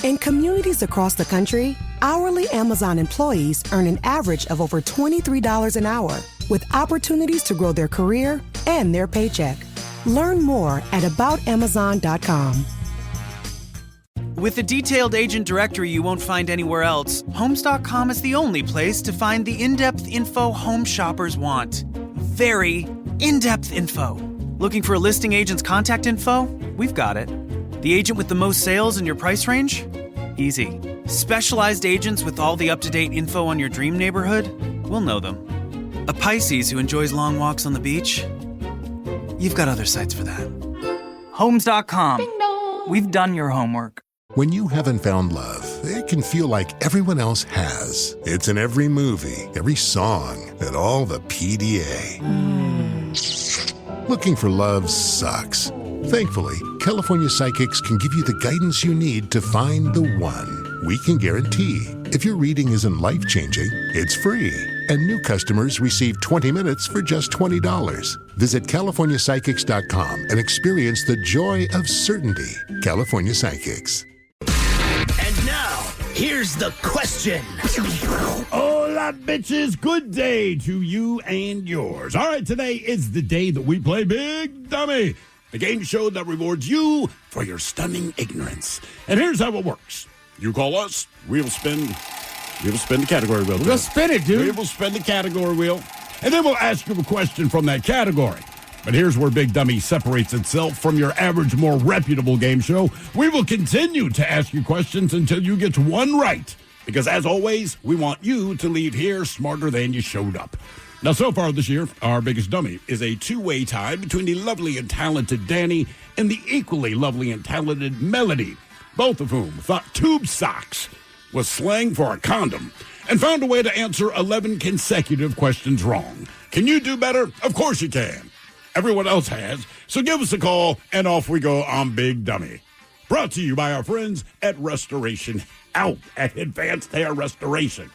In communities across the country, hourly Amazon employees earn an average of over $23 an hour, with opportunities to grow their career and their paycheck. Learn more at aboutamazon.com. With a detailed agent directory you won't find anywhere else, Homes.com is the only place to find the in-depth info home shoppers want. Very in-depth info. Looking for a listing agent's contact info? We've got it. The agent with the most sales in your price range? Easy. Specialized agents with all the up-to-date info on your dream neighborhood? We'll know them. A Pisces who enjoys long walks on the beach? You've got other sites for that. Homes.com. We've done your homework. When you haven't found love, it can feel like everyone else has. It's in every movie, every song, and all the PDA. Looking for love sucks. Thankfully, California Psychics can give you the guidance you need to find the one. We can guarantee if your reading isn't life-changing, it's free. And new customers receive 20 minutes for just $20. Visit CaliforniaPsychics.com and experience the joy of certainty. California Psychics. And now, here's the question. Hola, bitches. Good day to you and yours. All right, today is the day that we play Big Dummy, a game show that rewards you for your stunning ignorance. And here's how it works. You call us, we'll spin the category wheel. We'll spin it, dude. We will spin the category wheel, and then we'll ask you a question from that category. But here's where Big Dummy separates itself from your average, more reputable game show. We will continue to ask you questions until you get one right. Because as always, we want you to leave here smarter than you showed up. Now, so far this year, our biggest dummy is a two-way tie between the lovely and talented Danny and the equally lovely and talented Melody, both of whom thought tube socks was slang for a condom and found a way to answer 11 consecutive questions wrong. Can you do better? Of course you can. Everyone else has. So give us a call, and off we go on Big Dummy. Brought to you by our friends at Restoration Out at Advanced Hair Restoration.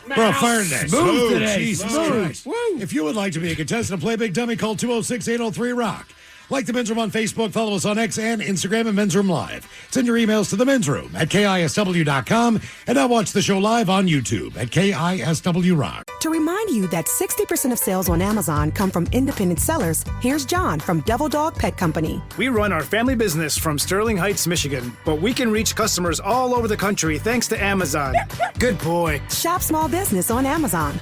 We're on fire today. Smooth today. Jesus Christ. If you would like to be a contestant and play Big Dummy, call 206-803-ROCK. Like the Men's Room on Facebook, follow us on X and Instagram at Men's Room Live. Send your emails to the Men's Room at KISW.com, and now watch the show live on YouTube at KISW Rock. To remind you that 60% of sales on Amazon come from independent sellers, here's John from Devil Dog Pet Company. We run our family business from Sterling Heights, Michigan, but we can reach customers all over the country thanks to Amazon. Good boy. Shop small business on Amazon.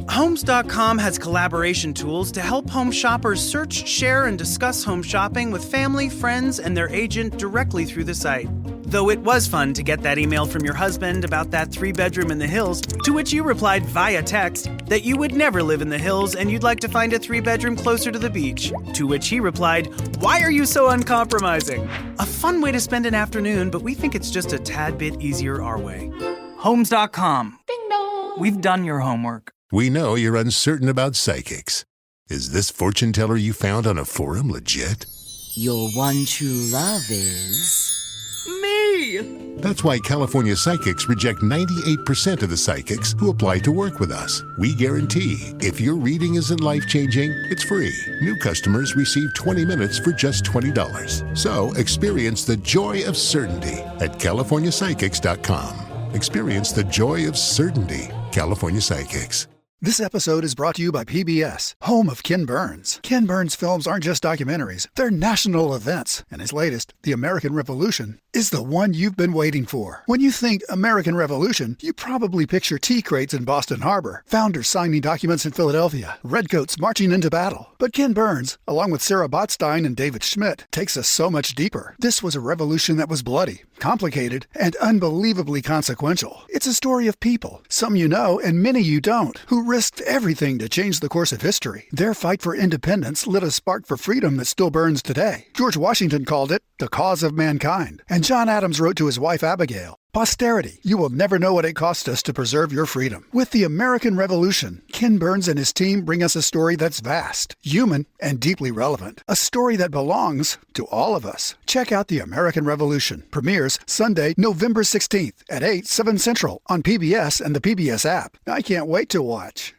Homes.com has collaboration tools to help home shoppers search, share, and discuss home shopping with family, friends, and their agent directly through the site. Though it was fun to get that email from your husband about that 3-bedroom in the hills, to which you replied via text that you would never live in the hills and you'd like to find a 3-bedroom closer to the beach. To which he replied, "Why are you so uncompromising?" A fun way to spend an afternoon, but we think it's just a tad bit easier our way. Homes.com. Ding dong. We've done your homework. We know you're uncertain about psychics. Is this fortune teller you found on a forum legit? Your one true love is... Me! That's why California Psychics reject 98% of the psychics who apply to work with us. We guarantee if your reading isn't life-changing, it's free. New customers receive 20 minutes for just $20. So experience the joy of certainty at CaliforniaPsychics.com. Experience the joy of certainty. California Psychics. This episode is brought to you by PBS, home of Ken Burns. Ken Burns films aren't just documentaries, they're national events. And his latest, The American Revolution, is the one you've been waiting for. When you think American Revolution, you probably picture tea crates in Boston Harbor, founders signing documents in Philadelphia, redcoats marching into battle. But Ken Burns, along with Sarah Botstein and David Schmidt, takes us so much deeper. This was a revolution that was bloody, complicated, and unbelievably consequential. It's a story of people, some you know and many you don't, who risked everything to change the course of history. Their fight for independence lit a spark for freedom that still burns today. George Washington called it the cause of mankind. And John Adams wrote to his wife Abigail, "Posterity, you will never know what it cost us to preserve your freedom." With the American Revolution, Ken Burns and his team bring us a story that's vast, human, and deeply relevant. A story that belongs to all of us. Check out The American Revolution. Premieres Sunday, November 16th at 8, 7 Central on PBS and the PBS app. I can't wait to watch.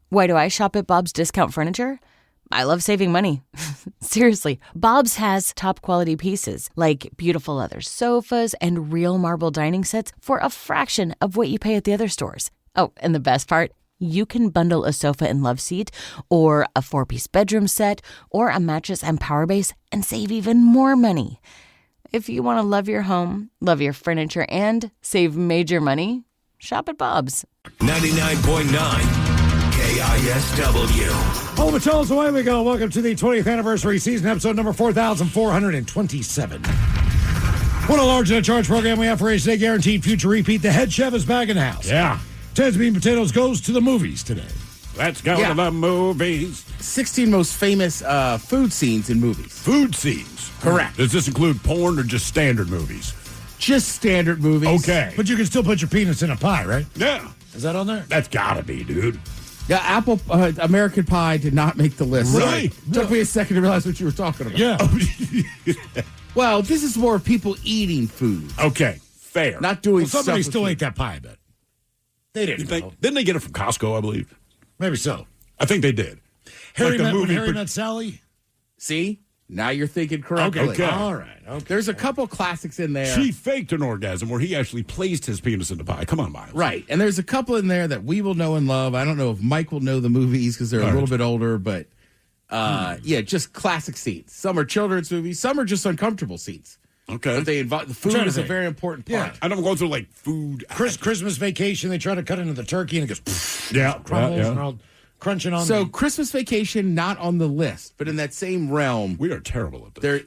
Why do I shop at Bob's Discount Furniture? I love saving money. Seriously, Bob's has top quality pieces like beautiful leather sofas and real marble dining sets for a fraction of what you pay at the other stores. Oh, and the best part? You can bundle a sofa and love seat or a 4-piece bedroom set or a mattress and power base and save even more money. If you want to love your home, love your furniture, and save major money, shop at Bob's. 99.9 KISW. Oh, but tell us away we go. Welcome to the 20th anniversary season, episode number 4,427. What a large and a charge program we have for you today. Guaranteed future repeat. The head chef is back in the house. Yeah. Ted's Meat and Potatoes goes to the movies today. Let's go to the movies. 16 most famous food scenes in movies. Food scenes. Correct. Does this include porn or just standard movies? Just standard movies. Okay. But you can still put your penis in a pie, right? Yeah. Is that on there? That's gotta be, dude. Yeah, American Pie did not make the list. Really? Took me a second to realize what you were talking about. Yeah. Well, this is more people eating food. Okay. Fair. Not doing Well, somebody stuff still with ate that pie, I bet. They didn't. Didn't they get it from Costco, I believe? Maybe so. I think they did. Harry Like the movie met Sally? See? Now you're thinking correctly. Okay. All right. Okay. There's a couple classics in there. She faked an orgasm where he actually placed his penis in the pie. Come on, Miles. Right. And there's a couple in there that we will know and love. I don't know if Mike will know the movies because they're a little bit older, but yeah, just classic scenes. Some are children's movies. Some are just uncomfortable scenes. Okay. But the food is a very important part. Yeah. I don't go through like food. Christmas Vacation, they try to cut into the turkey and it goes, crumbles and all crunching on So Christmas Vacation, not on the list, but in that same realm. We are terrible at this. They're,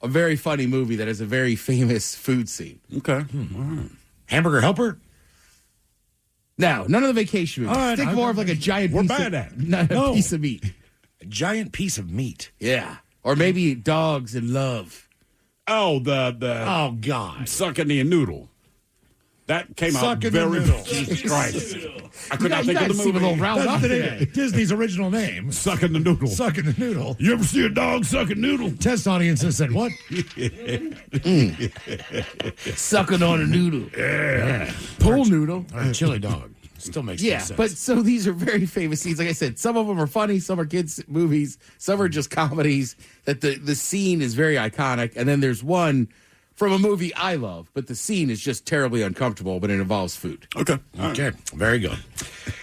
a very funny movie that has a very famous food scene. Okay. Hamburger Helper? No, none of the vacation movies. All right, Think more of like a giant We're piece bad of, at it. not a piece of meat. A giant piece of meat. Yeah. Or maybe Dogs in Love. Oh, Oh, God. sucking the noodle. That came out Sucking the very. noodle. Jesus Christ! I could not You think of guys the seem a movie. little round up That's today. Disney's original name. Sucking the noodle. Sucking the noodle. You ever see a dog sucking noodle? Test audiences said, what? Sucking on a noodle. Yeah. Pool noodle. Chili dog. Still makes no Yeah, sense. but so these are very famous scenes. Like I said, some of them are funny, some are kids' movies, some are just comedies. That the scene is very iconic, and then there's one from a movie I love, but the scene is just terribly uncomfortable, but it involves food. Okay. Okay, very good.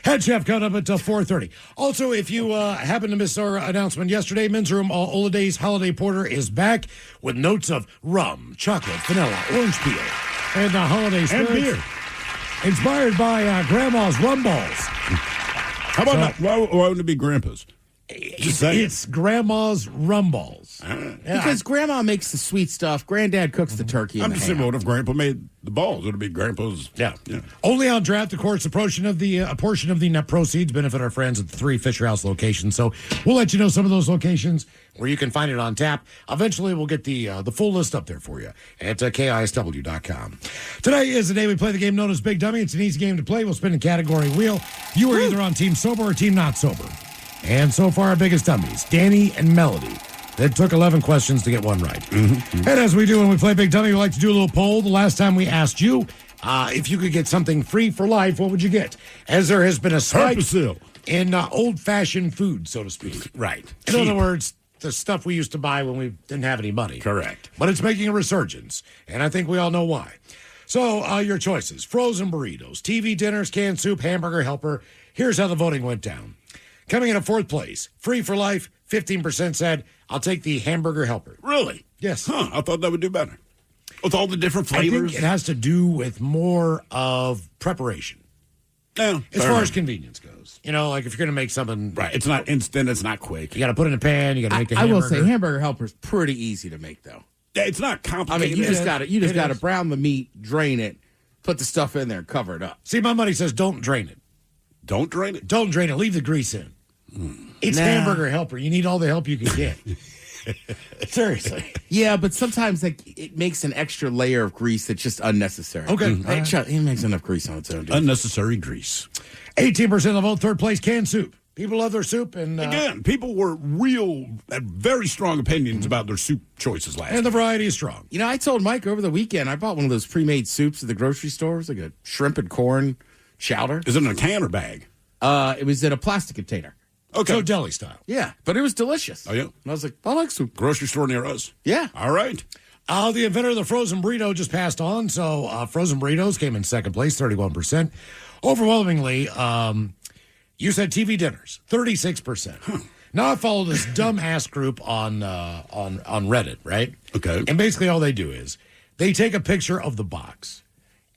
Head Chef coming up until 4:30. Also, if you happen to miss our announcement yesterday, Men's Room Holidays Holiday Porter is back with notes of rum, chocolate, vanilla, orange peel, and the holiday spirits. And beer. Inspired by Grandma's rum balls. How about that? Why wouldn't it be Grandpa's? It's Grandma's rum balls. Because Grandma makes the sweet stuff, Granddad cooks the turkey. I'm and the just saying, ham. what if Grandpa made the balls? It'd be Grandpa's. Yeah. Only on draft, of course, a portion of the net proceeds benefit our friends at the 3 Fisher House locations. So we'll let you know some of those locations where you can find it on tap. Eventually, we'll get the full list up there for you at KISW.com. Today is the day we play the game known as Big Dummy. It's an easy game to play. We'll spin a category wheel. You are either on Team Sober or Team Not Sober. And so far, our biggest dummies, Danny and Melody. That took 11 questions to get one right. And as we do when we play Big Dummy, we like to do a little poll. The last time we asked you if you could get something free for life, what would you get? As there has been a spike in old-fashioned food, so to speak. Right. In other words, the stuff we used to buy when we didn't have any money. Correct. But it's making a resurgence, and I think we all know why. So your choices, frozen burritos, TV dinners, canned soup, hamburger helper. Here's how the voting went down. Coming in at 4th place, free for life, 15% said, I'll take the hamburger helper. Really? Yes. Huh. I thought that would do better. With all the different I flavors. think it has to do with more of preparation. Yeah, as far as convenience goes. Like if you're going to make something. Right. It's not instant. It's not quick. You got to put it in a pan. You got to make the I hamburger. will say hamburger helper is pretty easy to make, though. Yeah, it's not complicated. I mean, you just got to brown the meat, drain it, put the stuff in there, and cover it up. See, my money says don't drain it. Don't drain it? Don't drain it. Leave the grease in. It's hamburger helper. You need all the help you can get. Seriously. Yeah, but sometimes it makes an extra layer of grease that's just unnecessary. Okay. It makes enough grease on its own. Dude. Unnecessary grease. 18% of the vote. 3rd place, canned soup. People love their soup. And again, people had very strong opinions about their soup choices last And the variety is strong. I told Mike over the weekend, I bought one of those pre-made soups at the grocery store. It was like a shrimp and corn chowder. Is it in a can or bag? It was in a plastic container. Okay. So deli style. Yeah, but it was delicious. Oh, yeah? And I was like, I like soup. Grocery store near us. Yeah. All right. The inventor of the frozen burrito just passed on. So frozen burritos came in second place, 31%. Overwhelmingly, you said TV dinners, 36%. Huh. Now I follow this dumbass group on Reddit, right? Okay. And basically all they do is they take a picture of the box.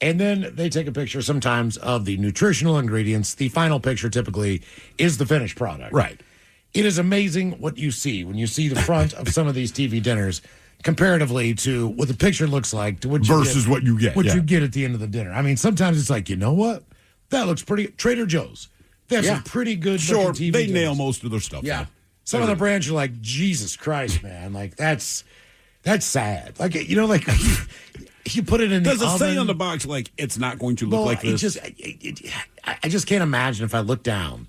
And then they take a picture sometimes of the nutritional ingredients. The final picture typically is the finished product. Right. It is amazing what you see when you see the front of some of these TV dinners comparatively to what the picture looks like to what you versus get, what you get. What you get at the end of the dinner. I mean, sometimes it's like, you know what? That looks pretty. Trader Joe's. They have some pretty good Sure, TV they dinners. nail most of their stuff. Yeah. Some of the brands are like, Jesus Christ, man. Like, that's sad. Like, you know, like... You put it in the oven. Does it say on the box, like, it's not going to look like this? I just can't imagine if I look down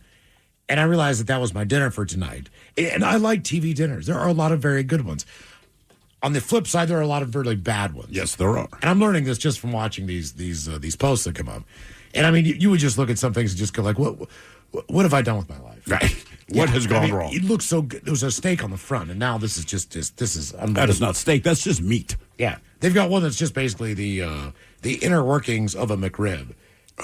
and I realized that was my dinner for tonight. And I like TV dinners. There are a lot of very good ones. On the flip side, there are a lot of really bad ones. Yes, there are. And I'm learning this just from watching these posts that come up. And, I mean, you would just look at some things and just go like, what have I done with my life? Right. What has gone wrong? It looks so good. There was a steak on the front, and now this is just this is unbelievable. That is not steak. That's just meat. Yeah. They've got one that's just basically the inner workings of a McRib.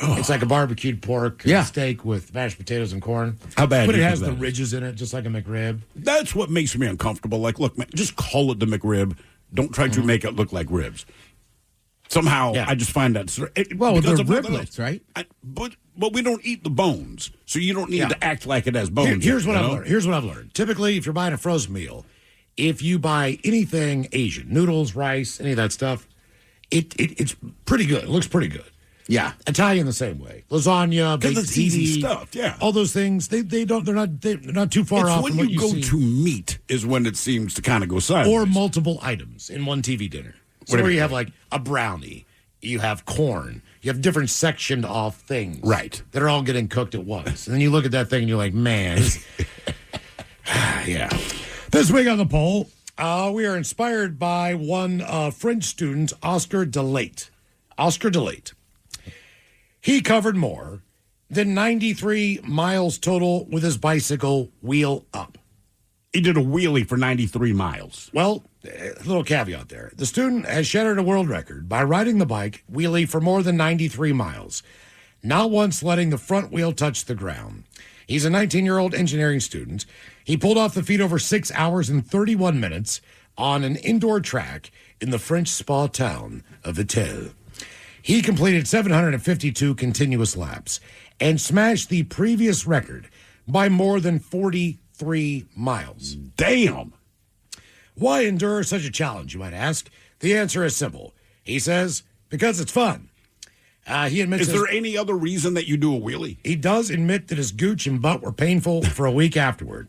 Oh. It's like a barbecued pork steak with mashed potatoes and corn. How bad? But it has the ridges in it, just like a McRib. That's what makes me uncomfortable. Like, look, man, just call it the McRib. Don't try to make it look like ribs. Somehow, I just find that... they're riblets, right? But we don't eat the bones, so you don't need to act like it has bones. Here's what I've learned. Typically, if you're buying a frozen meal, if you buy anything Asian, noodles, rice, any of that stuff, it's pretty good. It looks pretty good. Yeah. Italian the same way. Lasagna, baked it's easy ziti, stuff, yeah. All those things, they're not too far off from what you see. When you go to meat is when it seems to kind of go sideways. Or multiple items in one TV dinner. So where you have like a brownie, you have corn, you have different sectioned off things. Right. That are all getting cooked at once. And then you look at that thing and you're like, man. Yeah. This week on the poll, we are inspired by one French student, Oscar Delate. Oscar Delate. He covered more than 93 miles total with his bicycle wheel up. He did a wheelie for 93 miles. Well, a little caveat there. The student has shattered a world record by riding the bike wheelie for more than 93 miles, not once letting the front wheel touch the ground. He's a 19-year-old engineering student. He pulled off the feat over 6 hours and 31 minutes on an indoor track in the French spa town of Vitel. He completed 752 continuous laps and smashed the previous record by more than 43 miles. Damn! Why endure such a challenge, you might ask? The answer is simple. He says, because it's fun. He admits. Is there any other reason that you do a wheelie? He does admit that his gooch and butt were painful for a week afterward.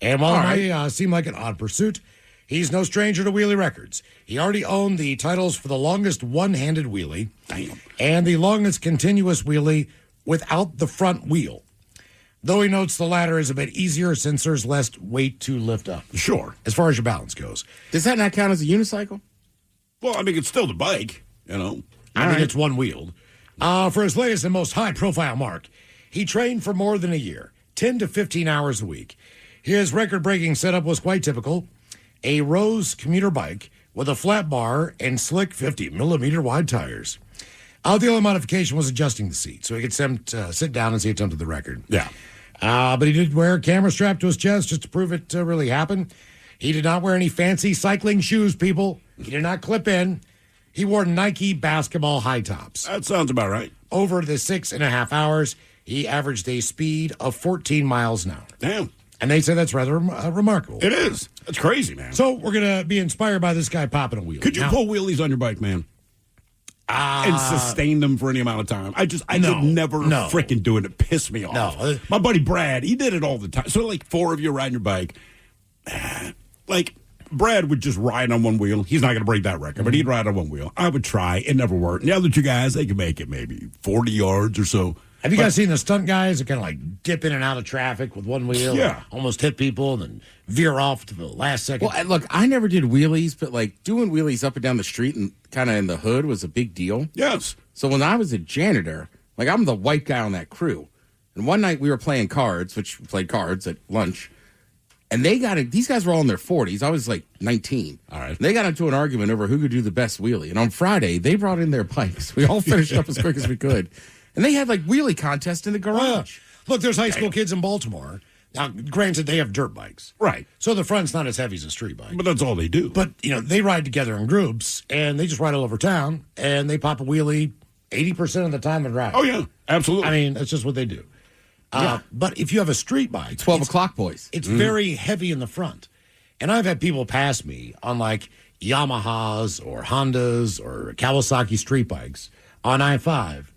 And while it may seem like an odd pursuit, he's no stranger to wheelie records. He already owned the titles for the longest one-handed wheelie and the longest continuous wheelie without the front wheel. Though he notes the latter is a bit easier since there's less weight to lift up. Sure. As far as your balance goes. Does that not count as a unicycle? Well, I mean, it's still the bike, you know. I mean, it's one-wheeled. For his latest and most high-profile mark, he trained for more than a year, 10 to 15 hours a week. His record-breaking setup was quite typical. A Rose commuter bike with a flat bar and slick 50-millimeter wide tires. The only modification was adjusting the seat so he could sit down as he attempted the record. Yeah. But he did wear a camera strap to his chest just to prove it really happened. He did not wear any fancy cycling shoes, people. He did not clip in. He wore Nike basketball high tops. That sounds about right. Over the 6.5 hours, he averaged a speed of 14 miles an hour. Damn. And they say that's rather remarkable. It is. That's crazy, man. So we're going to be inspired by this guy popping a wheel. Could you pull wheelies on your bike, man? And sustain them for any amount of time. I could never freaking do it. It pissed me off. No. My buddy Brad, he did it all the time. So like 4 of you riding your bike. Like Brad would just ride on one wheel. He's not going to break that record, but he'd ride on one wheel. I would try. It never worked. And the other two guys, they could make it maybe 40 yards or so. Have you guys seen the stunt guys that kind of like dip in and out of traffic with one wheel? Yeah. Almost hit people and then veer off to the last second. Well, look, I never did wheelies, but like doing wheelies up and down the street and kind of in the hood was a big deal. Yes. So when I was a janitor, like I'm the white guy on that crew. And one night we were playing cards, which we played cards at lunch. And these guys were all in their 40s. I was like 19. All right. And they got into an argument over who could do the best wheelie. And on Friday, they brought in their bikes. We all finished up as quick as we could. And they had like wheelie contests in the garage. Look, there's high school kids in Baltimore. Now, granted, they have dirt bikes. Right. So the front's not as heavy as a street bike. But that's all they do. But, they ride together in groups, and they just ride all over town, and they pop a wheelie 80% of the time and ride. Oh, yeah. Absolutely. I mean, that's just what they do. But if you have a street bike... 12 o'clock boys. It's very heavy in the front. And I've had people pass me on, like, Yamahas or Hondas or Kawasaki street bikes on I-5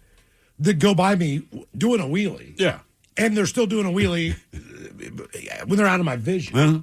that go by me doing a wheelie. Yeah. And they're still doing a wheelie when they're out of my vision. Uh-huh.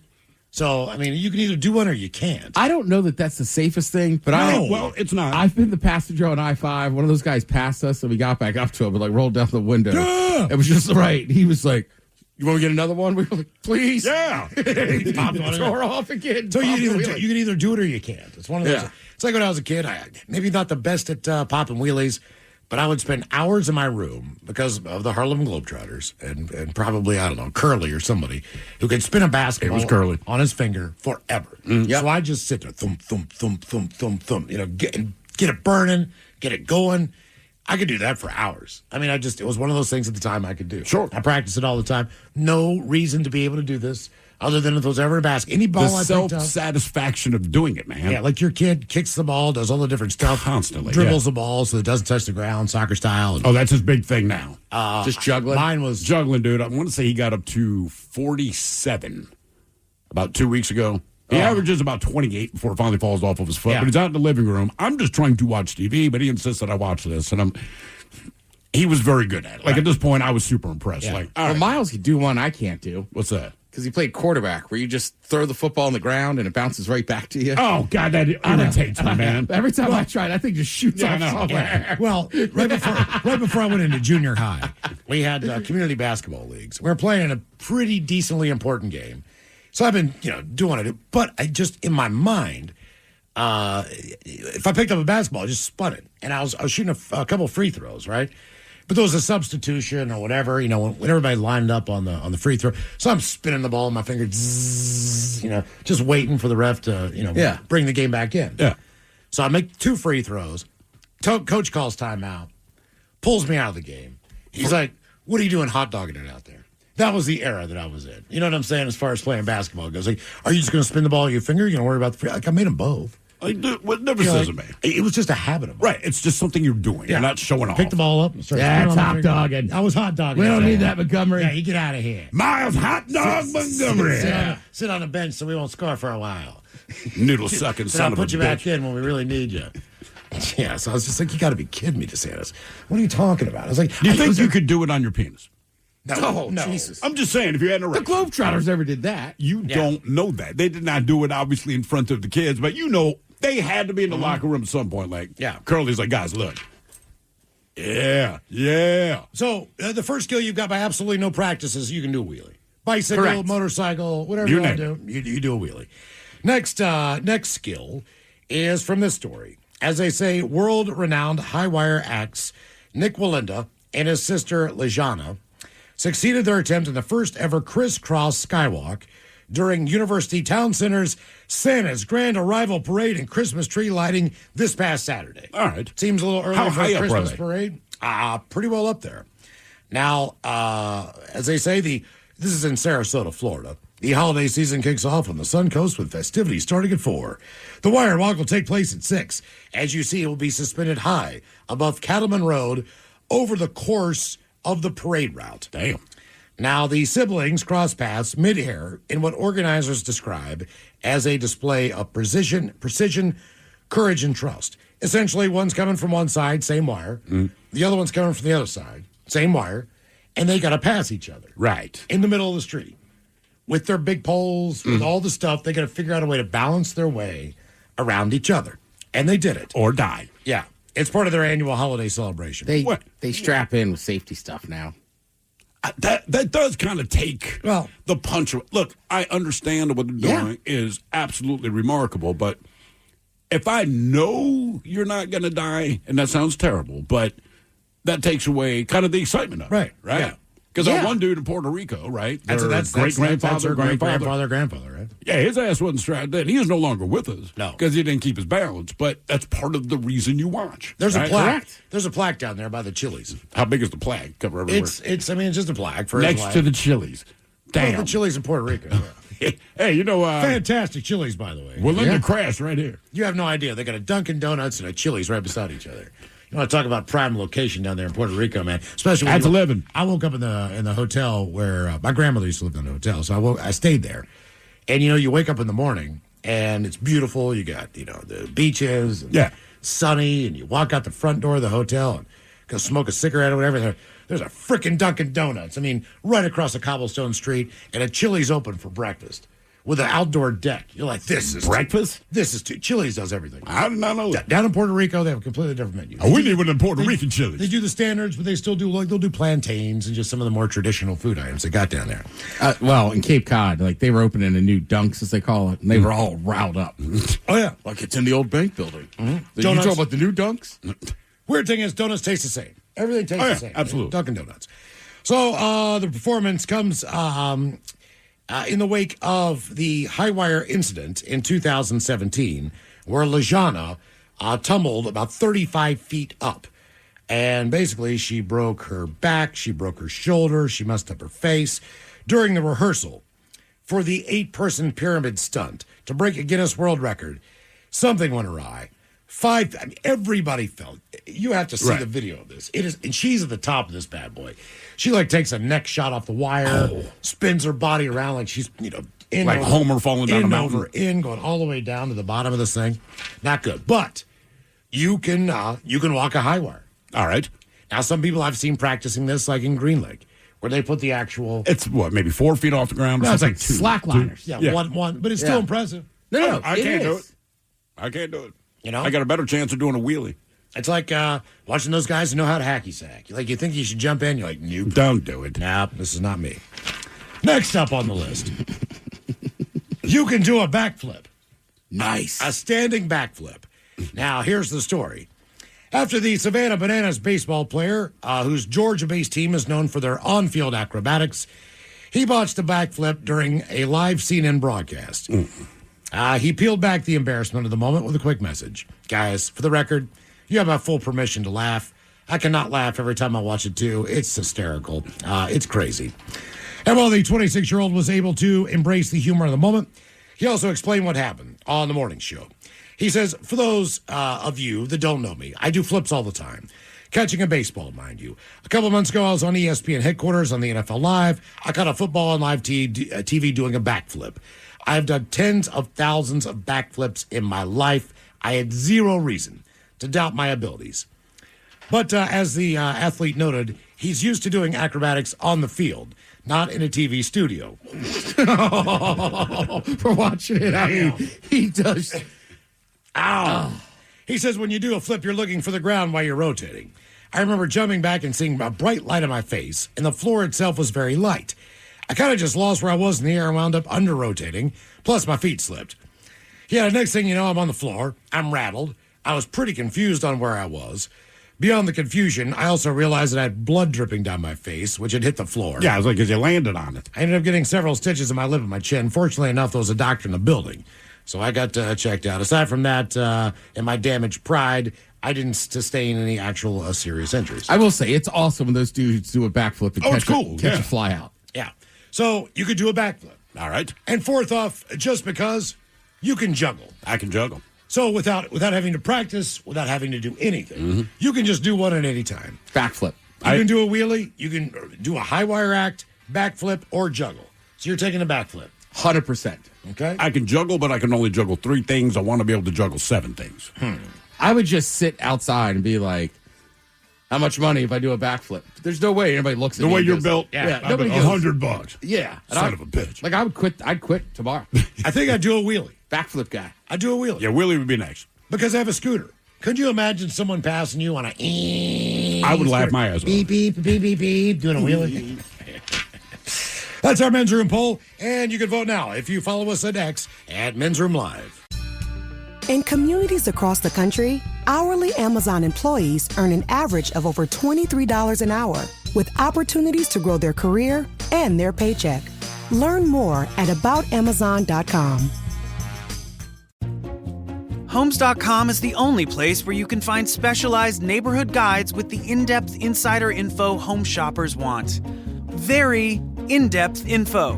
So, I mean, you can either do one or you can't. I don't know that that's the safest thing, but well, it's not. I've been the passenger on I-5. One of those guys passed us, and we got back up to him, but like rolled down the window. Yeah. It was just right. He was like, "You want to get another one?" We were like, "Please." Yeah. He popped on tore off again. So you can either do it or you can't. It's one of those. Yeah. It's like when I was a kid. Maybe not the best at popping wheelies, but I would spend hours in my room because of the Harlem Globetrotters and probably, I don't know, Curly or somebody who could spin a basketball It was Curly. on his finger forever. So I just sit there, thump, thump, thump, thump, thump, thump, get it burning, get it going. I could do that for hours. I mean, it was one of those things at the time I could do. Sure. I practice it all the time. No reason to be able to do this other than if it was ever a basket. Any ball The I picked up. self-satisfaction of doing it, man. Yeah, like your kid kicks the ball, does all the different stuff. Constantly, Dribbles the ball so it doesn't touch the ground, soccer style. Oh, that's his big thing now. Just juggling. Mine was... Juggling, dude. I want to say he got up to 47 about 2 weeks ago. He averages about 28 before it finally falls off of his foot. Yeah. But he's out in the living room. I'm just trying to watch TV, but he insists that I watch this. And he was very good at it. Like, at this point, I was super impressed. Yeah. Like, all right, Miles could do one I can't do. what's that? Because he played quarterback, where you just throw the football on the ground and it bounces right back to you. Oh, God, that irritates me, man. Every time I try, that thing just shoots off somewhere. Well, right before I went into junior high, we had community basketball leagues. We were playing in a pretty decently important game. So I've been, doing it. But I just, in my mind, if I picked up a basketball, I just spun it. And I was shooting a couple free throws, right? But there was a substitution or whatever, when everybody lined up on the free throw. So I'm spinning the ball in my finger, zzz, just waiting for the ref to, bring the game back in. Yeah. So I make 2 free throws. Coach calls timeout, pulls me out of the game. He's like, "What are you doing hot dogging it out there?" That was the era that I was in. You know what I'm saying? As far as playing basketball goes, like, are you just going to spin the ball with your finger? You're going to worry about the free? Like, I made them both. Like, dude, what never says it, man. It was just a habit of mine. Right. It's just something you're doing. You're not showing off. Pick the ball up. And start Yeah, spinning it's on my hot finger. dogging. I was hot dogging. We don't need that, Montgomery. Yeah, you get out of here. Miles Hot Dog Montgomery. Sit on the bench so we won't score for a while. Noodle sucking So son I'll of a put you bitch. back in when we really need you. Yeah, so I was just like, you got to be kidding me, DeSantis. What are you talking about? I was like, Do you think you could do it on your penis? No, Jesus. I'm just saying, if you had an The erection. Globetrotters never did that. You don't know that. They did not do it, obviously, in front of the kids, but they had to be in the locker room at some point. Like, Curly's like, guys, look. Yeah. So the first skill you've got by absolutely no practice is you can do a wheelie. Bicycle, Correct. motorcycle, whatever you want to do, you do a wheelie. Next skill is from this story. As they say, world-renowned high-wire acts Nick Walinda and his sister Lejana succeeded their attempt in the first ever crisscross skywalk during University Town Center's Santa's Grand Arrival Parade and Christmas tree lighting this past Saturday. All right. Seems a little early How for high a up are Christmas they? parade. Pretty well up there. Now, as they say, this is in Sarasota, Florida. The holiday season kicks off on the Sun Coast with festivities starting at 4. The wire walk will take place at 6. As you see, it will be suspended high above Cattleman Road over the course of the parade route. Damn. Now, the siblings cross paths mid-air in what organizers describe as a display of precision, courage, and trust. Essentially, one's coming from one side, same wire. The other one's coming from the other side, same wire. And they got to pass each other. Right. In the middle of the street. With their big poles, with all the stuff, they got to figure out a way to balance their way around each other. And they did it. Or die. Yeah. It's part of their annual holiday celebration. They strap in with safety stuff now. That does kind of take the punch. Look, I understand what they're doing is absolutely remarkable, but if I know you're not going to die, and that sounds terrible, but that takes away kind of the excitement of it. Right. Yeah. Because that one dude in Puerto Rico, right? That's great-grandfather, grandfather, right? Yeah, his ass wasn't strapped in. He is no longer with us. No. Because he didn't keep his balance. But that's part of the reason you watch. There's right? a plaque. Correct. There's a plaque down there by the Chili's. How big is the plaque? Cover everywhere. It's just a plaque for next to the Chili's. Damn. Well, the Chili's in Puerto Rico. Yeah. Hey, you know... fantastic Chili's, by the way. We're letting it crash right here. You have no idea. They got a Dunkin' Donuts and a Chili's right beside each other. You want to talk about prime location down there in Puerto Rico, man? Especially That's living. I woke up in the hotel where my grandmother used to live in the hotel, so I stayed there. And you wake up in the morning and it's beautiful. You got the beaches, and sunny, and you walk out the front door of the hotel and go smoke a cigarette or whatever. There's a freaking Dunkin' Donuts. I mean, right across a cobblestone street, and a Chili's open for breakfast with an outdoor deck. You're like, this is breakfast. This is Chili's does everything. I did not know that. Down in Puerto Rico, they have a completely different menu. We need one in Puerto Rican Chili's. They do the standards, but they still do they'll do plantains and just some of the more traditional food items they got down there. Well, in Cape Cod, they were opening a new Dunks, as they call it, and they were all riled up. Oh yeah, like it's in the old bank building. Mm-hmm. You talking about the new Dunks? Weird thing is, donuts taste the same. Everything tastes the same. Absolutely, Dunkin' Donuts. So the performance comes in the wake of the high wire incident in 2017, where Lejana tumbled about 35 feet up. And basically, she broke her back, she broke her shoulder, she messed up her face during the rehearsal for the 8-person pyramid stunt to break a Guinness World Record. Something went awry. Everybody fell. You have to see the video of this. It is, and she's at the top of this bad boy. She takes a neck shot off the wire, spins her body around like she's in like over, Homer falling down a mountain, going all the way down to the bottom of this thing. Not good, but you can walk a high wire. All right. Now some people I've seen practicing this, like in Green Lake, where they put the actual. It's maybe 4 feet off the ground. No, it's like slackliners. Yeah, one, but it's still impressive. No, I can't do it. I can't do it. I got a better chance of doing a wheelie. It's like watching those guys who know how to hacky sack. You think you should jump in. You're like, nope. Don't do it. Nope, this is not me. Next up on the list, you can do a backflip. Nice. A standing backflip. Now, here's the story. After the Savannah Bananas baseball player, whose Georgia-based team is known for their on-field acrobatics, he botched a backflip during a live CNN broadcast. He peeled back the embarrassment of the moment with a quick message. Guys, for the record, you have my full permission to laugh. I cannot laugh every time I watch it, too. It's hysterical. It's crazy. And while the 26-year-old was able to embrace the humor of the moment, he also explained what happened on the morning show. He says, for those of you that don't know me, I do flips all the time. Catching a baseball, mind you. A couple months ago, I was on ESPN headquarters on the NFL Live. I caught a football on live TV doing a backflip. I've done tens of thousands of backflips in my life. I had zero reason to doubt my abilities. But as the athlete noted, he's used to doing acrobatics on the field, not in a TV studio. For watching it, I mean, he does. Ow. He says when you do a flip, you're looking for the ground while you're rotating. I remember jumping back and seeing a bright light on my face, and the floor itself was very light. I kind of just lost where I was in the air and wound up under-rotating, plus my feet slipped. Yeah, the next thing you know, I'm on the floor. I'm rattled. I was pretty confused on where I was. Beyond the confusion, I also realized that I had blood dripping down my face, which had hit the floor. Yeah, it was like because you landed on it. I ended up getting several stitches in my lip and my chin. Fortunately enough, there was a doctor in the building, so I got checked out. Aside from that and my damaged pride, I didn't sustain any actual serious injuries. I will say, it's awesome when those dudes do a backflip and catch a fly out. Yeah. So you could do a backflip. All right. And fourth off, just because you can juggle. I can juggle. So without having to practice, without having to do anything, you can just do one at any time. Backflip. You can do a wheelie, you can do a high wire act, backflip, or juggle. So you're taking a backflip. 100%. Okay. I can juggle, but I can only juggle 3 things. I want to be able to juggle 7 things. I would just sit outside and be like, how much money if I do a backflip? There's no way anybody looks at the me way and you're goes, built. Yeah, nobody goes, $100. Yeah, son of a bitch. Like I'd quit tomorrow. I think I'd do a wheelie. Backflip guy. I'd do a wheelie. Yeah, wheelie would be next. Because I have a scooter. Could you imagine someone passing you on a? I would laugh my ass off. Beep beep beep beep beep, doing a wheelie. That's our Men's Room poll, and you can vote now if you follow us at X at Men's Room Live. In communities across the country, Hourly Amazon employees earn an average of over $23 an hour, with opportunities to grow their career and their paycheck. Learn more at aboutamazon.com. Homes.com is the only place where you can find specialized neighborhood guides with the in-depth insider info home shoppers want. Very in-depth info.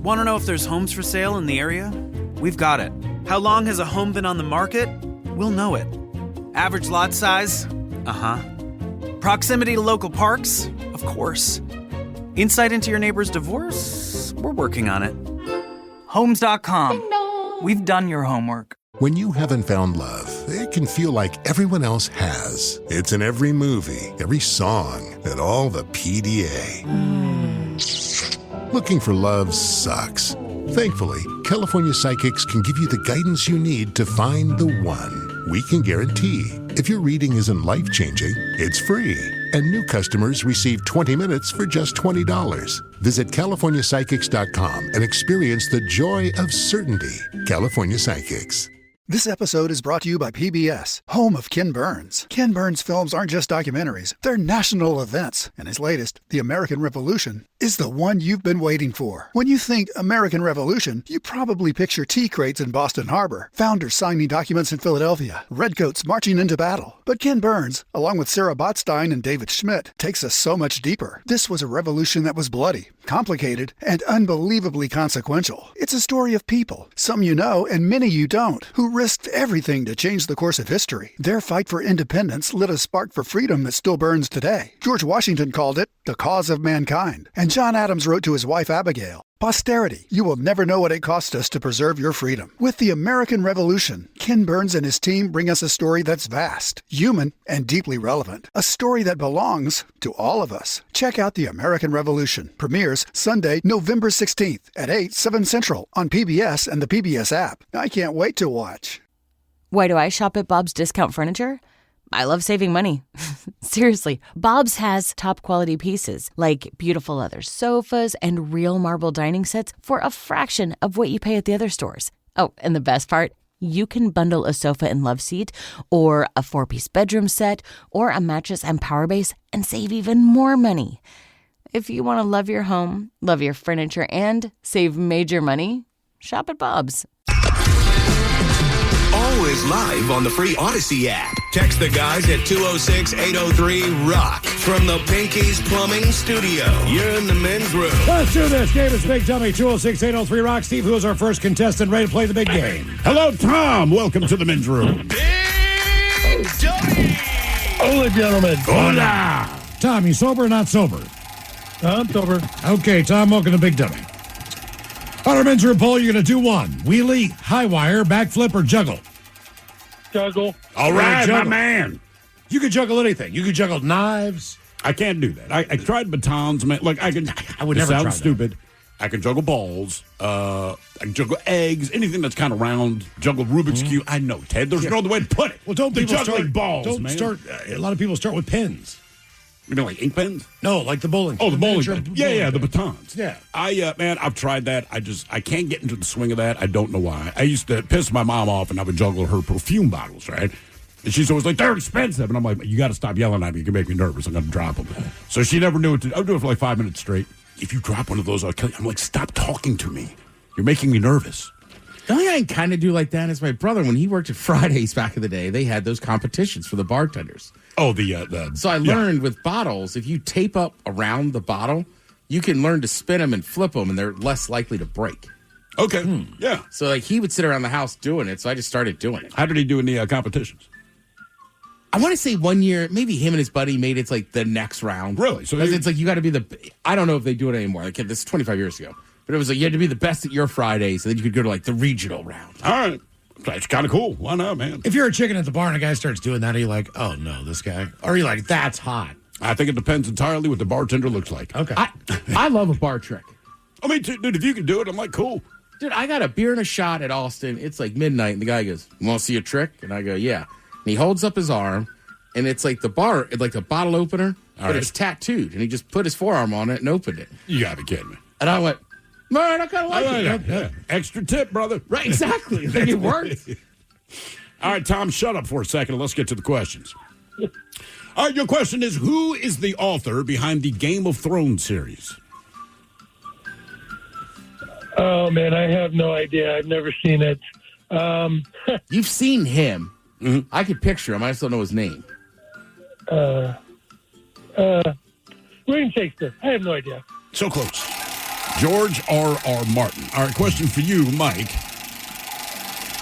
Want to know if there's homes for sale in the area? We've got it. How long has a home been on the market? We'll know it. Average lot size? Uh-huh. Proximity to local parks? Of course. Insight into your neighbor's divorce? We're working on it. Homes.com. We've done your homework. When you haven't found love, it can feel like everyone else has. It's in every movie, every song, and all the PDA. Looking for love sucks. Thankfully, California Psychics can give you the guidance you need to find the one. We can guarantee if your reading isn't life-changing, it's free. And new customers receive 20 minutes for just $20. Visit CaliforniaPsychics.com and experience the joy of certainty. California Psychics. This episode is brought to you by PBS, home of Ken Burns. Ken Burns films aren't just documentaries, they're national events. And his latest, The American Revolution, is the one you've been waiting for. When you think American Revolution, you probably picture tea crates in Boston Harbor, founders signing documents in Philadelphia, redcoats marching into battle. But Ken Burns, along with Sarah Botstein and David Schmidt, takes us so much deeper. This was a revolution that was bloody, complicated, and unbelievably consequential. It's a story of people, some you know and many you don't, who risked everything to change the course of history. Their fight for independence lit a spark for freedom that still burns today. George Washington called it the cause of mankind. And John Adams wrote to his wife Abigail, "Posterity, you will never know what it cost us to preserve your freedom." With the American Revolution, Ken Burns and his team bring us a story that's vast, human, and deeply relevant. A story that belongs to all of us. Check out The American Revolution. Premieres Sunday, November 16th at 8, 7 Central on PBS and the PBS app. I can't wait to watch. Why do I shop at Bob's Discount Furniture? I love saving money. Seriously, Bob's has top quality pieces like beautiful leather sofas and real marble dining sets for a fraction of what you pay at the other stores. Oh, and the best part, you can bundle a sofa and love seat or a 4-piece bedroom set or a mattress and power base and save even more money. If you want to love your home, love your furniture, and save major money, shop at Bob's. Always live on the free Odyssey app. Text the guys at 206-803-ROCK from the Pinky's Plumbing Studio. You're in the men's room. Let's do this. Game is Big Dummy, 206-803-ROCK. Steve, who is our first contestant ready to play the big game? Hello, Tom. Welcome to the men's room. Big Dummy! Hola, gentlemen. Hola. Tom, you sober or not sober? I'm sober. Okay, Tom, welcome to Big Dummy. On our men's room poll, you're going to do one. Wheelie, high wire, backflip, or juggle. Juggle. All right, my man. You could juggle anything. You could juggle knives. I can't do that. I tried batons. Man. Like I would never try sound that. stupid. I can juggle balls. I can juggle eggs. Anything that's kind of round. Juggle Rubik's Cube. I know, Ted. There's no other way to put it. Well, don't the people juggling start balls, don't man. start. A lot of people start with pins. You mean like ink pens? No, like the bowling. Oh, the bowling miniature pin. bowling Yeah, the pin. batons. Yeah. Man, I've tried that. I can't get into the swing of that. I don't know why. I used to piss my mom off, and I would juggle her perfume bottles, right? And she's always like, they're expensive. And I'm like, you got to stop yelling at me. You can make me nervous. I'm going to drop them. So she never knew what to do. I would do it for like 5 minutes straight. If you drop one of those, I'll kill you. I'm like, stop talking to me. You're making me nervous. The only thing I kind of do like that is my brother, when he worked at Fridays back in the day, they had those competitions for the bartenders. Oh, So I learned with bottles, if you tape up around the bottle, you can learn to spin them and flip them, and they're less likely to break. Okay. Yeah. So like he would sit around the house doing it, so I just started doing it. How did he do in the competitions? I want to say one year, maybe him and his buddy made it like the next round. Really? So it's like you got to be I don't know if they do it anymore. Like this is 25 years ago. But it was like you had to be the best at your Fridays, and then you could go to like the regional round. All right. That's kind of cool. Why not, man? If you're a chicken at the bar and a guy starts doing that, are you like, oh no, this guy? Or are you like, that's hot? I think it depends entirely what the bartender looks like. Okay. I love a bar trick. I mean, dude, if you can do it, I'm like, cool. Dude, I got a beer and a shot at Austin. It's like midnight, and the guy goes, "You want to see a trick?" And I go, "Yeah." And he holds up his arm, and it's like the bottle opener, but it's tattooed. And he just put his forearm on it and opened it. You gotta be kidding me. And I went, man, I kind of like it. Yeah. Extra tip, brother. Right, exactly. Like it worked. All right, Tom, shut up for a second. Let's get to the questions. All right, your question is, who is the author behind the Game of Thrones series? Oh, man, I have no idea. I've never seen it. You've seen him. Mm-hmm. I could picture him. I just don't know his name. William Shakespeare. I have no idea. So close. George R.R. Martin. All right, question for you, Mike.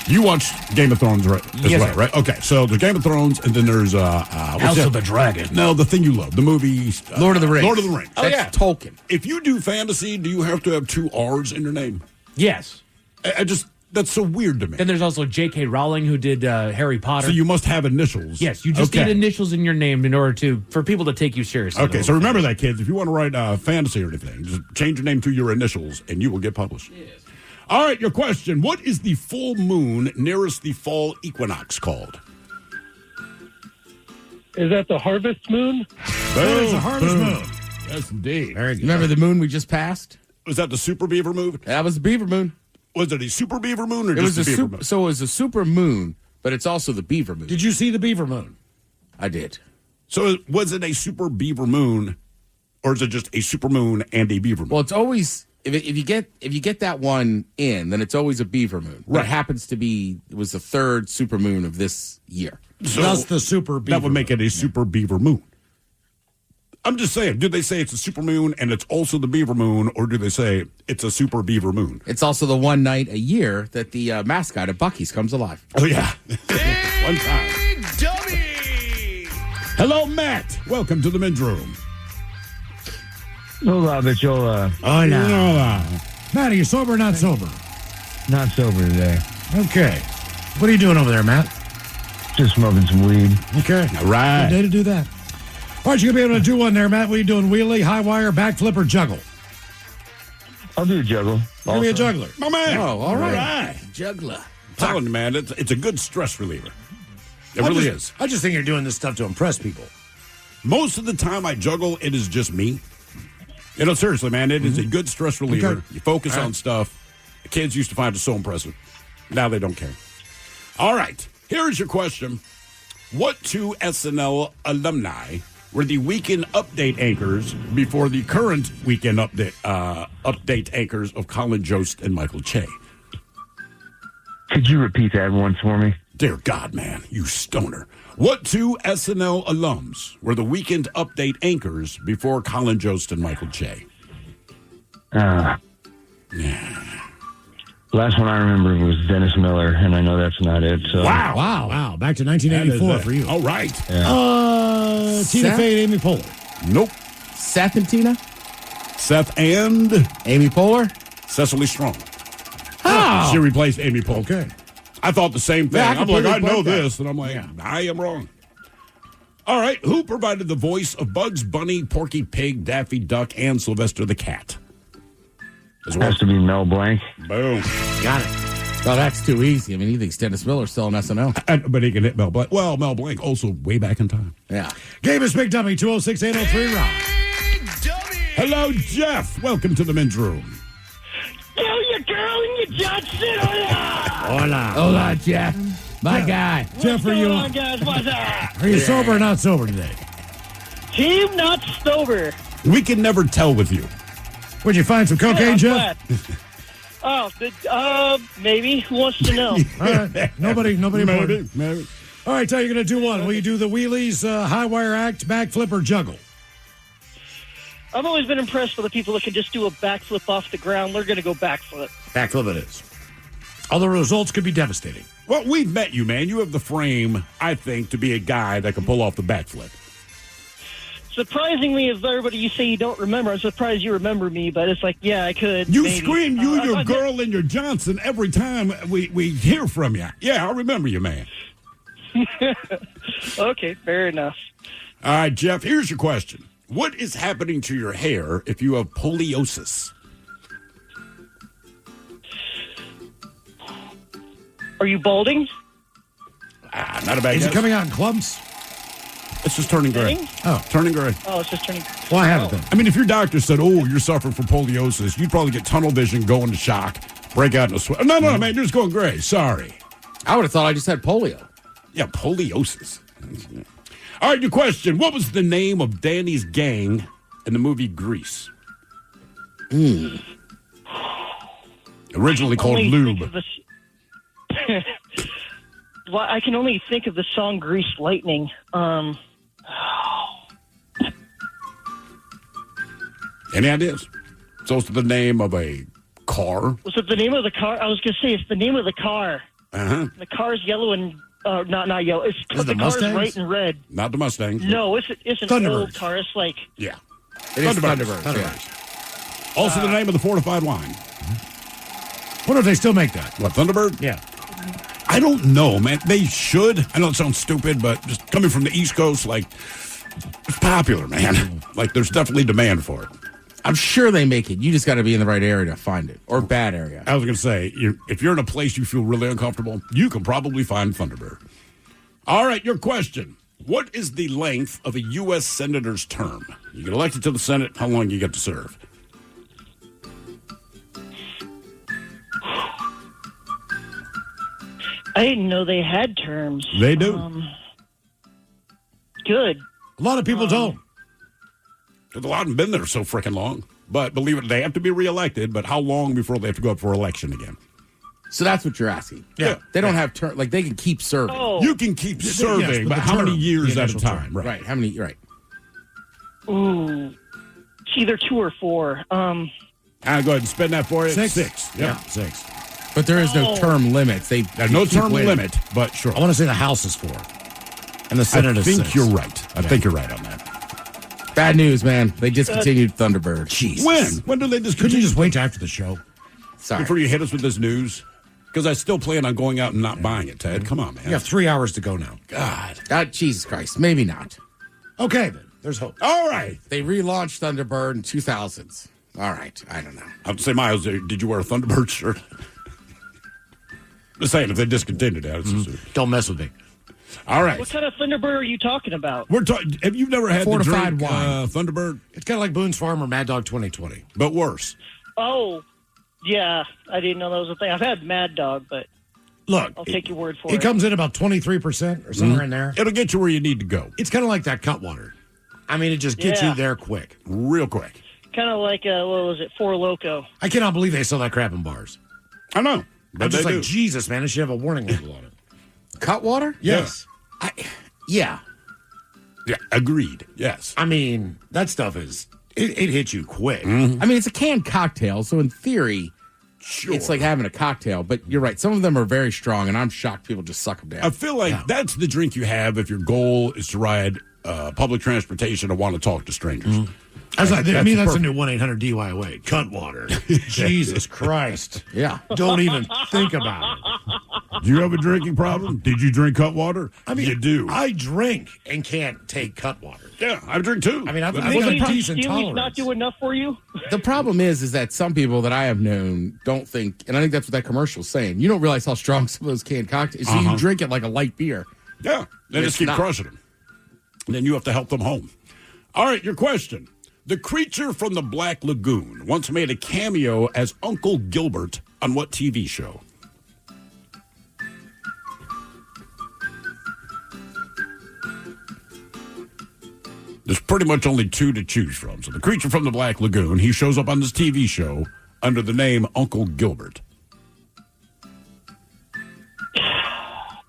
You watched Game of Thrones, right? Yes, well, sir. Right? Okay, so there's Game of Thrones, and then there's House of the Dragon. No, the thing you love, the movie Lord of the Rings. Lord of the Rings. Oh, yeah. Tolkien. If you do fantasy, do you have to have 2 R's in your name? Yes. I just, that's so weird to me. Then there's also J.K. Rowling who did Harry Potter. So you must have initials. Yes, you just need initials in your name in order for people to take you seriously. Okay, so remember that, kids. If you want to write fantasy or anything, just change your name to your initials, and you will get published. Yes. All right, your question. What is the full moon nearest the fall equinox called? Is that the harvest moon? That is the harvest moon. Yes, indeed. Very good. Remember the moon we just passed? Was that the super beaver moon? That was the beaver moon. Was it a super beaver moon or It just was a a beaver moon? So it was a super moon, but it's also the beaver moon. Did you see the beaver moon? I did. So was it a super beaver moon, or is it just a super moon and a beaver moon? Well, it's always if you get that one in, then it's always a beaver moon. But Right. it happens to be it was the third super moon of this year. So That's the super beaver. that would make it a super beaver moon. I'm just saying, do they say it's a super moon and it's also the beaver moon, or do they say it's a super beaver moon? It's also the one night a year that the mascot at Buc-ee's comes alive. Oh, yeah. One time. Hello, Matt. Welcome to the men's room. Hola, Bichola. Hola. Matt, are you sober or not sober? Not sober today. Okay. What are you doing over there, Matt? Just smoking some weed. Okay. All right. Good day to do that. All right, you're going to be able to do one there, Matt. What are you doing? Wheelie, high wire, backflip, or juggle? I'll do a juggle. Give me a juggler. My man. Oh, all right. Right. Juggler. I'm telling you, man, it's a good stress reliever. It really is. I just think you're doing this stuff to impress people. Most of the time I juggle, it is just me. You know, seriously, man, it is a good stress reliever. Okay. You focus on stuff. The kids used to find it so impressive. Now they don't care. All right. Here is your question. What 2 SNL alumni were the weekend update anchors before the current weekend update anchors of Colin Jost and Michael Che? Could you repeat that once for me? Dear God, man, you stoner. What 2 SNL alums were the weekend update anchors before Colin Jost and Michael Che? Last one I remember was Dennis Miller, and I know that's not it. So. Wow. Back to 1984 for you. All right. Tina Seth? Fey and Amy Poehler. Nope. Seth and Tina? Seth and Amy Poehler? Cecily Strong. Oh. She replaced Amy Poehler. Okay. I thought the same thing. Yeah, I I'm like, completely I know bugged that. this. And I'm like, I am wrong. All right. Who provided the voice of Bugs Bunny, Porky Pig, Daffy Duck, and Sylvester the Cat? As well. Has to be Mel Blanc. Boom. Got it. Well, that's too easy. I mean, he thinks Dennis Miller's still on SNL. But he can hit Mel Blanc. Well, Mel Blanc also way back in time. Yeah. Game is Big Dummy, 206-803 Rock. Hello, Jeff. Welcome to the men's room. Tell your girl and your Johnson. Hola. Hola, Jeff. My guy. Jeff, are you guys? What's up? are you sober or not sober today? Team not sober. We can never tell with you. Would you find some cocaine, Jeff? Maybe. Who wants to know? All right. Nobody important. Maybe. All right, tell you going to do one. Will you do the wheelies, high wire act, backflip, or juggle? I've always been impressed with the people that can just do a backflip off the ground. They're going to go backflip. Backflip it is. Although results could be devastating. Well, we've met you, man. You have the frame, I think, to be a guy that can pull off the backflip. Surprisingly, as everybody you say you don't remember, I'm surprised you remember me, but it's like, yeah, I could. You maybe. scream, your I- girl, and your Johnson every time we hear from you. Yeah, I remember you, man. Okay, fair enough. All right, Jeff, here's your question. What is happening to your hair if you have poliosis? Are you balding? Not a bad Is guess. it coming out in clumps? It's just turning gray. Thing? Oh. Turning gray. Oh, it's just turning. Well, I have it then. I mean, if your doctor said, oh, you're suffering from poliosis, you'd probably get tunnel vision, go into shock, break out in a sweat. No, man, you're just going gray. Sorry. I would have thought I just had polio. Yeah, poliosis. All right, your question. What was the name of Danny's gang in the movie Grease? Originally called Lube. Well, I can only think of the song Grease Lightning. Any ideas? So it's the name of a car. Was it the name of the car? I was going to say it's the name of the car. Uh-huh. The car's yellow and not yellow. It's Is the it car's Mustangs? white and red. Not the Mustangs. No, it's an Thunderbirds. old car. It's like Yeah. It is Thunderbirds. Thunderbirds. Also the name of the fortified wine. Wonder if they still make that. What, Thunderbird? Yeah. I don't know, man. They should. I know it sounds stupid, but just coming from the East Coast, like, it's popular, man. Like, there's definitely demand for it. I'm sure they make it. You just got to be in the right area to find it, or bad area. I was going to say, if you're in a place you feel really uncomfortable, you can probably find Thunderbird. All right, your question. What is the length of a U.S. senator's term? You get elected to the Senate, how long you get to serve? I didn't know they had terms. They do. Good. A lot of people don't. Because a lot haven't been there so freaking long. But believe it, they have to be reelected, but how long before they have to go up for election again? So that's what you're asking. Yeah. They don't have term, like they can keep serving. Oh. You can keep Yes, serving, but but the how many term, years the at a initial time? term. Right. How many? Right. Ooh. It's either 2 or 4. I'll go ahead and spend that for you. 6. Yep. Yeah, 6. But there is no Oh. term limits. There's no keep term winning. limit, but sure. I want to say the House is 4. And the Senate I is think 6. you're right. I think you're right on that. Bad news, man. They discontinued Thunderbird. Jesus. When? When do they Could you discontinue? just wait till after the show? Sorry. Before you hit us with this news? Because I still plan on going out and not buying it, Ted. Come on, man. You have 3 hours to go now. God. Jesus Christ. Maybe not. Okay, then. There's hope. All right. They relaunched Thunderbird in 2000s. All right. I don't know. I would say, Miles, did you wear a Thunderbird shirt? Just saying, if they discontinued that. Don't mess with me. All right. What kind of Thunderbird are you talking about? We're talking. Have you never had Fortified the drink, wine. Thunderbird? It's kind of like Boone's Farm or Mad Dog 2020. But worse. Oh, yeah. I didn't know that was a thing. I've had Mad Dog, but Look, I'll take your word for it it. comes in about 23% or somewhere in there. It'll get you where you need to go. It's kind of like that Cutwater. I mean, it just gets Yeah. you there quick. Real quick. Kind of like, what was it, Four Loko. I cannot believe they sell that crap in bars. I know. But I'm just they like, do. Jesus, man, it should have a warning label on it. Cutwater? Yes. Yeah. Yeah, agreed. Yes. I mean, that stuff is, it hits you quick. I mean, it's a canned cocktail, so in theory, Sure. it's like having a cocktail. But you're right. Some of them are very strong, and I'm shocked people just suck them down. I feel like that's the drink you have if your goal is to ride public transportation and want to talk to strangers. I was like, I mean, that's a perfect. new 1-800-DUI-away. Cutwater. Jesus Christ. Yeah. Don't even think about it. Do you have a drinking problem? Did you drink Cutwater? I mean, you do. I drink and can't take Cutwater. Yeah, I drink too. I mean, I've got Maybe a decent Steely's tolerance. not do enough for you? The problem is that some people that I have known don't think, and I think that's what that commercial's saying. You don't realize how strong some of those canned cocktails. So you drink it like a light beer. Yeah, they It's just keep not. crushing them. And then you have to help them home. All right, your question. The creature from the Black Lagoon once made a cameo as Uncle Gilbert on what TV show? There's pretty much only 2 to choose from. So the creature from the Black Lagoon, he shows up on this TV show under the name Uncle Gilbert.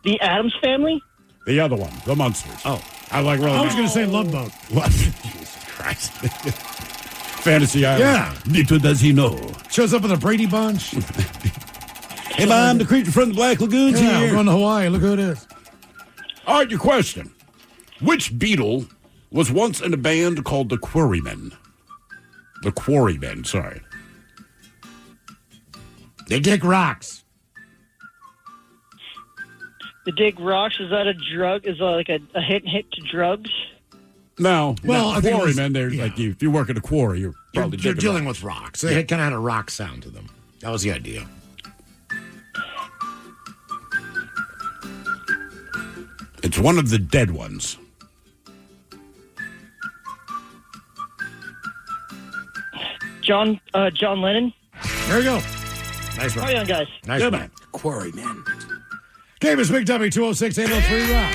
The Addams Family? The other one, the Munsters. Oh. I like really. I was going to say Love Boat. What? Jesus Christ. Fantasy Island. Yeah. Little does he know. Shows up with a Brady Bunch. Hey, I'm the creature from the Black Lagoon's Yeah, here. we're going to Hawaii. Look who it is. All right, your question. Which Beatle was once in a band called the Quarrymen? The Quarrymen, sorry. They dig rocks. The Dig Rocks, is that a drug? Is that like a hit to drugs? No. Well, I think it was- Quarrymen, they're like, if you work at a quarry, you're probably You're digging dealing rocks. with rocks. They kind of had a rock sound to them. That was the idea. It's one of the dead ones. John Lennon? There you go. Nice How one. you doing, guys? Nice Yeah, one. man. Quarrymen. Game is Big Dummy 206-803 Rock.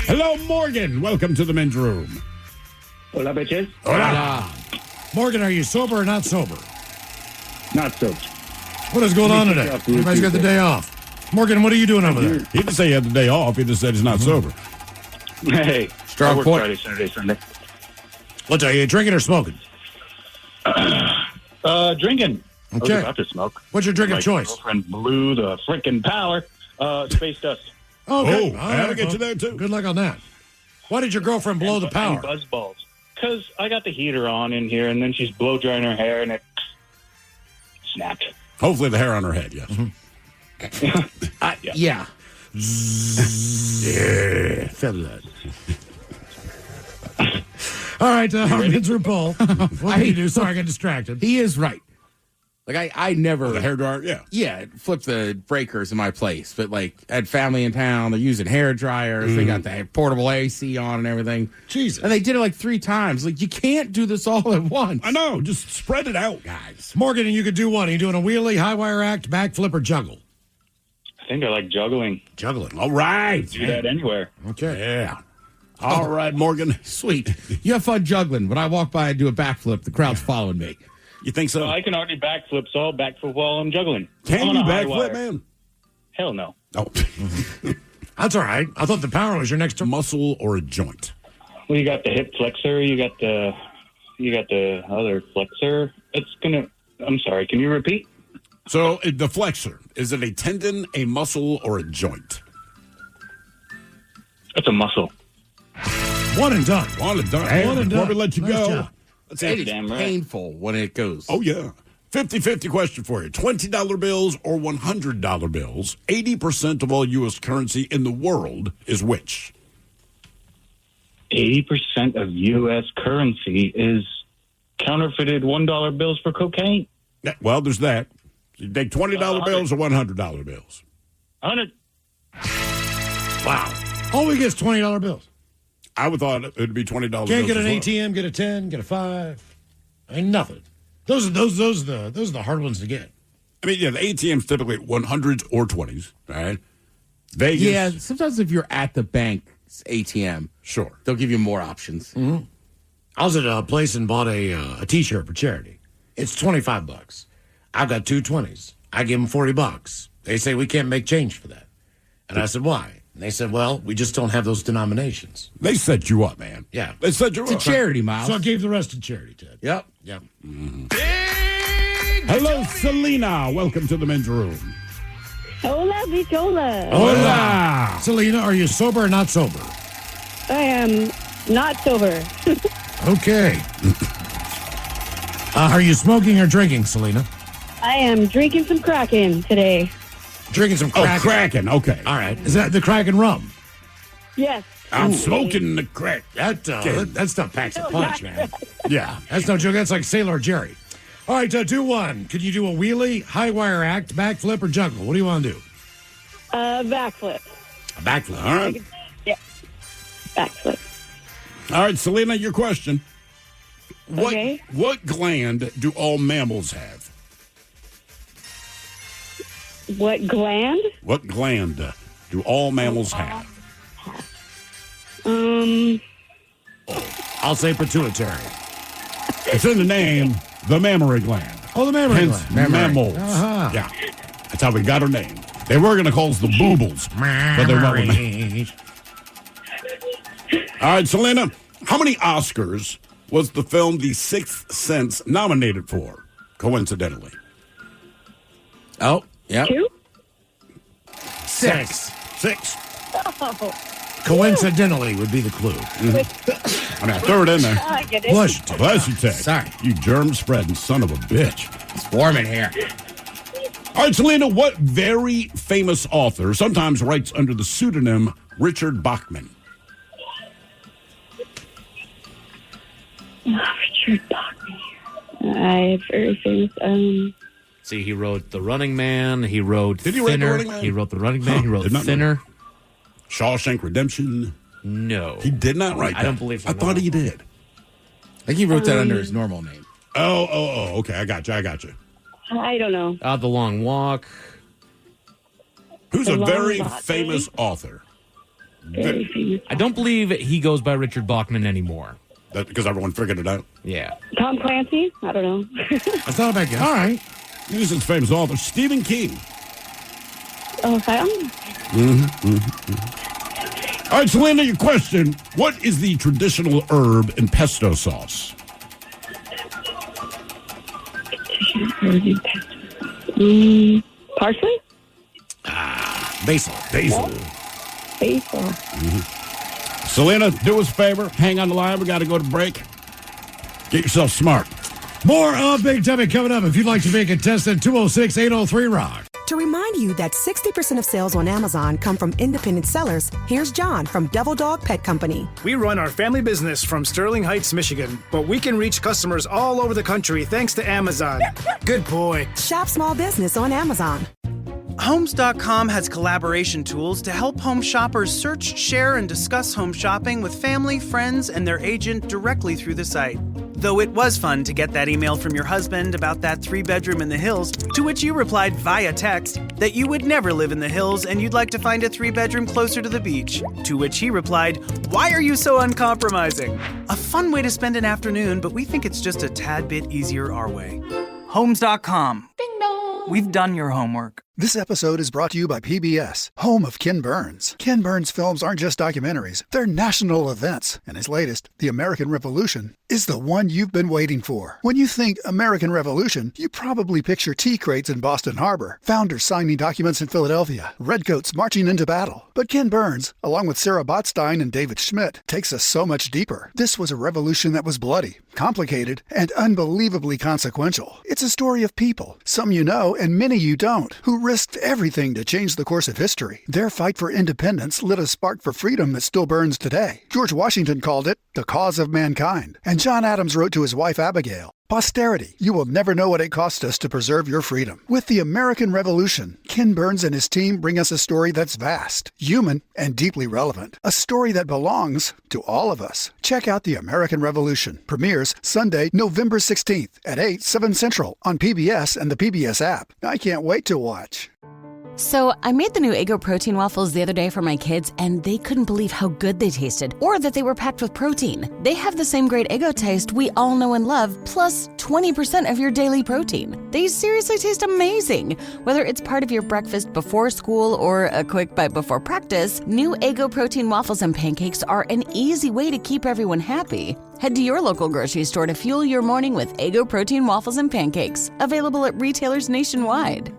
Hello, Morgan. Welcome to the men's room. Hola, bitches. Hola. Morgan, are you sober or not sober? Not sober. What is going on today? Everybody's got the day off. Morgan, what are you doing over there? He didn't say he had the day off. He just said he's not sober. Hey, Strong I work point. Friday, Saturday, Sunday. What's are you drinking or smoking? Drinking. I was Okay. about to smoke. What's your drink of My choice? girlfriend blew the freaking power. Space dust. Okay. Oh, All that'll right, get you well, there, too. Good luck on that. Why did your girlfriend blow the power? And buzz balls. Because I got the heater on in here, and then she's blow drying her hair, and it snapped. Hopefully the hair on her head, yes. Yeah. Yeah. Feel that. All right, our men's room poll. What do you do? Sorry, I got distracted. He is right. Like, I never. The hair dryer, yeah. Yeah, flip the breakers in my place. But, like, I had family in town. They're using hair dryers. They got the portable AC on and everything. Jesus. And they did it like 3 times. Like, you can't do this all at once. I know. Just spread it out, guys. Morgan, and you could do one. Are you doing a wheelie, high wire act, backflip, or juggle? I think I like juggling. Juggling. All right. Do that anywhere. Okay. Yeah. All right, Morgan. Sweet. You have fun juggling. When I walk by and do a backflip, the crowd's following me. You think so? Well, I can already backflip, so I'll backflip while I'm juggling. Can I'm on you a high backflip, wire. man? Hell no. Oh. That's all right. I thought the power was your next turn. Muscle or a joint? Well, you got the hip flexor. You got the other flexor. It's gonna. I'm sorry. Can you repeat? So the flexor, is it a tendon, a muscle, or a joint? It's a muscle. One and done. One and done. One and Before we done. let you Nice go, job. let's It have is Damn right. painful when it goes. Oh, yeah. 50-50 question for you. $20 bills or $100 bills. 80% of all U.S. currency in the world is which? 80% of U.S. currency is counterfeited $1 bills for cocaine. Yeah, well, there's that. You take $20 bills or $100 bills. 100. Wow. All we get is $20 bills. I would thought it would be $20 bills. Can't get an as well. ATM, get a 10, get a 5. Ain't nothing. Those are the hard ones to get. I mean, yeah, the ATM's typically 100s or 20s, right? Vegas. Yeah, sometimes if you're at the bank's ATM, Sure. they'll give you more options. Mm-hmm. I was at a place and bought a T-shirt for charity. It's $25. I've got two 20s. I give them $40. They say we can't make change for that. And I said, why? And they said, well, we just don't have those denominations. They set you up, man. Yeah. They set you It's a up. charity, Miles. So I gave the rest to charity, Ted. Yep. Yep. Hello, Selena. Welcome to the men's room. Hola, bichola. Hola. Selena, are you sober or not sober? I am not sober. Okay. Are you smoking or drinking, Selena? I am drinking some Kraken today. Drinking some Kraken. Oh, Kraken. Okay. All right. Is that the Kraken rum? Yes. I'm smoking the crack. That stuff packs a punch, man. Yeah. That's no joke. That's like Sailor Jerry. All right, do one. Could you do a wheelie, high wire act, backflip, or juggle? What do you want to do? Backflip. A backflip. All right. Yeah. Backflip. All right, Selena, your question. Okay. What gland do all mammals have? What gland? What gland do all mammals have? I'll say pituitary. It's in the name, the mammary gland. Oh, the mammary Hence, gland. mammals. Uh-huh. Yeah. That's how we got her name. They were going to call us the boobles, but they went with me. All right, Selena, how many Oscars was the film The Sixth Sense nominated for, coincidentally? Oh, yeah. 2? 6. Oh. Coincidentally would be the clue. I mean, I threw it in there. I get it. Bless you, Ted. Bless you, Ted. Sorry. You germ-spreading son of a bitch. It's warm in here. All right, Selena, what very famous author sometimes writes under the pseudonym Richard Bachman? Richard Bachman. I've very famous. See, he wrote The Running Man. He wrote Did he write The Thinner. Running Man? He wrote The Running Man. He wrote Did not know. Thinner. Shawshank Redemption. No. He did not write that. I don't believe so. I thought he did. I think he wrote that under his normal name. Oh, okay. I got you. I don't know. The Long Walk. Who's a The very Long Lost famous Day. author. Very famous. I don't believe he goes by Richard Bachman anymore. That because everyone figured it out. Yeah. Tom Clancy? I don't know. That's not a bad guess. All right. He's a famous author. Stephen King. Okay. All right, Selena, your question. What is the traditional herb in pesto sauce? Parsley? Basil. Basil. Selena, do us a favor. Hang on the line. We got to go to break. Get yourself smart. More of Big Dummy coming up. If you'd like to be a contestant, 206-803-ROCK. To remind you that 60% of sales on Amazon come from independent sellers, here's John from Devil Dog Pet Company. We run our family business from Sterling Heights, Michigan, but we can reach customers all over the country thanks to Amazon. Good boy. Shop small business on Amazon. Homes.com has collaboration tools to help home shoppers search, share, and discuss home shopping with family, friends, and their agent directly through the site. Though it was fun to get that email from your husband about that 3-bedroom in the hills, to which you replied via text that you would never live in the hills and you'd like to find a 3-bedroom closer to the beach. To which he replied, "Why are you so uncompromising?" A fun way to spend an afternoon, but we think it's just a tad bit easier our way. Homes.com. Ding dong. We've done your homework. This episode is brought to you by PBS, home of Ken Burns. Ken Burns films aren't just documentaries, they're national events. And his latest, The American Revolution, is the one you've been waiting for. When you think American Revolution, you probably picture tea crates in Boston Harbor, founders signing documents in Philadelphia, redcoats marching into battle. But Ken Burns, along with Sarah Botstein and David Schmidt, takes us so much deeper. This was a revolution that was bloody, complicated, and unbelievably consequential. It's a story of people, some you know and many you don't, who risked everything to change the course of history. Their fight for independence lit a spark for freedom that still burns today. George Washington called it the cause of mankind. And John Adams wrote to his wife Abigail, "Posterity, you will never know what it cost us to preserve your freedom." With the American Revolution, Ken Burns and his team bring us a story that's vast, human, and deeply relevant. A story that belongs to all of us. Check out The American Revolution. Premieres Sunday, November 16th at 8, 7 Central on PBS and the PBS app. I can't wait to watch. So I made the new Eggo protein waffles the other day for my kids, and they couldn't believe how good they tasted, or that they were packed with protein. They have the same great Eggo taste we all know and love, plus 20% of your daily protein. They seriously taste amazing. Whether it's part of your breakfast before school or a quick bite before practice, new Eggo protein waffles and pancakes are an easy way to keep everyone happy. Head to your local grocery store to fuel your morning with Eggo protein waffles and pancakes, available at retailers nationwide.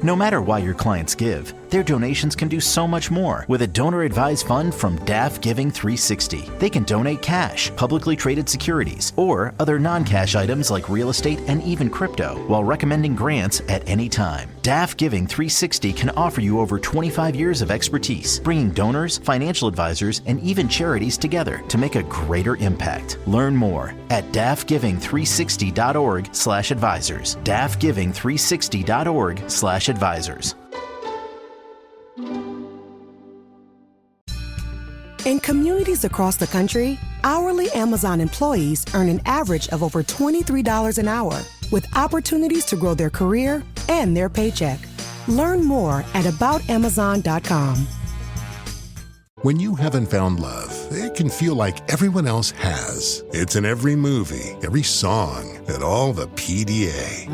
No matter why your clients give, their donations can do so much more with a donor-advised fund from DAF Giving 360. They can donate cash, publicly traded securities, or other non-cash items like real estate and even crypto, while recommending grants at any time. DAF Giving 360 can offer you over 25 years of expertise, bringing donors, financial advisors, and even charities together to make a greater impact. Learn more at dafgiving360.org/advisors. dafgiving360.org/advisors. In communities across the country, hourly Amazon employees earn an average of over $23 an hour, with opportunities to grow their career and their paycheck. Learn more at aboutamazon.com. When you haven't found love, it can feel like everyone else has. It's in every movie, every song, and all the PDA.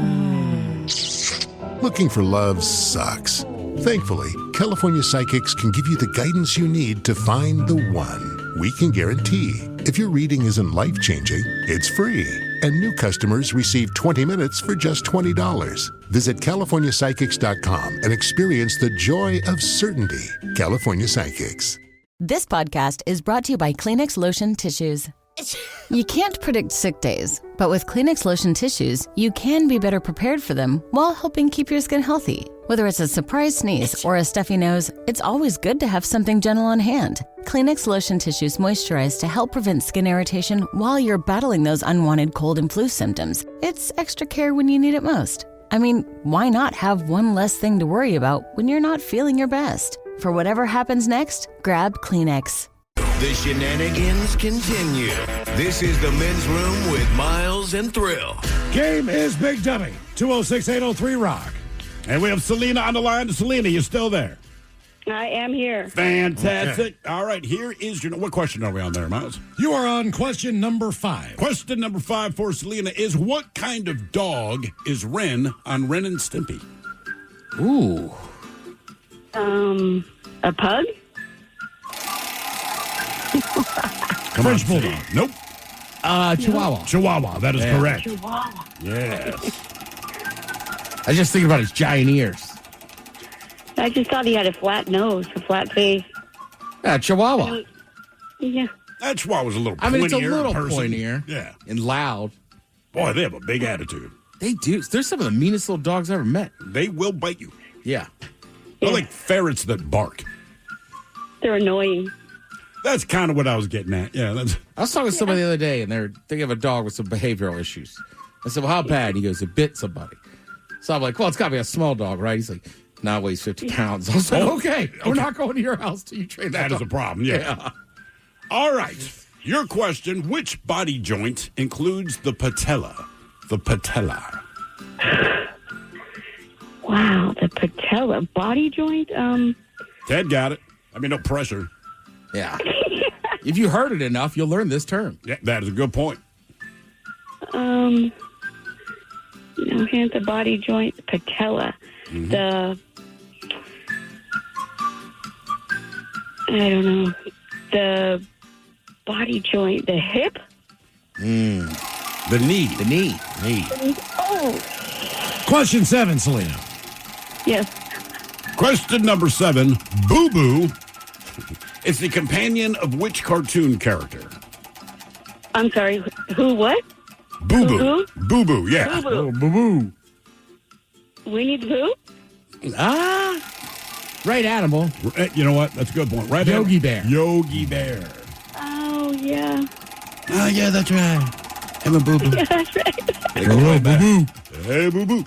Looking for love sucks. Thankfully, California Psychics can give you the guidance you need to find the one. We can guarantee if your reading isn't life-changing, it's free. And new customers receive 20 minutes for just $20. Visit CaliforniaPsychics.com and experience the joy of certainty. California Psychics. This podcast is brought to you by Kleenex Lotion Tissues. You can't predict sick days, but with Kleenex Lotion Tissues, you can be better prepared for them while helping keep your skin healthy. Whether it's a surprise sneeze or a stuffy nose, it's always good to have something gentle on hand. Kleenex Lotion Tissues moisturize to help prevent skin irritation while you're battling those unwanted cold and flu symptoms. It's extra care when you need it most. I mean, why not have one less thing to worry about when you're not feeling your best? For whatever happens next, grab Kleenex. The shenanigans continue. This is the Men's Room with Miles and Thrill. Game is Big Dummy. 206-803-ROCK. And we have Selena on the line. Selena, you still there? I am here. Fantastic. Okay. All right, here is your... What question are we on there, Miles? You are on question number 5. Question number 5 for Selena is, what kind of dog is Ren on Ren and Stimpy? Ooh. A pug? French bulldog. Nope. Chihuahua. Chihuahua. That is correct. Chihuahua. Yes. I was just thinking about his giant ears. I just thought he had a flat nose, a flat face. Yeah, Chihuahua. Yeah. That Chihuahua's a little pointier. I mean, it's a little pointier. Yeah. And loud. Boy, they have a big attitude. They do. They're some of the meanest little dogs I ever met. They will bite you. Yeah. They're like ferrets that bark. They're annoying. That's kind of what I was getting at. Yeah. I was talking to somebody the other day, and they have a dog with some behavioral issues. I said, well, how bad? He goes, it bit somebody. So I'm like, well, it's got to be a small dog, right? He's like, no, it weighs 50 pounds. I was like, okay, we're not going to your house till you train that dog. That is a problem, yeah. All right. Your question, which body joint includes the patella? The patella. Wow, the patella body joint? Ted got it. I mean, no pressure. Yeah. If you heard it enough, you'll learn this term. Yeah, that is a good point. Hands, the body joint, the patella. Mm-hmm. I don't know. The body joint, the hip? The knee. The knee. Oh. Question 7, Selena. Yes. Question number 7. Boo Boo is the companion of which cartoon character? I'm sorry. Who? What? Boo Boo. Boo Boo. Yeah. Boo Boo. Boo Boo. Winnie the Pooh? Right animal. You know what? That's a good point. Right. Yogi Bear. Yogi Bear. Oh, yeah. Oh, yeah, that's right. Him and Boo Boo. Yeah, that's right. Hello, Boo Boo. Hey, Boo Boo.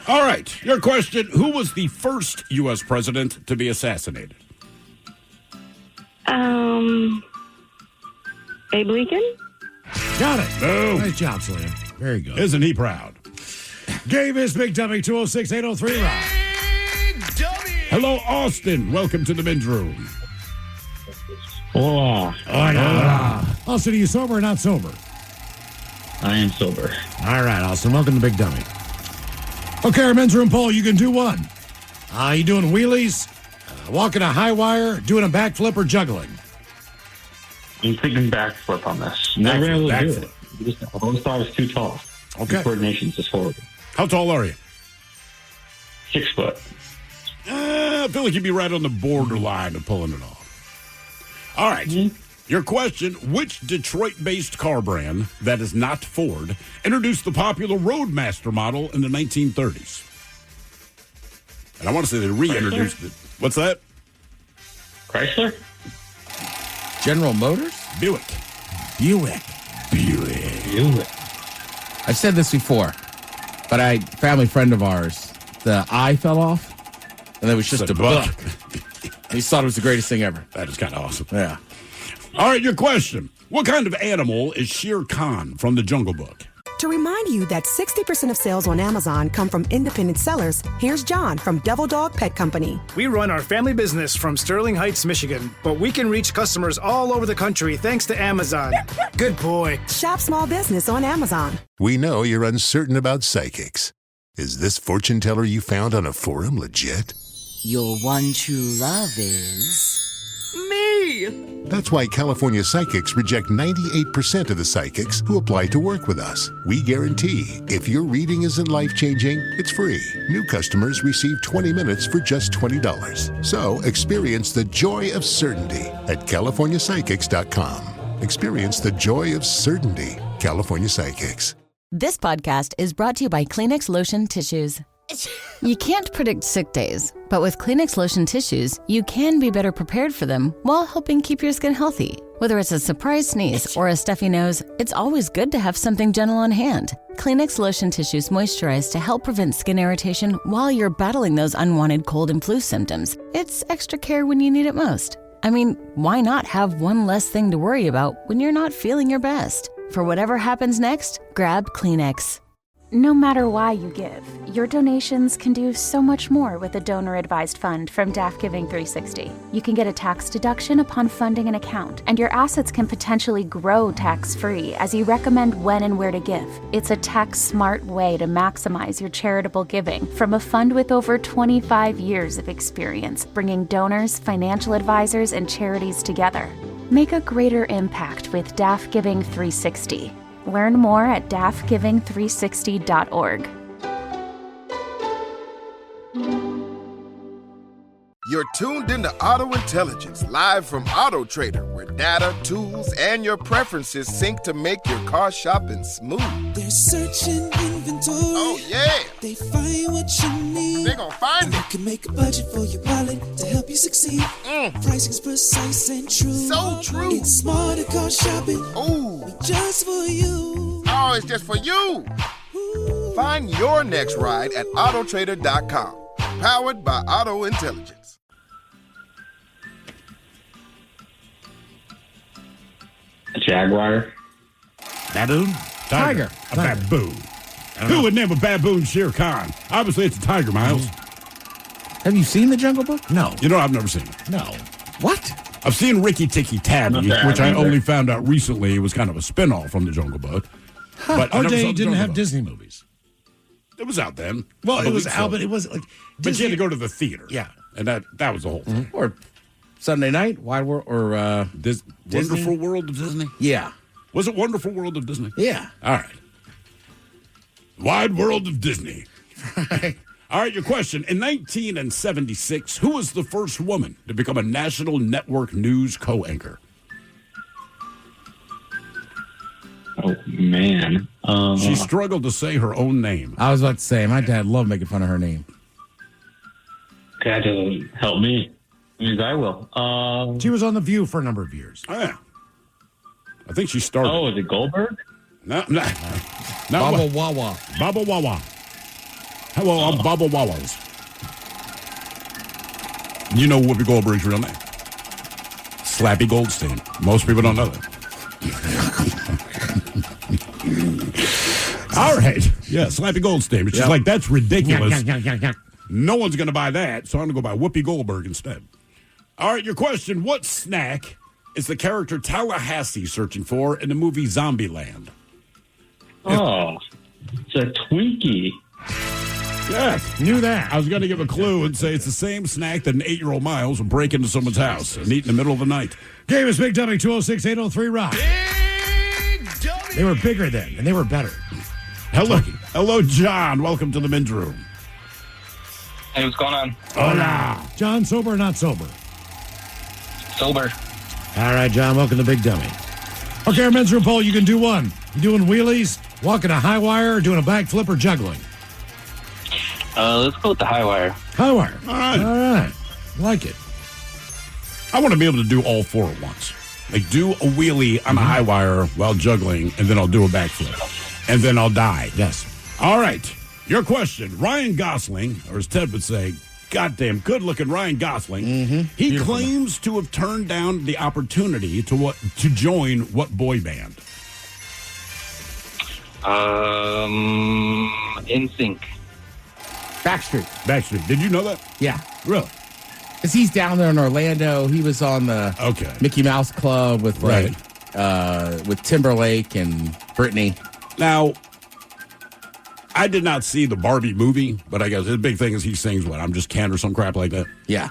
All right. Your question. Who was the first U.S. president to be assassinated? Abe Lincoln? Got it. Boom. Nice job, Selena. Very good. Isn't he proud? Game is Big Dummy 206-803 Rock. Hello, Austin. Welcome to the men's room. Hola. Austin, are you sober or not sober? I am sober. All right, Austin. Welcome to Big Dummy. Okay, our men's room poll. You can do one. You doing wheelies, walking a high wire, doing a backflip, or juggling? I'm thinking backflip on this. Never been able to do it. I always thought I was too tall. Okay. The coordination's just horrible. How tall are you? 6 foot. I feel like you'd be right on the borderline of pulling it off. All right. Mm-hmm. Your question, which Detroit-based car brand that is not Ford introduced the popular Roadmaster model in the 1930s? And I want to say they reintroduced it. What's that? Chrysler? General Motors? Buick. I've said this before, but a family friend of ours, the eye fell off, and it was just a book. He thought it was the greatest thing ever. That is kind of awesome. Yeah. All right, your question. What kind of animal is Shere Khan from the Jungle Book? To remind you that 60% of sales on Amazon come from independent sellers, here's John from Devil Dog Pet Company. We run our family business from Sterling Heights, Michigan, but we can reach customers all over the country thanks to Amazon. Good boy. Shop small business on Amazon. We know you're uncertain about psychics. Is this fortune teller you found on a forum legit? Your one true love is... me! That's why California Psychics reject 98% of the psychics who apply to work with us. We guarantee if your reading isn't life-changing, it's free. New customers receive 20 minutes for just $20. So experience the joy of certainty at CaliforniaPsychics.com. Experience the joy of certainty. California Psychics. This podcast is brought to you by Kleenex Lotion Tissues. You can't predict sick days, but with Kleenex Lotion Tissues, you can be better prepared for them while helping keep your skin healthy. Whether it's a surprise sneeze or a stuffy nose, it's always good to have something gentle on hand. Kleenex Lotion Tissues moisturize to help prevent skin irritation while you're battling those unwanted cold and flu symptoms. It's extra care when you need it most. I mean, why not have one less thing to worry about when you're not feeling your best? For whatever happens next, grab Kleenex. No matter why you give, your donations can do so much more with a donor-advised fund from DAF Giving 360. You can get a tax deduction upon funding an account, and your assets can potentially grow tax-free as you recommend when and where to give. It's a tax-smart way to maximize your charitable giving from a fund with over 25 years of experience, bringing donors, financial advisors, and charities together. Make a greater impact with DAF Giving 360. Learn more at dafgiving360.org. You're tuned into Auto Intelligence, live from Auto Trader, where data, tools, and your preferences sync to make your car shopping smooth. They're searching inventory. Oh, yeah. They find what you need. They're gonna find it. You can make a budget for your wallet to help you succeed. Pricing's precise and true. So true. It's smarter car shopping. Ooh. Just for you. Oh, it's just for you. Ooh. Find your next ride at autotrader.com. Powered by Auto Intelligence. A jaguar. Baboon? Tiger. A baboon. Who would name a baboon Shere Khan? Obviously, it's a tiger, Miles. Have you seen The Jungle Book? No. You know, I've never seen it. No. What? I've seen Ricky Tikki Tavi, which I only found out recently. It was kind of a spinoff from The Jungle Book. But I never saw they The didn't Jungle have Book. Disney movies. It was out then. Well, I it was believe out, so. but it was like But you had to go to the theater. Yeah. And that was the whole thing. Or Sunday night, Wide World, or Disney? Wonderful World of Disney? Yeah. Was it Wonderful World of Disney? Yeah. All right. Wide World of Disney. All right, your question. In 1976, who was the first woman to become a national network news co-anchor? Oh, man. She struggled to say her own name. I was about to say, my dad loved making fun of her name. That doesn't help me. Means I will. She was on The View for a number of years. Oh, yeah. I think she started. Oh, is it Goldberg? No. Baba Wawa. Baba Wawa. Hello, I'm Baba Wawas. You know Whoopi Goldberg's real name? Slappy Goldstein. Most people don't know that. All right. Yeah, Slappy Goldstein. But she's like, that's ridiculous. No one's going to buy that, so I'm going to go buy Whoopi Goldberg instead. All right, your question. What snack is the character Tallahassee searching for in the movie Zombieland? Oh, it's a Twinkie. Yes, knew that. I was going to give a clue and say it's the same snack that an 8-year-old Miles would break into someone's house and eat in the middle of the night. Game is Big Dummy 206-803-ROCK. They were bigger then, and they were better. Hello, John. Welcome to the men's room. Hey, what's going on? Hola. John, sober or not sober? Sober. All right, John, welcome to Big Dummy. Okay, our men's room poll, you can do one. You doing wheelies, walking a high wire, doing a backflip, or juggling? Let's go with the high wire. High wire. All right. All right. Like it. I want to be able to do all four at once. Like, do a wheelie on a high wire while juggling, and then I'll do a backflip. And then I'll die. Yes. All right. Your question. Ryan Gosling, or as Ted would say, goddamn good-looking Ryan Gosling, he Beautiful. claims to have turned down the opportunity to join what boy band? NSYNC. Backstreet. Did you know that? Yeah. Really? Because he's down there in Orlando. He was on the Mickey Mouse Club with with Timberlake and Britney. Now, I did not see the Barbie movie, but I guess his big thing is he sings what? I'm Just Ken or some crap like that? Yeah.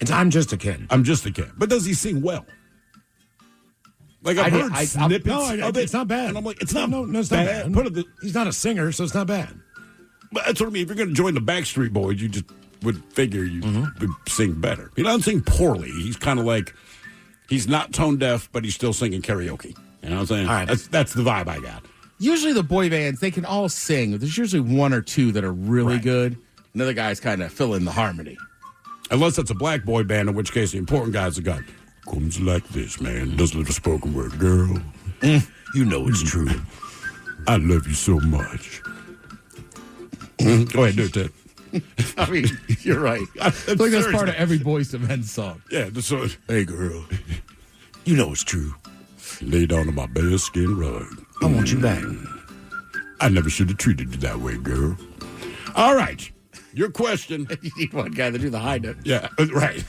It's I'm Just a Ken. I'm Just a Ken. But does he sing well? Like, I've heard snippets of it. It's not bad. And I'm like, it's not it's not bad. He's not a singer, so it's not bad. But that's what I mean. If you're going to join the Backstreet Boys, you just would figure you would sing better. He doesn't sing poorly. He's kind of like, he's not tone deaf, but he's still singing karaoke. You know what I'm saying? All right. That's the vibe I got. Usually the boy bands, they can all sing. There's usually one or two that are really good. Another guy's kind of fill in the harmony. Unless it's a black boy band, in which case the important guys have got, comes like this, man. Does a little spoken word, girl. You know it's true. I love you so much. Go ahead, do it, Ted. I mean, you're right. I think that's part of every Boyz II Men song. Yeah, just so, hey, girl, you know it's true. Lay down on my bearskin rug. I want you back. I never should have treated you that way, girl. All right. Your question. You need one guy to do the high note. Yeah, right.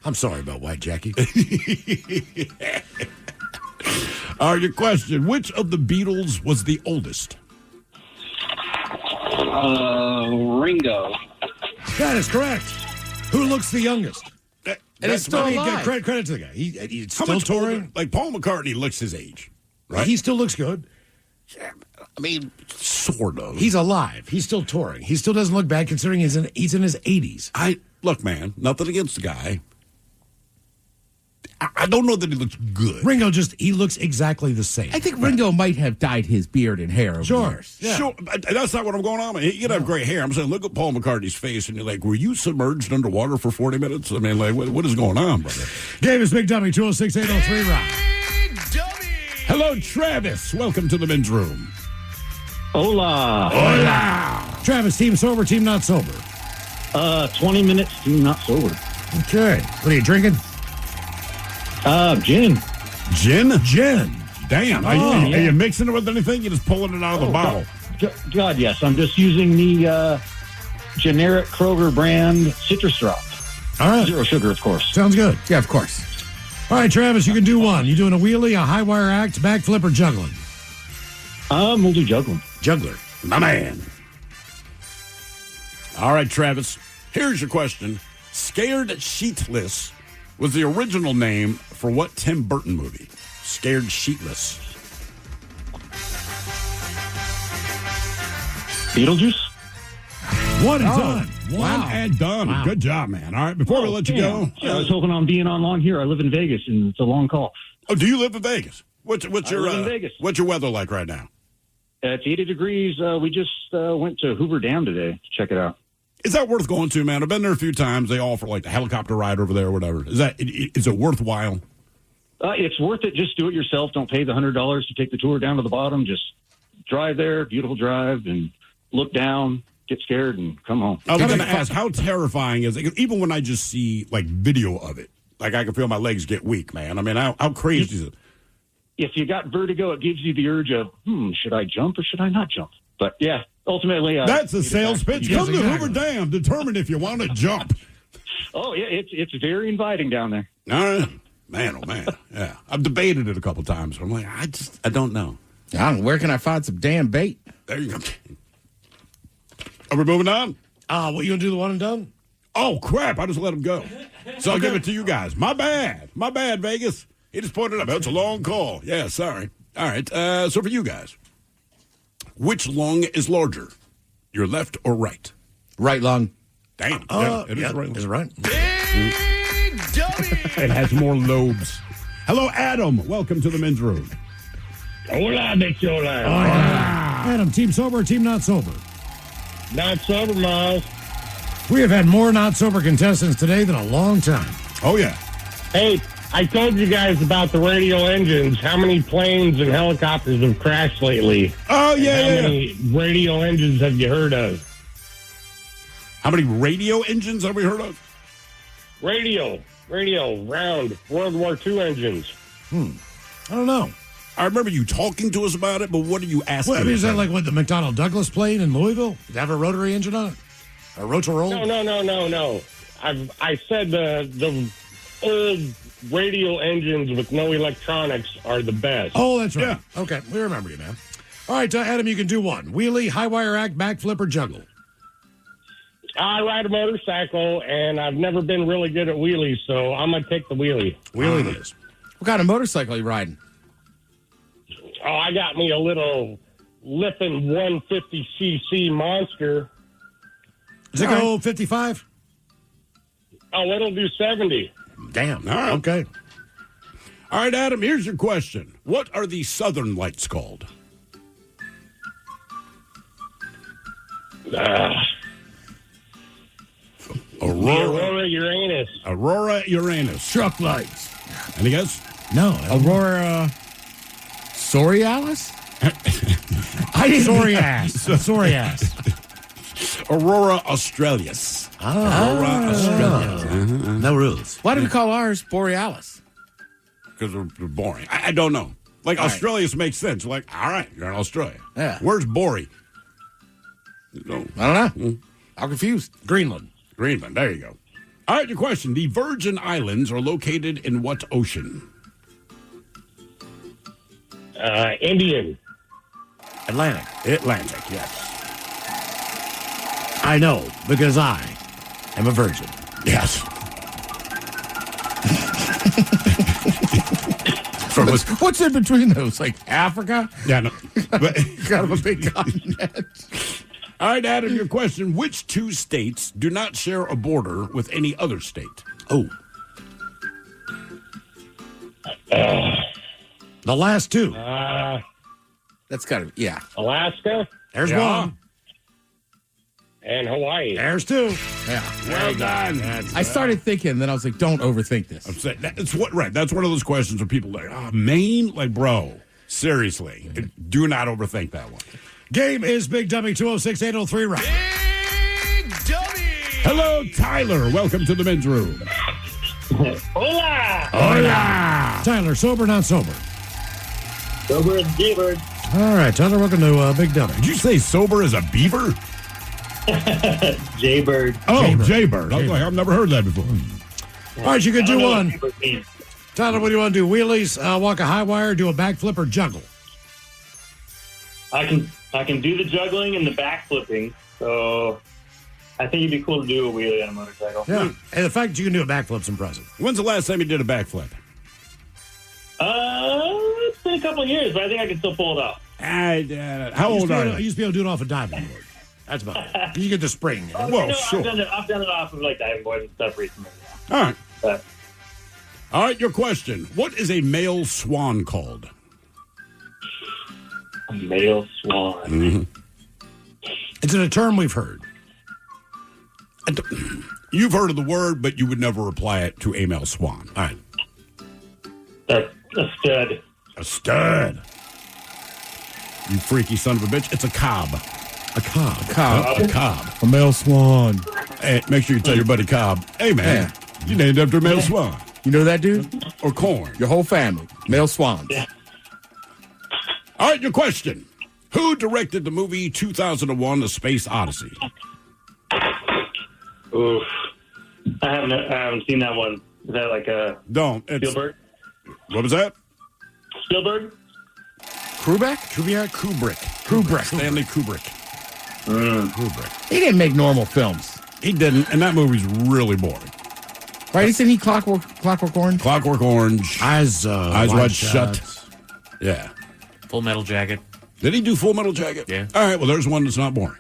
I'm sorry about White Jackie. All right, your question. Which of the Beatles was the oldest? Ringo. That is correct. Who looks the youngest? And he's still alive. Credit to the guy. He's How still much touring. older? Like Paul McCartney looks his age, right? He still looks good. I mean, sort of. He's alive. He's still touring. He still doesn't look bad considering he's in his 80s. Look, man, nothing against the guy. I don't know that he looks good. Ringo he looks exactly the same. I think Ringo might have dyed his beard and hair over the years. Yeah. Sure, but that's not what I'm going on. He could have gray hair. I'm saying, look at Paul McCartney's face, and you're like, were you submerged underwater for 40 minutes? I mean, like, what is going on, brother? Davis Big Dummy, 206-803 Rock. Hello, Travis. Welcome to the men's room. Hola. Hola. Travis, team sober, team not sober? 20 minutes, team not sober. Okay. What are you drinking? Gin. Gin? Gin. Damn. Are you mixing it with anything? You're just pulling it out of the bottle? God, yes. I'm just using the generic Kroger brand citrus drop. All right. Zero sugar, of course. Sounds good. Yeah, of course. All right, Travis, you can do one. You doing a wheelie, a high wire act, backflip, or juggling? We'll do juggling. Juggler. My man. All right, Travis. Here's your question. Scared Sheetless was the original name for what Tim Burton movie? Scared Sheetless. Beetlejuice? One and done. One and done. Wow. Good job, man. All right, before we let you go. I was hoping on being on long here. I live in Vegas, and it's a long call. Oh, do you live in Vegas? What's I live in Vegas. What's your weather like right now? It's 80 degrees. We just went to Hoover Dam today to check it out. Is that worth going to, man? I've been there a few times. They offer like the helicopter ride over there or whatever. Is it worthwhile? It's worth it. Just do it yourself. Don't pay the $100 to take the tour down to the bottom. Just drive there, beautiful drive, and look down, get scared, and come home. I was going to ask, how terrifying is it? Even when I just see like video of it, like I can feel my legs get weak, man. I mean, how crazy is it? If you got vertigo, it gives you the urge of, should I jump or should I not jump? But yeah, ultimately, that's a sales pitch. Come to Hoover Dam, determine if you want to jump. Oh yeah, it's very inviting down there. All right, man, oh man, yeah. I've debated it a couple times. I'm like, I don't know. Where can I find some damn bait? There you go. Are we moving on? What, you gonna do the one and done? Oh crap! I just let him go. So I'll give it to you guys. My bad, Vegas. He just pointed up. That's a long call. Yeah, sorry. All right. So for you guys, which lung is larger, your left or right? Right lung. Damn. It is right. Is it right? Big dummy. It has more lobes. Hello, Adam. Welcome to the men's room. Hola, Bichola. Adam, team sober or team not sober? Not sober, Miles. We have had more not sober contestants today than a long time. Oh, yeah. Hey, I told you guys about the radio engines. How many planes and helicopters have crashed lately? Oh, yeah, How many radio engines have you heard of? How many radio engines have we heard of? Radio, round, World War II engines. I don't know. I remember you talking to us about it, but what are you asking? Well, is that like what the McDonnell Douglas plane in Louisville? Did it have a rotary engine on it? A rotor-roll? No. I said the old radio engines with no electronics are the best. Oh, that's right. Yeah. Okay, we remember you, man. All right, Adam, you can do one. Wheelie, high wire act, backflip, or juggle? I ride a motorcycle, and I've never been really good at wheelies, so I'm going to take the wheelie. Wheelie it is. What kind of motorcycle are you riding? Oh, I got me a little Lippin 150cc monster. Does it go 55? Oh, it'll do 70. Damn. All right. Okay. All right, Adam, here's your question. What are the southern lights called? Aurora Uranus. Aurora Uranus. Truck lights. Any guess? No. Aurora Borealis? Psoriasis. Aurora Australis. Aurora Australis. No rules. Why do we call ours Borealis? Because we're boring. I don't know. Like, All right. Australia makes sense. Like, all right, you're in Australia. Yeah. Where's Bori? No. I don't know. I'm confused. Greenland. Greenland. There you go. All right, your question. The Virgin Islands are located in what ocean? Indian. Atlantic. Atlantic, yes. I know, because I am a virgin. Yes. What's in between those? Like Africa? Yeah, no. But, kind of a big continent. All right, Adam, your question. Which two states do not share a border with any other state? Oh. The last two. That's got to be, yeah. Alaska There's one. and Hawaii. There's two. Yeah. Well done. I started thinking, then I was like, don't overthink this. I'm saying, that's one of those questions where people are like, oh, Maine? Like, bro, seriously. Do not overthink that one. Game is Big Dummy 206-803 Rock. Big Dummy. Hello, Tyler. Welcome to the men's room. Hola! Hola! Tyler, sober, not sober? Sober as Jaybird. All right, Tyler, welcome to Big Dummy. Did you say sober as a beaver? Jaybird. Oh, Jaybird. I was like, I've never heard that before. All right, you can do one. Jaybird means. Tyler, what do you want to do? Wheelies, walk a high wire, do a backflip, or juggle? I can do the juggling and the back flipping, so I think it'd be cool to do a wheelie on a motorcycle. Yeah. And the fact that you can do a backflip's impressive. When's the last time you did a backflip? It's been a couple of years, but I think I can still pull it off. How old are you? I used to be able to do it off a diving board. That's about it. You get the spring. Well, sure. I've done it off of like diving boards and stuff recently. All right. But, All right, your question. What is a male swan called? a male swan. Mm-hmm. It's a term we've heard. You've heard of the word, but you would never apply it to a male swan. All right. A stud. A stud. You freaky son of a bitch. It's a cob. A cob. A cob. A male swan. Hey, make sure you tell your buddy Cobb, hey, man, you named after a male swan. You know that dude? Or corn. Your whole family. Male swans. Yeah. All right, your question. Who directed the movie 2001, A Space Odyssey? Oof. I haven't seen that one. Is that like a Spielberg? What was that? Spielberg? Kubrick. Stanley Kubrick. Kubrick. He didn't make normal films. He didn't, and that movie's really boring. Right? Isn't he Clockwork Orange? Clockwork Orange. Eyes Wide Shut. Yeah. Full Metal Jacket. Did he do Full Metal Jacket? Yeah. All right, well, there's one that's not boring.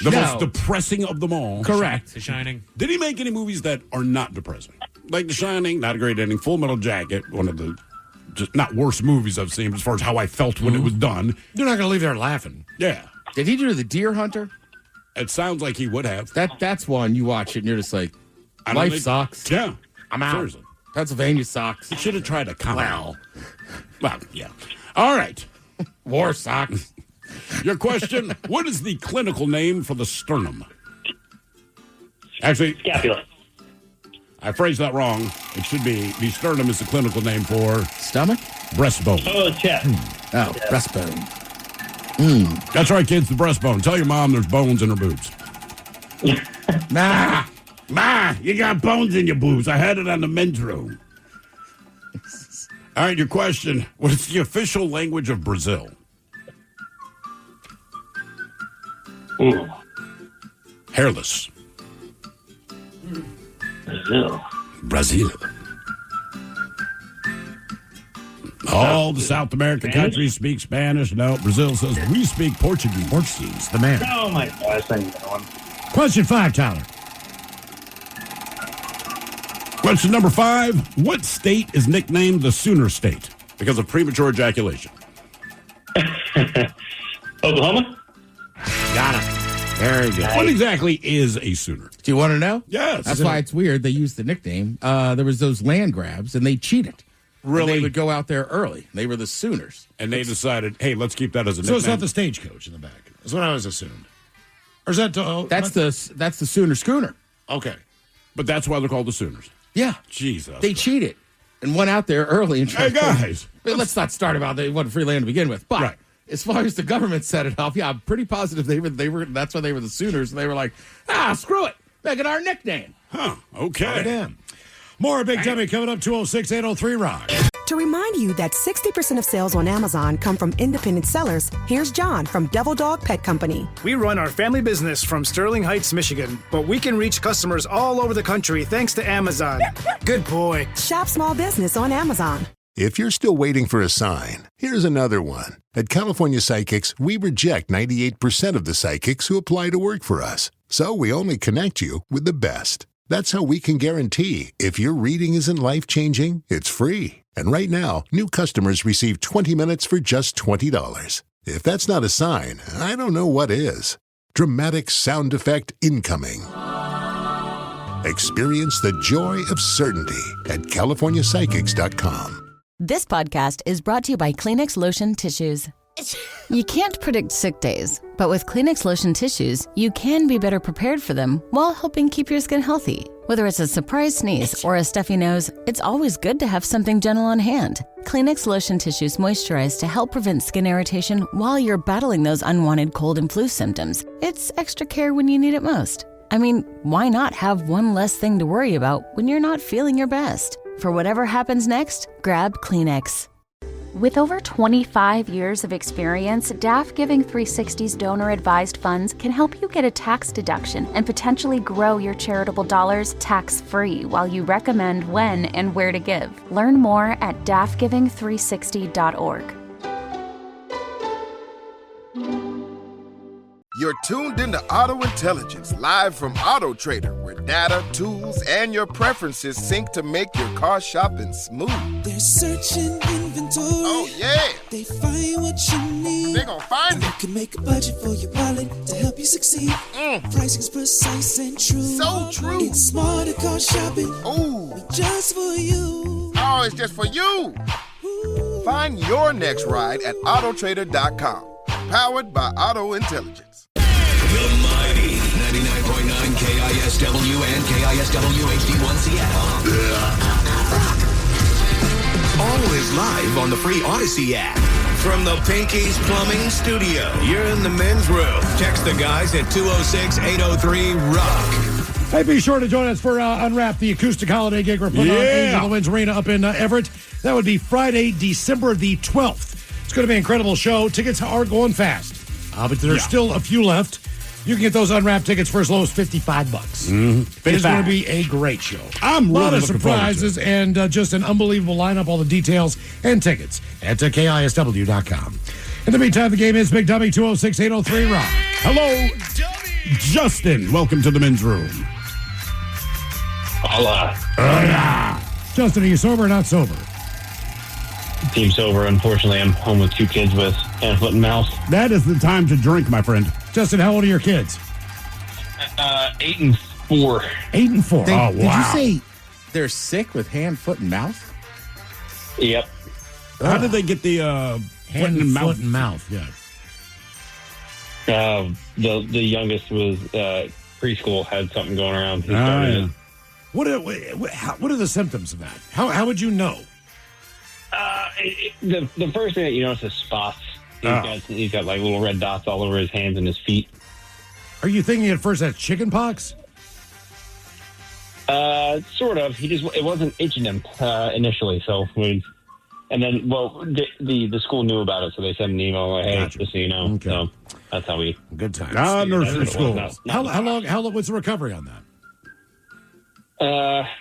The No. most depressing of them all. Correct. The Shining. Did he make any movies that are not depressing? Like The Shining, not a great ending. Full Metal Jacket, one of the just not worst movies I've seen as far as how I felt when it was done. You're not going to leave there laughing. Yeah. Did he do The Deer Hunter? It sounds like he would have. That's one you watch it and you're just like, I don't life think- sucks. Yeah. I'm out. Seriously. Pennsylvania sucks. He should have tried a comedy. Well, yeah. All right. War sucks. Your question, what is the clinical name for the sternum? Actually, Scapula. I phrased that wrong. It should be the sternum is the clinical name for Stomach? breastbone. Oh, chest. Oh, breastbone. That's right, kids, the breastbone. Tell your mom there's bones in her boobs. Ma, you got bones in your boobs. I had it on the men's room. All right, your question. What is the official language of Brazil? Ooh. Hairless. Brazil. All the South American Spanish? countries speak Spanish. No, Brazil says we speak Portuguese. Portuguese, the man. Oh, my gosh. I knew that one. Question 5, Tyler. Question number 5. What state is nicknamed the Sooner State because of premature ejaculation? Oklahoma? Got it. Very good. What exactly is a Sooner? Do you want to know? Yes. That's why it's weird they used the nickname. There was those land grabs, and they cheated. Really? And they would go out there early. They were the Sooners. And they decided, hey, let's keep that as a So nickname. it's not the stagecoach in the back. That's what I was assumed. Or is that... That's the Sooner Schooner. Okay. But that's why they're called the Sooners. Yeah. Jesus. They cheated. and went out there early and tried. Hey, guys. Let's not start about they wasn't free land to begin with. But as far as the government set it up, yeah, I'm pretty positive they were. That's why they were the Sooners, and they were like, screw it, make it our nickname. Huh? Okay. Oh, damn. More Big Dummy coming up. 206-803 Rock. To remind you that 60% of sales on Amazon come from independent sellers, here's John from Devil Dog Pet Company. We run our family business from Sterling Heights, Michigan, but we can reach customers all over the country thanks to Amazon. Good boy. Shop small business on Amazon. If you're still waiting for a sign, here's another one. At California Psychics, we reject 98% of the psychics who apply to work for us. So we only connect you with the best. That's how we can guarantee if your reading isn't life-changing, it's free. And right now, new customers receive 20 minutes for just $20. If that's not a sign, I don't know what is. Dramatic sound effect incoming. Experience the joy of certainty at CaliforniaPsychics.com. This podcast is brought to you by Kleenex Lotion Tissues. You can't predict sick days, but with Kleenex Lotion Tissues, you can be better prepared for them while helping keep your skin healthy. Whether it's a surprise sneeze or a stuffy nose, it's always good to have something gentle on hand. Kleenex Lotion Tissues moisturize to help prevent skin irritation while you're battling those unwanted cold and flu symptoms. It's extra care when you need it most. I mean, why not have one less thing to worry about when you're not feeling your best? For whatever happens next, grab Kleenex. With over 25 years of experience, DAF Giving 360's donor-advised funds can help you get a tax deduction and potentially grow your charitable dollars tax-free while you recommend when and where to give. Learn more at dafgiving360.org. You're tuned into Auto Intelligence, live from Auto Trader, where data, tools, and your preferences sync to make your car shopping smooth. They're searching inventory. Oh, yeah. They find what you need. They're gonna find and it. You can make a budget for your wallet to help you succeed. Pricing's precise and true. So true. It's smarter car shopping. Ooh. Just for you. Oh, it's just for you. Ooh. Find your next ride at Autotrader.com. Powered by Auto Intelligence. The mighty 99.9 KISW and KISW HD1 Seattle. Always live on the free Odyssey app. From the Pinky's Plumbing Studio, you're in the men's room. Text the guys at 206-803-ROCK. Hey, be sure to join us for Unwrap, the acoustic holiday gig we're putting on Angel the Winds Arena up in Everett. That would be Friday, December the 12th. It's going to be an incredible show. Tickets are going fast, but there's still a few left. You can get those Unwrapped tickets for as low as $55. It's going to be a great show. I'm really a lot of looking forward to surprises and just an unbelievable lineup. All the details and tickets at KISW.com. In the meantime, the game is Big Dummy 206-803 Rock. Hello, Justin. Welcome to the men's room. Hola. Justin, are you sober or not sober? Team sober. Unfortunately, I'm home with two kids with hand, foot, and mouth. That is the time to drink, my friend. Justin, how old are your kids? 8 and 4. 8 and 4. Did you wow. say they're sick with hand, foot, and mouth? Yep. How did they get the hand, foot, and mouth? Yeah. The youngest was preschool, had something going around. He started it. What are the symptoms of that? How would you know? The first thing that you notice is spots. He's got like little red dots all over his hands and his feet. Are you thinking at first that's chicken pox? Sort of. It wasn't itching him initially, and then the school knew about it, so they sent an email like, hey, just so you know. Okay. So that's how we good times. Nursery school. How long was the recovery on that?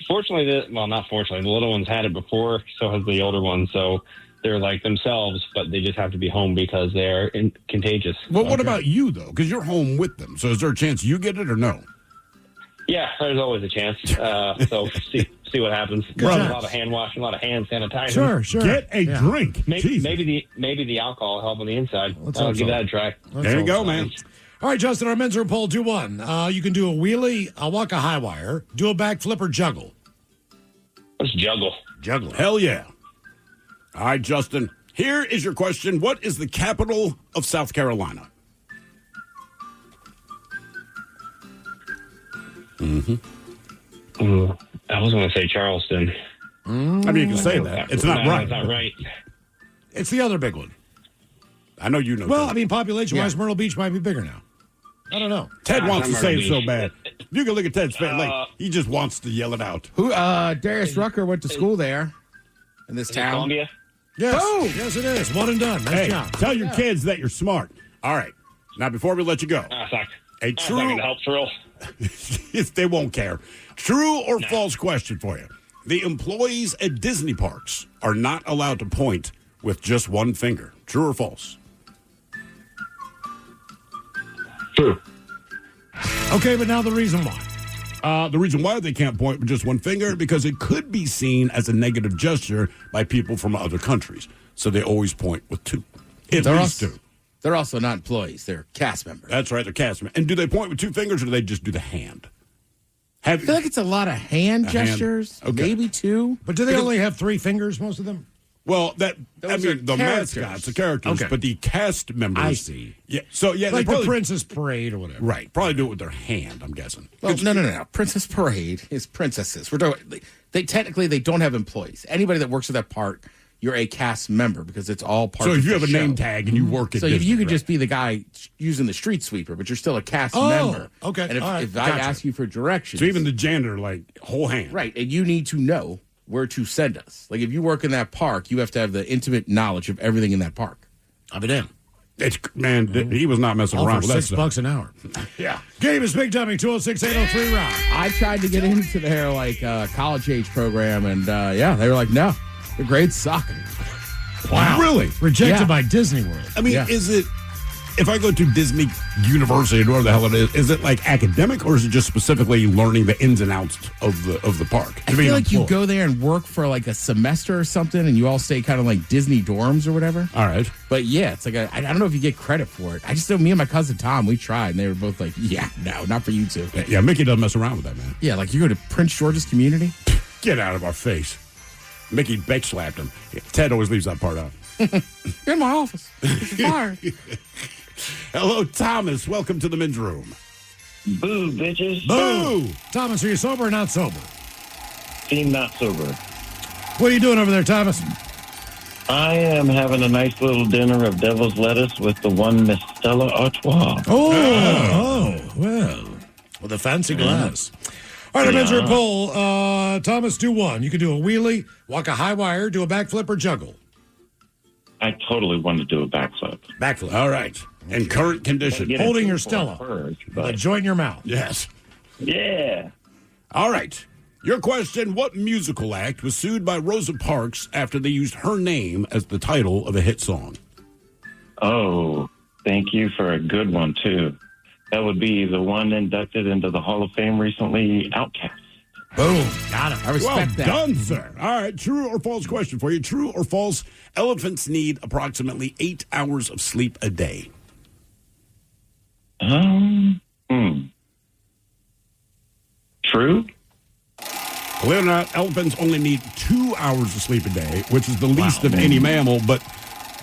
Fortunately, not fortunately, the little ones had it before, so has the older one. So they're like themselves, but they just have to be home because they're contagious. Well, what about you, though? Because you're home with them. So is there a chance you get it or no? Yeah, there's always a chance. So see what happens. A lot of hand washing, a lot of hand sanitizing. Sure. Get a drink. Maybe the alcohol help on the inside. I'll give that a try. There you go, man. All right, Justin, our men's room poll, do one. You can do a wheelie, a walk a high wire, do a backflip, or juggle. What's juggle? Juggle. Hell yeah. All right, Justin, here is your question. What is the capital of South Carolina? I was going to say Charleston. I mean, you can say that. It's not right. That's not right. It's the other big one. I know you know. Well, that. I mean, population-wise, Myrtle Beach might be bigger now. I don't know. Ted wants to say it so Beach. bad. You can look at Ted's face. Like, he just wants to yell it out. Who? Darius Rucker went to school there in this town. Columbia? Yes. Oh! Yes, it is. One and done. Nice Hey, job. tell your kids that you're smart. All right. Now, before we let you go, That's not a going to help, Thrill. they won't care. True or false question for you. The employees at Disney parks are not allowed to point with just one finger. True or false? True. Okay, but now the reason why. The reason why they can't point with just one finger because it could be seen as a negative gesture by people from other countries. So they always point with two. At least two. They're also not employees. They're cast members. That's right. They're cast members. And do they point with two fingers or do they just do the hand? I feel like it's a lot of hand gestures. Okay. Maybe two. But do they only have three fingers, most of them? Well, Those are the characters. mascots, the characters, Okay. but the cast members. I see. Yeah. So yeah, Like they probably, the Princess Parade or whatever. Right. Probably do it with their hand. I'm guessing. Well, no. Princess Parade is princesses. We're talking. They technically they don't have employees. Anybody that works at that park, you're a cast member because it's all part. So of if you the have a show. name tag and you work at so Disney, you could right? just be the guy using the street sweeper, but you're still a cast Oh, member. okay. And if, All right. if I Gotcha. ask you for directions, So even the janitor, like whole hand. right, and you need to know where to send us. Like if you work in that park, you have to have the intimate knowledge of everything in that park. I'll be damned. It's he was not messing All around for with that $6 stuff. an hour. Yeah. Game is Big Dummy, 206-803-ROCK. I tried to get into their college age program, and they were like, no, the grades suck. Wow. Really? Rejected Yeah. by Disney World. I mean, Yeah. is it? If I go to Disney University, or whatever the hell it is it like academic, or is it just specifically learning the ins and outs of the park? I feel like you go there and work for like a semester or something, and you all stay kind of like Disney dorms or whatever. All right. But yeah, it's like I don't know if you get credit for it. I just know me and my cousin Tom, we tried, and they were both like, yeah, no, not for you two. Yeah, Mickey doesn't mess around with that, man. Yeah, like you go to Prince George's Community. Get out of our face. Mickey bitch slapped him. Ted always leaves that part out. In my office. It's fired. Hello, Thomas. Welcome to the men's room. Boo, bitches. Boo! Thomas, are you sober or not sober? Team not sober. What are you doing over there, Thomas? I am having a nice little dinner of devil's lettuce with the one Miss Stella Artois. Oh, well. With a fancy glass. All right, our men's room poll. Thomas, do one. You can do a wheelie, walk a high wire, do a backflip, or juggle. I totally want to do a backflip. Backflip. All right. In current condition. Get Holding it your for Stella. first, With a but joint in your mouth. Yes. yeah. All right. Your question, what musical act was sued by Rosa Parks after they used her name as the title of a hit song? Oh, thank you for a good one, too. That would be the one inducted into the Hall of Fame recently, Outkast. Boom. Got it. I respect that. Well done, sir. All right, true or false question for you. True or false, elephants need approximately 8 hours of sleep a day. True? Believe it or not, elephants only need 2 hours of sleep a day, which is the least of any mammal, but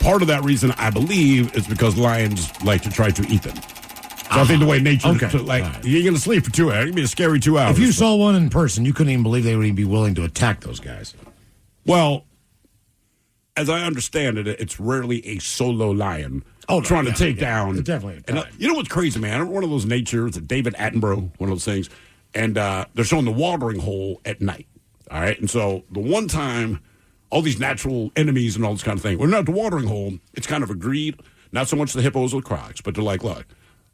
part of that reason, I believe, is because lions like to try to eat them. So I think the way nature, you're going to sleep for 2 hours. It's going to be a scary 2 hours. If you saw one in person, you couldn't even believe they would even be willing to attack those guys. Well, as I understand it, it's rarely a solo lion trying to take down. Definitely. And, you know what's crazy, man? I remember one of those natures, David Attenborough, one of those things, and they're showing the watering hole at night. All right? And so the one time, all these natural enemies and all this kind of thing, when they're at the watering hole, it's kind of agreed, not so much the hippos or the crocs, but they're like, look,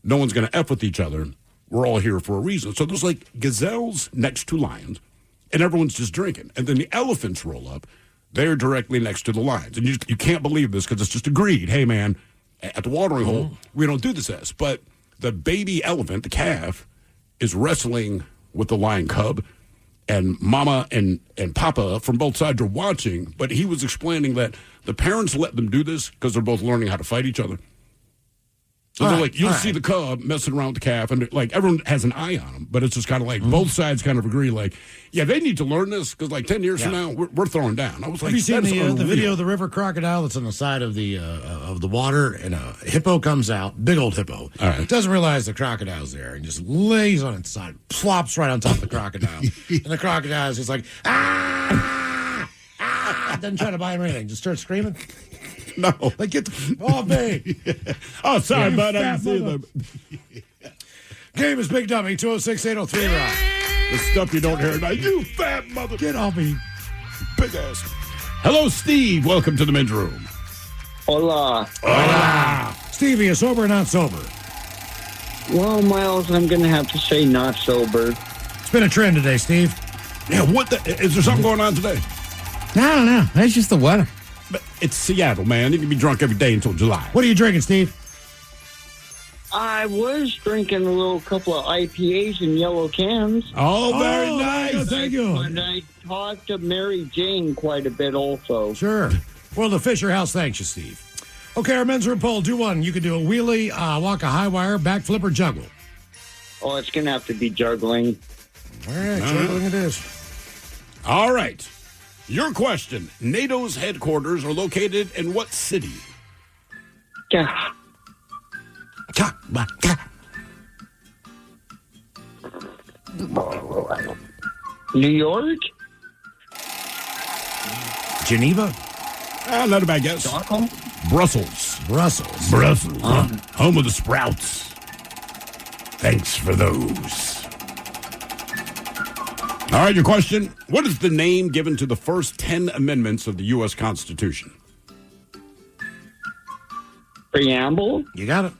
no one's going to F with each other. We're all here for a reason. So there's like gazelles next to lions, and everyone's just drinking. And then the elephants roll up. They're directly next to the lions. And you can't believe this because it's just agreed. Hey, man, at the watering hole, we don't do this as. But the baby elephant, the calf, is wrestling with the lion cub. And Mama and Papa from both sides are watching. But he was explaining that the parents let them do this because they're both learning how to fight each other. So they're like, you'll see the cub messing around with the calf, and like everyone has an eye on them, but it's just kind of like both sides kind of agree, like, yeah, they need to learn this because like 10 years from now, we're throwing down. I was like, have you seen the unreal. video of the river crocodile that's on the side of the water, and a hippo comes out, big old hippo, doesn't realize the crocodile's there, and just lays on its side, plops right on top of the crocodile, and the crocodile's just like, ah! Doesn't try to buy him anything. Just start screaming. No. Like, get the off me. Oh, sorry, bud. I didn't see them. Game is Big Dummy, 206-803 Rock. The stuff you don't hear tonight. You fat mother. Get off me, big ass. Hello, Steve. Welcome to the men's room. Hola. Hola. Stevie, you sober or not sober? Well, Miles, I'm going to have to say not sober. It's been a trend today, Steve. Yeah, is there something going on today? I don't know. That's just the weather. But it's Seattle, man. You can be drunk every day until July. What are you drinking, Steve? I was drinking a little couple of IPAs in yellow cans. Oh, very nice. Thank you. And I talked to Mary Jane quite a bit also. Sure. Well, the Fisher House thanks you, Steve. Okay, our men's room poll. Do one. You can do a wheelie, walk a high wire, backflip, or juggle. Oh, it's going to have to be juggling. All right, juggling it is. All right. Your question. NATO's headquarters are located in what city? Yeah. New York? Geneva? Not a bad guess. Stockholm? Brussels. Brussels. Home of the Sprouts. Thanks for those. All right, your question. What is the name given to the first 10 amendments of the U.S. Constitution? Preamble? You got it.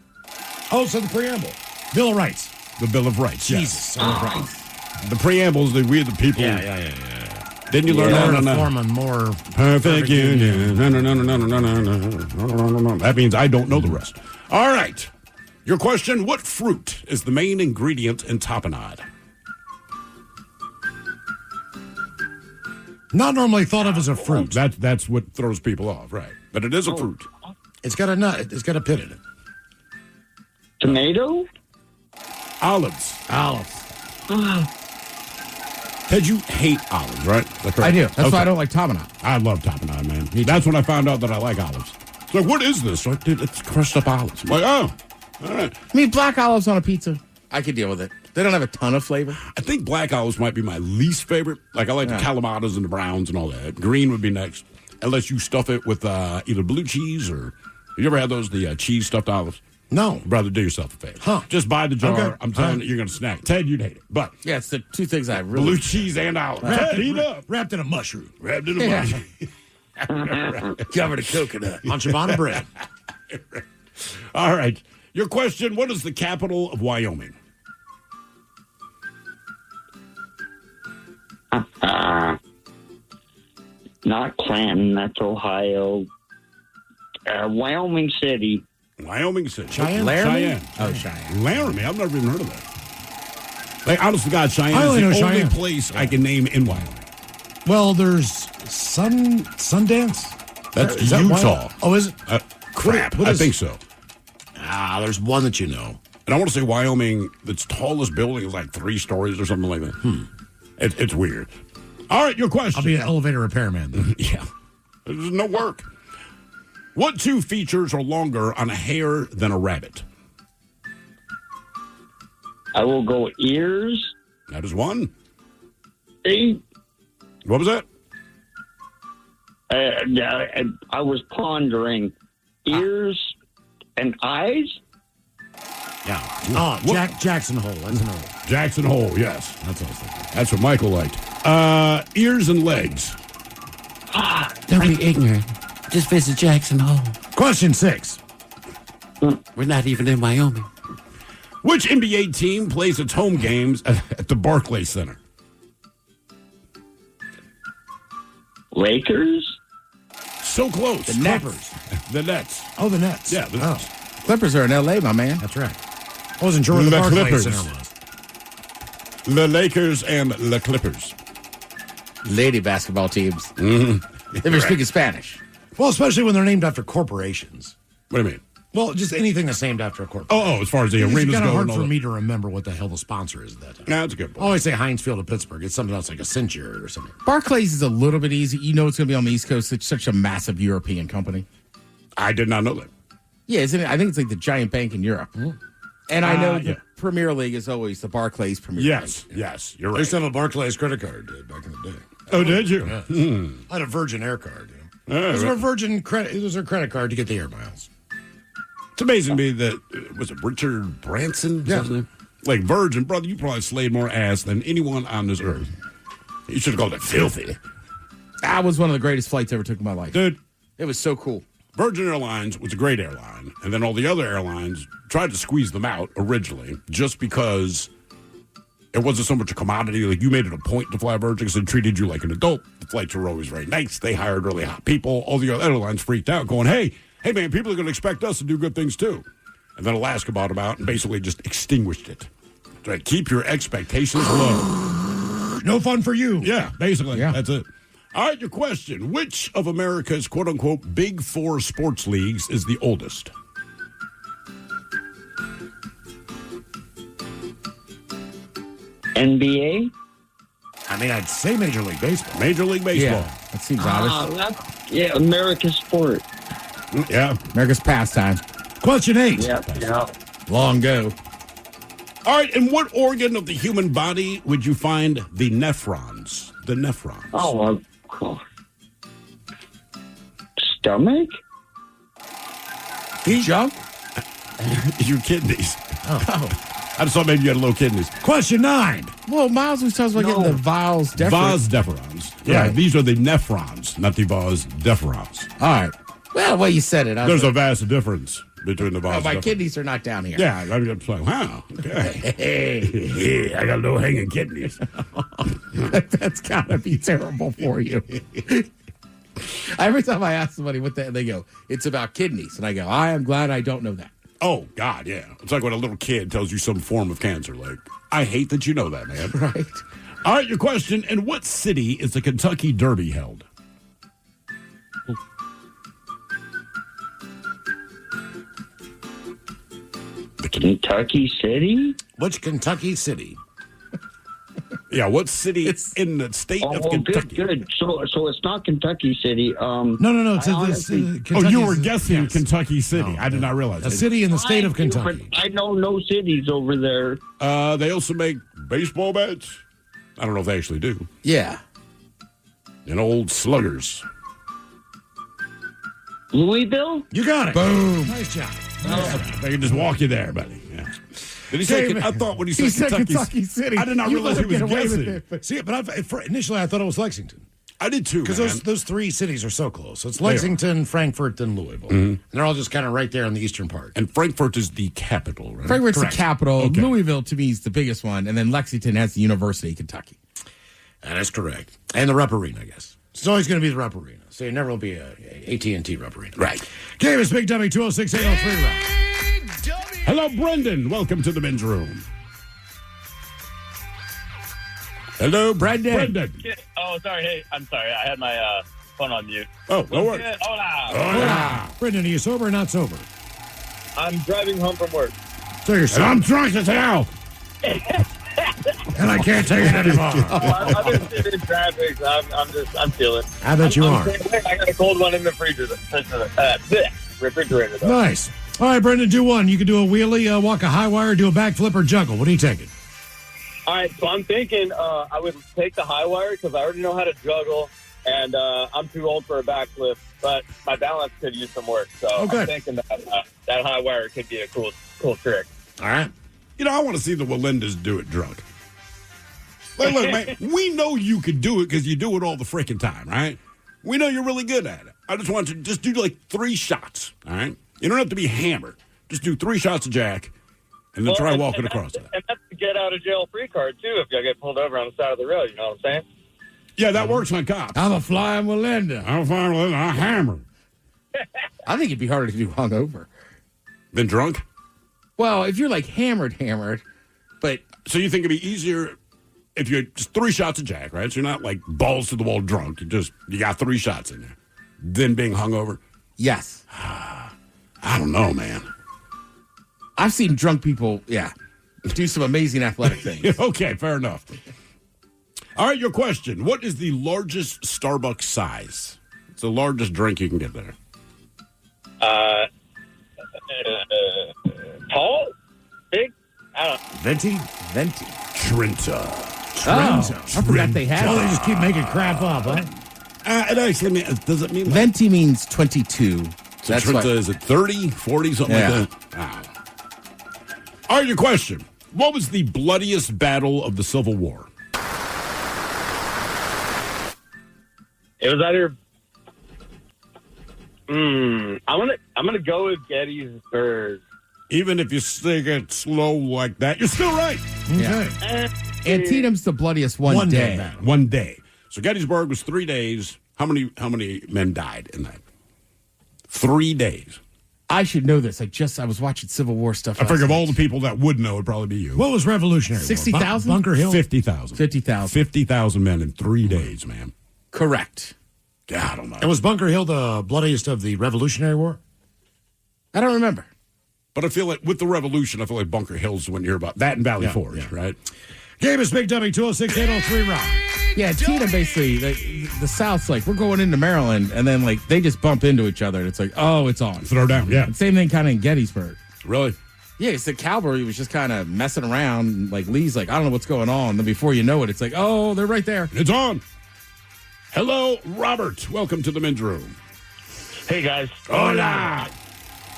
Oh, so the preamble. Bill of Rights. The Bill of Rights. Jesus. Bill of Rights. The preambles that we the people. Yeah. Didn't you learn Learn that? to form a more Perfect union. No. That means I don't know the rest. All right. Your question, what fruit is the main ingredient in tapenade? Not normally thought of as a fruit. That's what throws people off, right? But it is a fruit. It's got a nut. It's got a pit in it. Tomato? Olives. Ah. Ted, you hate olives, right? I do. That's why I don't like tapenade. I love tapenade, man. That's when I found out that I like olives. So what is this? Like, dude, it's crushed up olives. I'm like, oh, all right. I mean, black olives on a pizza, I could deal with it. They don't have a ton of flavor. I think black olives might be my least favorite. Like, I like the Kalamatas and the browns and all that. Green would be next, unless you stuff it with either blue cheese or... You ever had those, the cheese stuffed olives? No. Brother, do yourself a favor. Huh. Just buy the jar. Okay. I'm telling you, you're going to snack. Ted, you'd hate it. But yeah, it's the two things I really... Blue cheese and olives. Ted, eat up. Wrapped in a mushroom. Wrapped in a mushroom. Covered in coconut. On ciabatta bread. All right. Your question, what is the capital of Wyoming? Not Clanton, that's Ohio. Wyoming City. Wyoming City. Cheyenne? Cheyenne. Oh, Cheyenne. Laramie. I've never even heard of that. Like, honest to God, Cheyenne I only is the know only Cheyenne. place I can name in Wyoming. Well, there's Sundance. That's Is that Utah. Wyoming? Oh, is it? Crap. What I is- think so. There's one that you know. And I want to say Wyoming, its tallest building is like 3 stories or something like that. It's weird. All right, your question. I'll be an elevator repairman then. Yeah. There's no work. What 2 features are longer on a hare than a rabbit? I will go ears. That is one. 8. What was that? I was pondering. Ears and eyes? Yeah. Oh, Jackson Hole. That's another one. Jackson Hole, yes. That's what I was thinking. That's what Michael liked. Ears and legs. Don't be ignorant. Just visit Jackson Hole. Question 6. We're not even in Wyoming. Which NBA team plays its home games at the Barclays Center? Lakers? So close. The Nets. Clippers. The Nets. Oh, the Nets. Yeah, the Nets. Clippers are in L.A., my man. That's right. I wasn't sure where the Barclays Clippers. Center was. The Lakers and the Clippers. Lady basketball teams. Mm-hmm. If you're speaking Spanish. Well, especially when they're named after corporations. What do you mean? Well, just anything that's named after a corporation. Oh, as far as the It's arenas kind go. of hard and all for that. me to remember what the hell the sponsor is at that time. No, that's a good I point. always say Heinz Field of Pittsburgh. It's something else like a Century or something. Barclays is a little bit easy. You know it's going to be on the East Coast. It's such a massive European company. I did not know that. Yeah, isn't it? I think it's like the giant bank in Europe. And I know the yeah. Premier League is always the Barclays Premier Yes, League. yes, you're I right. used to have a Barclays credit card back in the day. Oh, did you? Yes. Hmm. I had a Virgin Air card. Yeah, It was right. our Virgin credit. It was our credit card to get the air miles. It's amazing to me that, was it Richard Branson? Yeah. Like Virgin, brother, you probably slayed more ass than anyone on this earth. You should have called it filthy. That was one of the greatest flights I ever took in my life. Dude. It was so cool. Virgin Airlines was a great airline, and then all the other airlines tried to squeeze them out originally just because it wasn't so much a commodity. Like, you made it a point to fly Virgin because they treated you like an adult. The flights were always very nice. They hired really hot people. All the other airlines freaked out, going, hey, man, people are going to expect us to do good things too. And then Alaska bought them out and basically just extinguished it. Right, keep your expectations low. No fun for you. Yeah, basically. Yeah. That's it. All right, your question. Which of America's quote-unquote Big Four sports leagues is the oldest? NBA? I mean, I'd say Major League Baseball. Major League Baseball. Yeah, that seems obvious. Yeah, America's sport. Yeah. America's pastime. Question 8. Yeah. Long go. All right, in what organ of the human body would you find the nephrons? The nephrons. Oh, stomach? Junk? Your kidneys. Oh. I just thought maybe you had little kidneys. Question 9. Well, Miles was talking about getting the vas deferens. Vas deferens. Yeah, Right. these are the nephrons, not the vas deferens. All right. Well, the way you said it. I was There's a like, vast difference between the vas oh, my deferens. kidneys are not down here. Yeah, I'm just like, wow. Okay. Hey, I got low hanging kidneys. That's got to be terrible for you. Every time I ask somebody what they go, it's about kidneys. And I go, I am glad I don't know that. Oh, God, yeah. It's like when a little kid tells you some form of cancer. Like, I hate that you know that, man. Right. All right, your question. In what city is the Kentucky Derby held? Kentucky City? Which Kentucky city? Yeah, what city in the state of Kentucky? Good. So it's not Kentucky City. No. It's Oh, you were guessing Kentucky City. I did not realize. A city in the state of Kentucky. I know no cities over there. They also make baseball bats. I don't know if they actually do. Yeah. And old sluggers. Louisville? You got it. Boom. Nice job. They can just walk you there, buddy. Yeah. Did he say? I thought when he said Kentucky City. I did not realize he was guessing. It. See, but initially I thought it was Lexington. I did too. Because those three cities are so close. So it's Lexington, Frankfurt, and Louisville. Mm-hmm. And they're all just kind of right there in the eastern part. And Frankfurt is the capital, right? Frankfurt's Correct. the capital. Okay. Louisville, to me, is the biggest one. And then Lexington has the University of Kentucky. That is correct. And the Rupp Arena, I guess. It's always going to be the Rupp Arena. So it never will be a AT&T Rupp Arena. Right. Okay, it's Big Dummy 206-803 Rock. Hello, Brendan. Welcome to the men's room. Hello, Brendan. Oh, sorry. Hey, I'm sorry. I had my phone on mute. Oh, no worries. Hola. Brendan, are you sober or not sober? I'm driving home from work. So you're sober. I'm drunk as hell. And I can't take it anymore. I've been sitting in traffic. So I'm feeling. I bet you are. I got a cold one in the refrigerator. Though. Nice. All right, Brendan, do one. You can do a wheelie, walk a high wire, do a backflip, or juggle. What are you taking? All right, so I'm thinking I would take the high wire because I already know how to juggle, and I'm too old for a backflip, but my balance could use some work. So I'm thinking that that high wire could be a cool trick. All right. You know, I want to see the Walindas do it drunk. Like, look, man, we know you could do it because you do it all the freaking time, right? We know you're really good at it. I just want you to just do like 3 shots, all right? You don't have to be hammered. Just do 3 shots of Jack and then try walking across it. And that's the get out of jail free card, too, if you get pulled over on the side of the road, you know what I'm saying? Yeah, that works on cops. I'm a flying Walinda. I'm hammered. I think it'd be harder to do hungover than drunk. Well, if you're like hammered, but so you think it'd be easier if you're just 3 shots of Jack, right? So you're not like balls to the wall drunk. You got 3 shots in there. Then being hungover. Yes. I don't know, man. I've seen drunk people, do some amazing athletic things. Okay, fair enough. All right, your question. What is the largest Starbucks size? It's the largest drink you can get there. Tall? Big? I don't know. Venti. Trenta. Trenzo. I forgot they had Oh, they that. just keep making crap up, huh? It actually means, does it mean like, Venti means 22. so That's Trenza, what, is it 30, 40, something Yeah. like that? Wow. All right, your question. What was the bloodiest battle of the Civil War? It was either. I'm gonna go with Gettysburg. Even if you say it slow like that, you're still right. yeah. Antietam's the bloodiest one day. battle. 1 day. So Gettysburg was 3 days. How many men died in that? 3 days. I should know this. I was watching Civil War stuff. I figure of all the people that would know, it'd probably be you. What was Revolutionary War? 60,000? Bunker Hill? 50,000. 50,000. 50,000 men in 3 days, man. Correct. I don't know. And was Bunker Hill the bloodiest of the Revolutionary War? I don't remember. But I feel like with the Revolution, I feel like Bunker Hill's when you hear about that in Valley Forge, right? Game is Big Dummy 206-803 Rock. Yeah, Antietam basically, the South's like, we're going into Maryland, and then like they just bump into each other, and it's like, oh, it's on. Throw down, yeah. And same thing kind of in Gettysburg. Really? Yeah, it's the cavalry was just kind of messing around. And, like Lee's like, I don't know what's going on. Then before you know it, it's like, oh, they're right there. It's on. Hello, Robert. Welcome to the men's room. Hey, guys. Hola.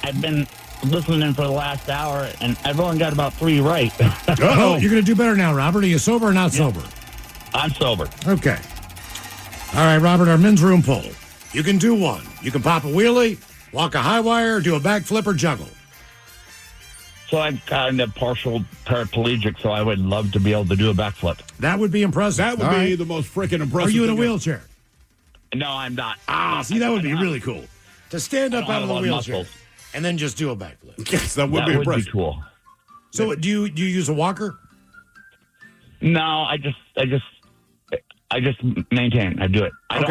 I've been listening in for the last hour, and I've only got about 3 right. Oh, you're going to do better now, Robert. Are you sober or not sober? I'm sober. Okay. All right, Robert, our men's room poll. You can do one. You can pop a wheelie, walk a high wire, do a backflip, or juggle. So I'm kind of partial paraplegic, so I would love to be able to do a backflip. That would be impressive. That would be the most freaking impressive. Are you in a thing wheelchair? No, I'm not. See, that would be really cool. To stand up out of the wheelchair and then just do a backflip. Yes, that would be impressive. Cool. So do you use a walker? No, I just maintain. I do it. I don't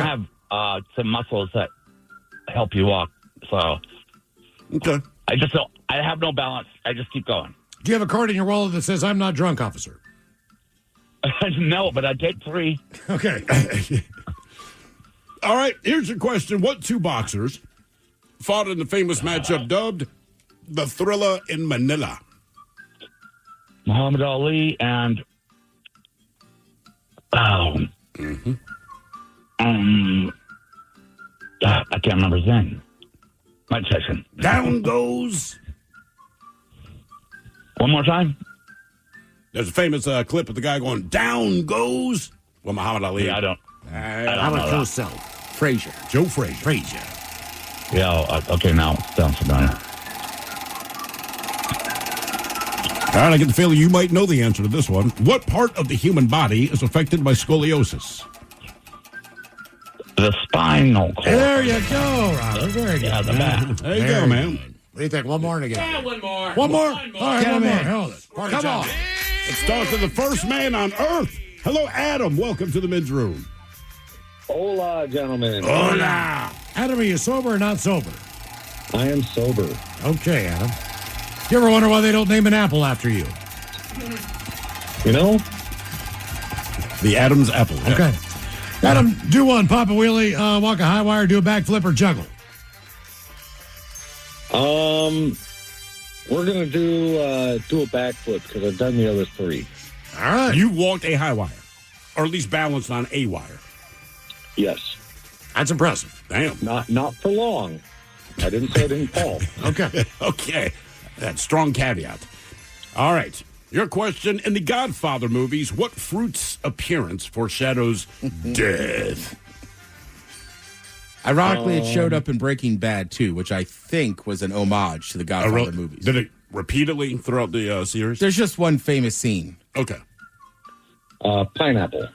have some muscles that help you walk. So okay. I just don't. I have no balance. I just keep going. Do you have a card in your wallet that says, I'm not drunk, officer? No, but I take 3. Okay. All right, here's your question. What 2 boxers fought in the famous matchup dubbed the Thriller in Manila? Muhammad Ali and I can't remember his name. Mike Tyson. Down goes. One more time. There's a famous clip of the guy going, down goes. Well, Muhammad Ali. Yeah, I don't How about know yourself? Frazier. Joe Frazier. Yeah, okay, now sounds familiar. All right, I get the feeling you might know the answer to this one. What part of the human body is affected by scoliosis? The spinal cord. There you go, Robert. Very good. Yeah, the back. There you go, man. What do you think? One more and again. Yeah, one more. One more? All right, Get one him more. in. Hold it. Party Come time. on. Let's talk to the first man on Earth. Hello, Adam. Welcome to the men's room. Hola, gentlemen. Hola. Adam, are you sober or not sober? I am sober. Okay, Adam. You ever wonder why they don't name an apple after you? You know? The Adam's apple. Yeah. Okay. Adam, do one. Pop a wheelie, walk a high wire, do a backflip, or juggle. We're gonna do a backflip because I've done the other 3. All right. You walked a high wire, or at least balanced on a wire. Yes. That's impressive. Damn. Not for long. I didn't say I didn't fall. Okay. Okay. That's strong caveat. All right. Your question. In the Godfather movies, what fruit's appearance foreshadows death? Ironically, it showed up in Breaking Bad, too, which I think was an homage to the Godfather movies. Did it repeatedly throughout the series? There's just one famous scene. Okay. Pineapple.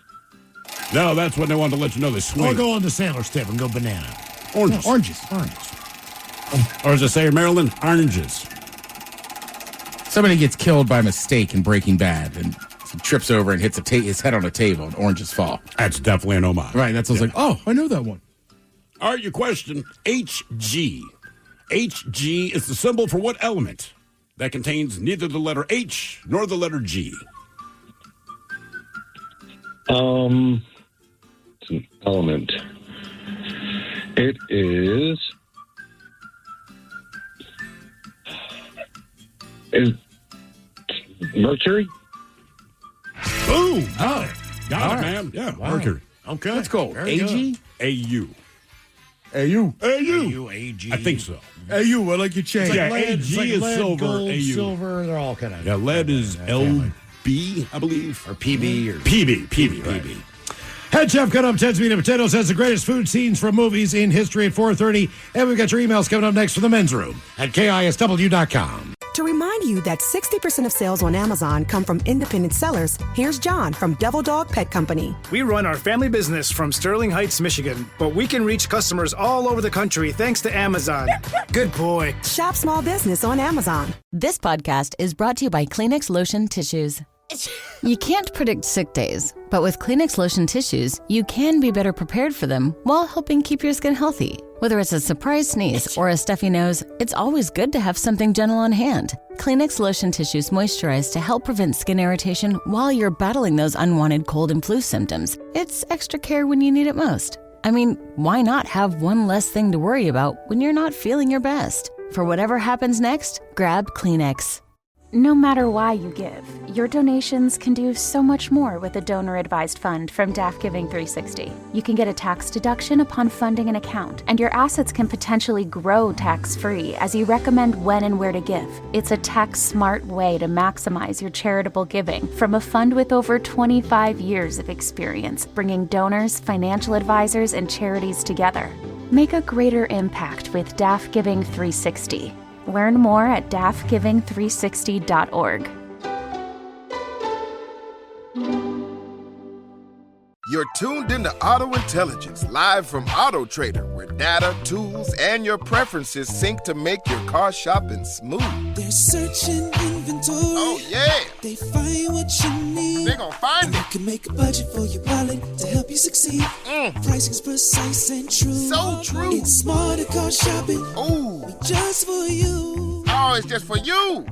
No, that's when they wanted to let you know they swing. Or go on the Sandler's tip and go banana. Oranges. No, oranges. Or as I say in Maryland, oranges. Somebody gets killed by mistake in Breaking Bad, and he trips over and hits his head on a table, and oranges fall. That's definitely an homage. Right, that's what I was like, oh, I know that one. All right, your question. HG. HG is the symbol for what element that contains neither the letter H nor the letter G? It's an element. It is Mercury. Boom! Oh, Got it, man. Yeah, Mercury. Okay. Let's go. Very AG? AU. AU. AU, AG. I think so. AU, I like your change. Yeah, lead, AG it's like is lead, silver, gold, AU. silver, they're all kind of. Yeah, lead is LB, I believe. Or PB. Or PB, right. PB. Head Chef cut up Ted's Meat and Potatoes has the greatest food scenes from movies in history at 4:30. And we've got your emails coming up next from the men's room at KISW.com. To remind you that 60% of sales on Amazon come from independent sellers, here's John from Devil Dog Pet Company. We run our family business from Sterling Heights, Michigan, but we can reach customers all over the country thanks to Amazon. Good boy. Shop small business on Amazon. This podcast is brought to you by Kleenex Lotion Tissues. You can't predict sick days, but with Kleenex Lotion Tissues, you can be better prepared for them while helping keep your skin healthy. Whether it's a surprise sneeze or a stuffy nose, it's always good to have something gentle on hand. Kleenex Lotion Tissues moisturize to help prevent skin irritation while you're battling those unwanted cold and flu symptoms. It's extra care when you need it most. I mean, why not have one less thing to worry about when you're not feeling your best? For whatever happens next, grab Kleenex. No matter why you give, your donations can do so much more with a donor-advised fund from DAF Giving 360. You can get a tax deduction upon funding an account, and your assets can potentially grow tax-free as you recommend when and where to give. It's a tax-smart way to maximize your charitable giving from a fund with over 25 years of experience, bringing donors, financial advisors, and charities together. Make a greater impact with DAF Giving 360. Learn more at dafgiving360.org. You're tuned into Auto Intelligence, live from Auto Trader, where data, tools, and your preferences sync to make your car shopping smooth. They're searching inventory. Oh, yeah. They find what you need. They're gonna find it. You can make a budget for your wallet to help you succeed. Pricing's precise and true. So true. It's smarter car shopping. Ooh. Just for you. Oh, it's just for you.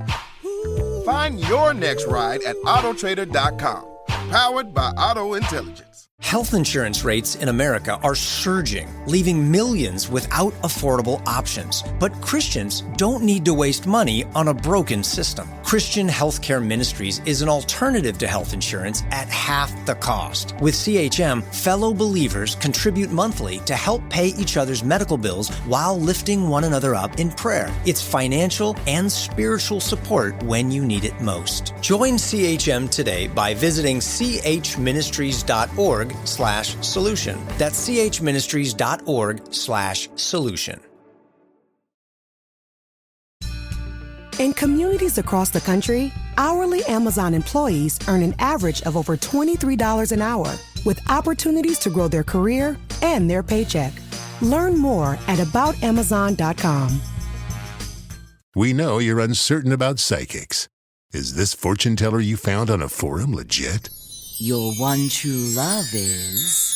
Find your next ride at autotrader.com. Powered by Auto Intelligence. Health insurance rates in America are surging, leaving millions without affordable options. But Christians don't need to waste money on a broken system. Christian Healthcare Ministries is an alternative to health insurance at half the cost. With CHM, fellow believers contribute monthly to help pay each other's medical bills while lifting one another up in prayer. It's financial and spiritual support when you need it most. Join CHM today by visiting chministries.org/solution. That's chministries.org/solution. In communities across the country, hourly Amazon employees earn an average of over $23 an hour, with opportunities to grow their career and their paycheck. Learn more at aboutamazon.com. We know you're uncertain about psychics. Is this fortune teller you found on a forum legit? Your one true love is...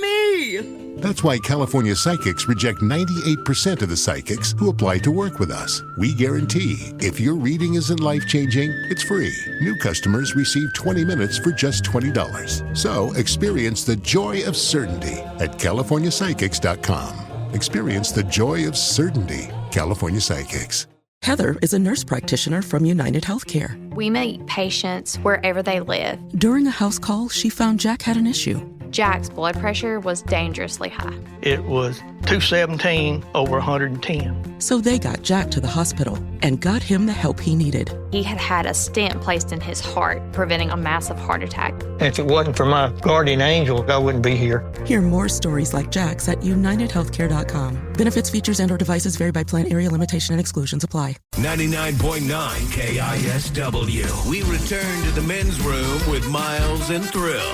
me! That's why California Psychics reject 98% of the psychics who apply to work with us. We guarantee if your reading isn't life-changing, it's free. New customers receive 20 minutes for just $20. So experience the joy of certainty at CaliforniaPsychics.com. Experience the joy of certainty. California Psychics. Heather is a nurse practitioner from United Healthcare. We meet patients wherever they live. During a house call, she found Jack had an issue. Jack's blood pressure was dangerously high. It was 217 over 110. So they got Jack to the hospital and got him the help he needed. He had had a stent placed in his heart, preventing a massive heart attack. If it wasn't for my guardian angel, I wouldn't be here. Hear more stories like Jack's at UnitedHealthcare.com. Benefits, features, and/or devices vary by plan, area, limitation, and exclusions apply. 99.9 KISW. We return to the men's room with Miles and Thrill.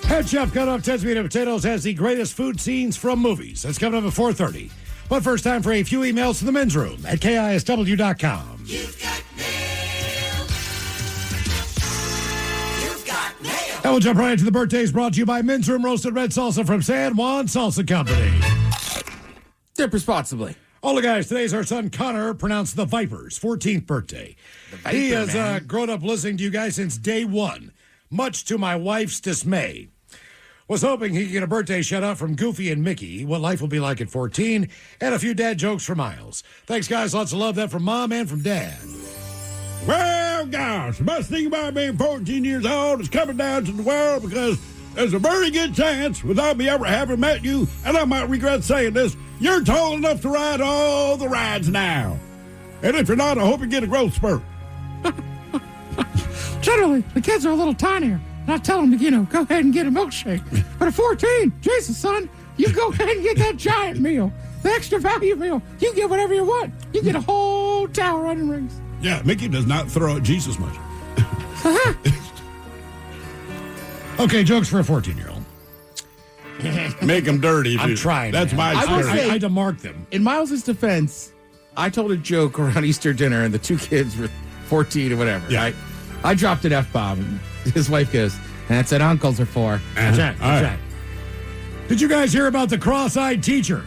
Head Chef Cut Off Ted's Meat and Potatoes has the greatest food scenes from movies. That's coming up at 4:30. But first, time for a few emails to the men's room at KISW.com. You've got mail. You've got mail. And we'll jump right into the birthdays brought to you by Men's Room Roasted Red Salsa from San Juan Salsa Company. Dip responsibly. All the guys, today's our son Connor, pronounced the Viper's 14th birthday. He has grown up listening to you guys since day one, much to my wife's dismay. Was hoping he could get a birthday shout out from Goofy and Mickey, what life will be like at 14, and a few dad jokes for Miles. Thanks, guys. Lots of love. That from Mom and from Dad. Well, gosh, the best thing about being 14 years old is coming down to the world because there's a very good chance, without me ever having met you, and I might regret saying this, you're tall enough to ride all the rides now. And if you're not, I hope you get a growth spurt. Generally, the kids are a little tinier, and I tell them to, go ahead and get a milkshake. But at 14, Jesus, son, you go ahead and get that giant meal, the extra value meal. You get whatever you want. You get a whole tower onion rings. Yeah, Mickey does not throw at Jesus much. Okay, jokes for a 14-year-old. Make them dirty. I'm trying. That's my I experience. had to mark them. In Miles's defense, I told a joke around Easter dinner, and the two kids were 14 or whatever. Yeah. Right? I dropped an F-bomb, and his wife goes, "That's what uncles are for." That's right. Did you guys hear about the cross-eyed teacher?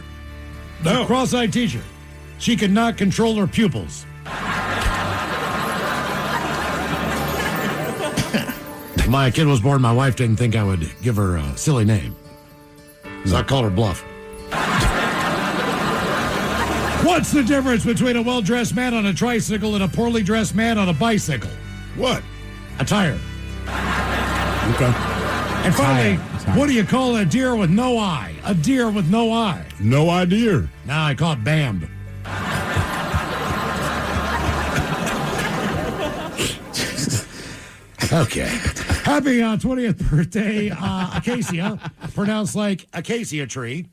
No. The cross-eyed teacher. She could not control her pupils. My kid was born, my wife didn't think I would give her a silly name. So I called her bluff. What's the difference between a well-dressed man on a tricycle and a poorly dressed man on a bicycle? What? A tire. Okay. And finally, what do you call a deer with no eye? A deer with no eye. No idea. Now I call it Bamb. Okay. Happy 20th birthday, Acacia, pronounced like acacia tree.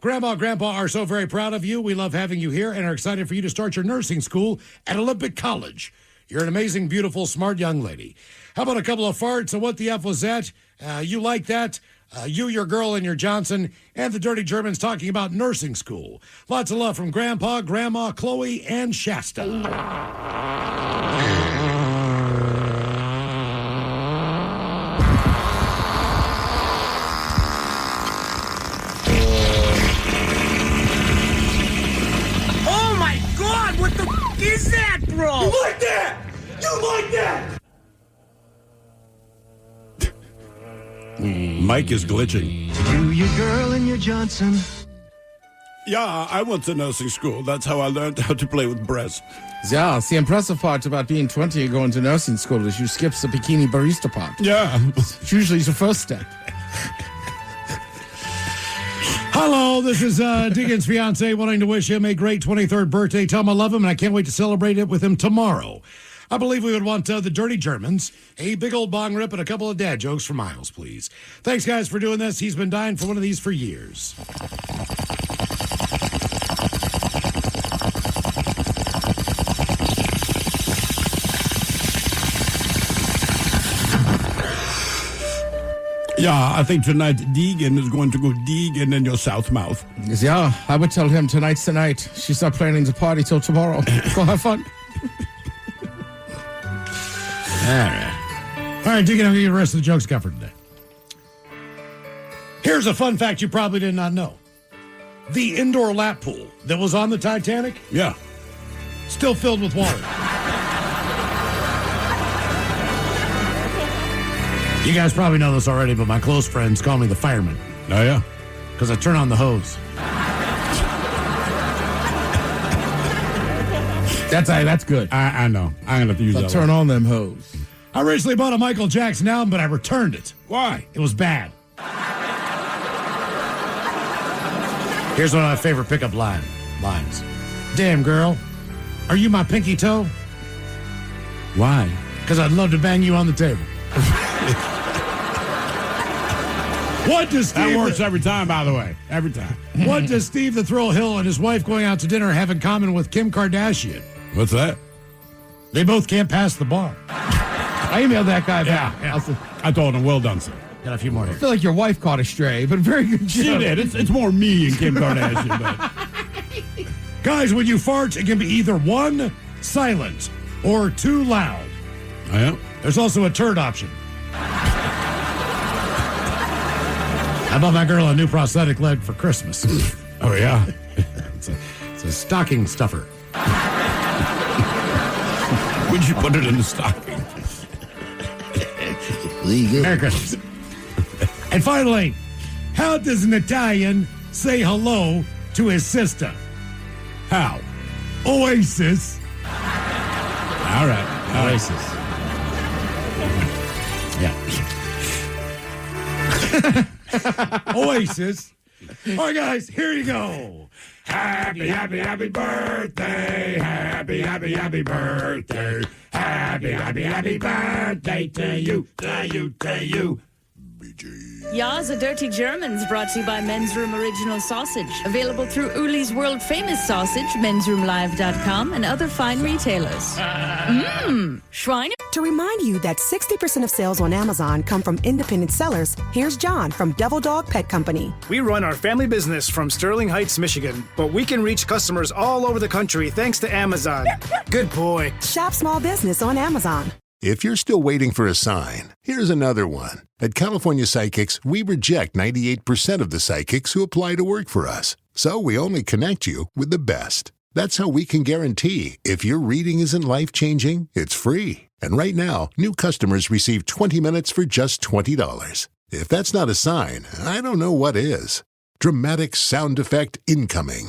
Grandma, Grandpa are so very proud of you. We love having you here and are excited for you to start your nursing school at Olympic College. You're an amazing, beautiful, smart young lady. How about a couple of farts? And what the F was that? You like that? You, your girl, and your Johnson, and the Dirty Germans talking about nursing school. Lots of love from Grandpa, Grandma, Chloe, and Shasta. What the is that, bro? You like that? You like that? Mike is glitching. You, your girl, and your Johnson. Yeah, I went to nursing school. That's how I learned how to play with breasts. Yeah, the impressive part about being 20 and going to nursing school is you skip the bikini barista part. Yeah. It's usually the first step. Hello, this is Deacon's fiance wanting to wish him a great 23rd birthday. Tell him I love him, and I can't wait to celebrate it with him tomorrow. I believe we would want the Dirty Germans, a big old bong rip, and a couple of dad jokes for Miles, please. Thanks, guys, for doing this. He's been dying for one of these for years. Yeah, I think tonight Deegan is going to go Deegan in your south mouth. Yeah, I would tell him tonight's the night. She's not planning to party till tomorrow. Go have fun. All right, Deacon, I'll give you the rest of the jokes covered today. Here's a fun fact you probably did not know. The indoor lap pool that was on the Titanic? Yeah. Still filled with water. You guys probably know this already, but my close friends call me the fireman. Oh, yeah? Because I turn on the hose. That's good. I know. I'm going to have to use that. Turn on them hose. I recently bought a Michael Jackson album, but I returned it. Why? It was bad. Here's one of my favorite pickup lines. Damn, girl. Are you my pinky toe? Why? Because I'd love to bang you on the table. What does Steve... That works every time, by the way. Every time. What does Steve the Thrill Hill and his wife going out to dinner have in common with Kim Kardashian? What's that? They both can't pass the bar. I emailed that guy back. Yeah. I told him, well done, sir. Got a few more here. I feel like your wife caught a stray, but very good job. She did. It's more me and Kim Kardashian. But... Guys, when you fart, it can be either 1, silent, or 2, loud. Oh, yeah? There's also a turd option. I bought my girl a new prosthetic leg for Christmas. Oh, yeah? It's a stocking stuffer. Would you put it in the stocking? Merry Christmas. And finally, how does an Italian say hello to his sister? How? Oasis. All right. Oasis. Yeah. Oasis. All right, guys, here you go. Happy, happy, happy birthday. Happy, happy, happy birthday. Happy, happy, happy birthday to you, to you, to you. Ya's a Dirty Germans brought to you by Men's Room Original Sausage. Available through Uli's World Famous Sausage, mensroomlive.com, and other fine retailers. Schweine. To remind you that 60% of sales on Amazon come from independent sellers, here's John from Devil Dog Pet Company. We run our family business from Sterling Heights, Michigan, but we can reach customers all over the country thanks to Amazon. Good boy. Shop small business on Amazon. If you're still waiting for a sign, here's another one. At California Psychics, we reject 98% of the psychics who apply to work for us. So we only connect you with the best. That's how we can guarantee if your reading isn't life-changing, it's free. And right now, new customers receive 20 minutes for just $20. If that's not a sign, I don't know what is. Dramatic sound effect incoming.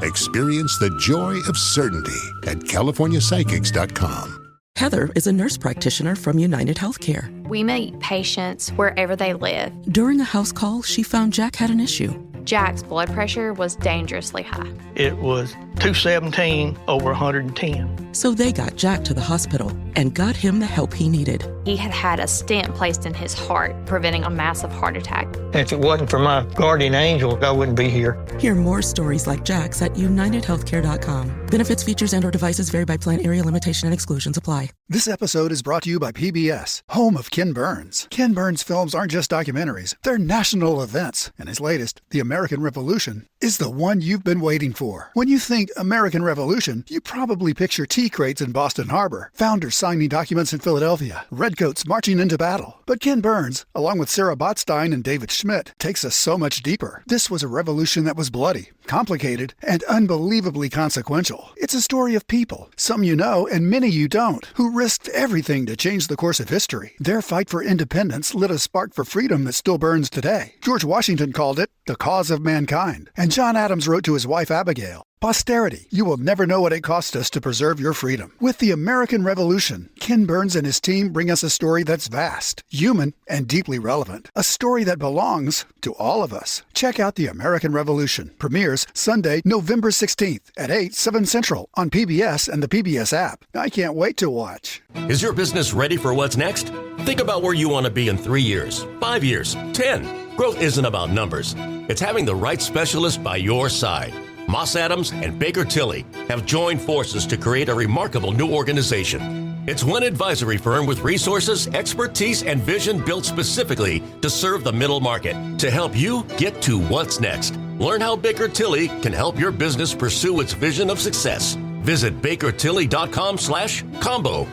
Experience the joy of certainty at CaliforniaPsychics.com. Heather is a nurse practitioner from United Healthcare. We meet patients wherever they live. During a house call, she found Jack had an issue. Jack's blood pressure was dangerously high. It was 217 over 110. So they got Jack to the hospital and got him the help he needed. He had had a stent placed in his heart, preventing a massive heart attack. If it wasn't for my guardian angel, I wouldn't be here. Hear more stories like Jack's at UnitedHealthcare.com. Benefits, features, and/or devices vary by plan, area, limitation, and exclusions apply. This episode is brought to you by PBS, home of Ken Burns. Ken Burns films aren't just documentaries, they're national events. And his latest, The American Revolution, is the one you've been waiting for. When you think American Revolution, you probably picture tea crates in Boston Harbor, founders signing documents in Philadelphia, redcoats marching into battle. But Ken Burns, along with Sarah Botstein and David Schmidt, takes us so much deeper. This was a revolution that was bloody, complicated, and unbelievably consequential. It's a story of people, some you know and many you don't, who risked everything to change the course of history. Their fight for independence lit a spark for freedom that still burns today. George Washington called it the cause of mankind, and John Adams wrote to his wife Abigail, "Posterity, you will never know what it cost us to preserve your freedom." With the American Revolution, Ken Burns and his team bring us a story that's vast, human, and deeply relevant. A story that belongs to all of us. Check out The American Revolution. Premieres Sunday, November 16th at 8, 7 Central on PBS and the PBS app. I can't wait to watch. Is your business ready for what's next? Think about where you want to be in 3 years, 5 years, 10. Growth isn't about numbers. It's having the right specialist by your side. Moss Adams and Baker Tilly have joined forces to create a remarkable new organization. It's one advisory firm with resources, expertise, and vision built specifically to serve the middle market to help you get to what's next. Learn how Baker Tilly can help your business pursue its vision of success. Visit bakertilly.com/combo.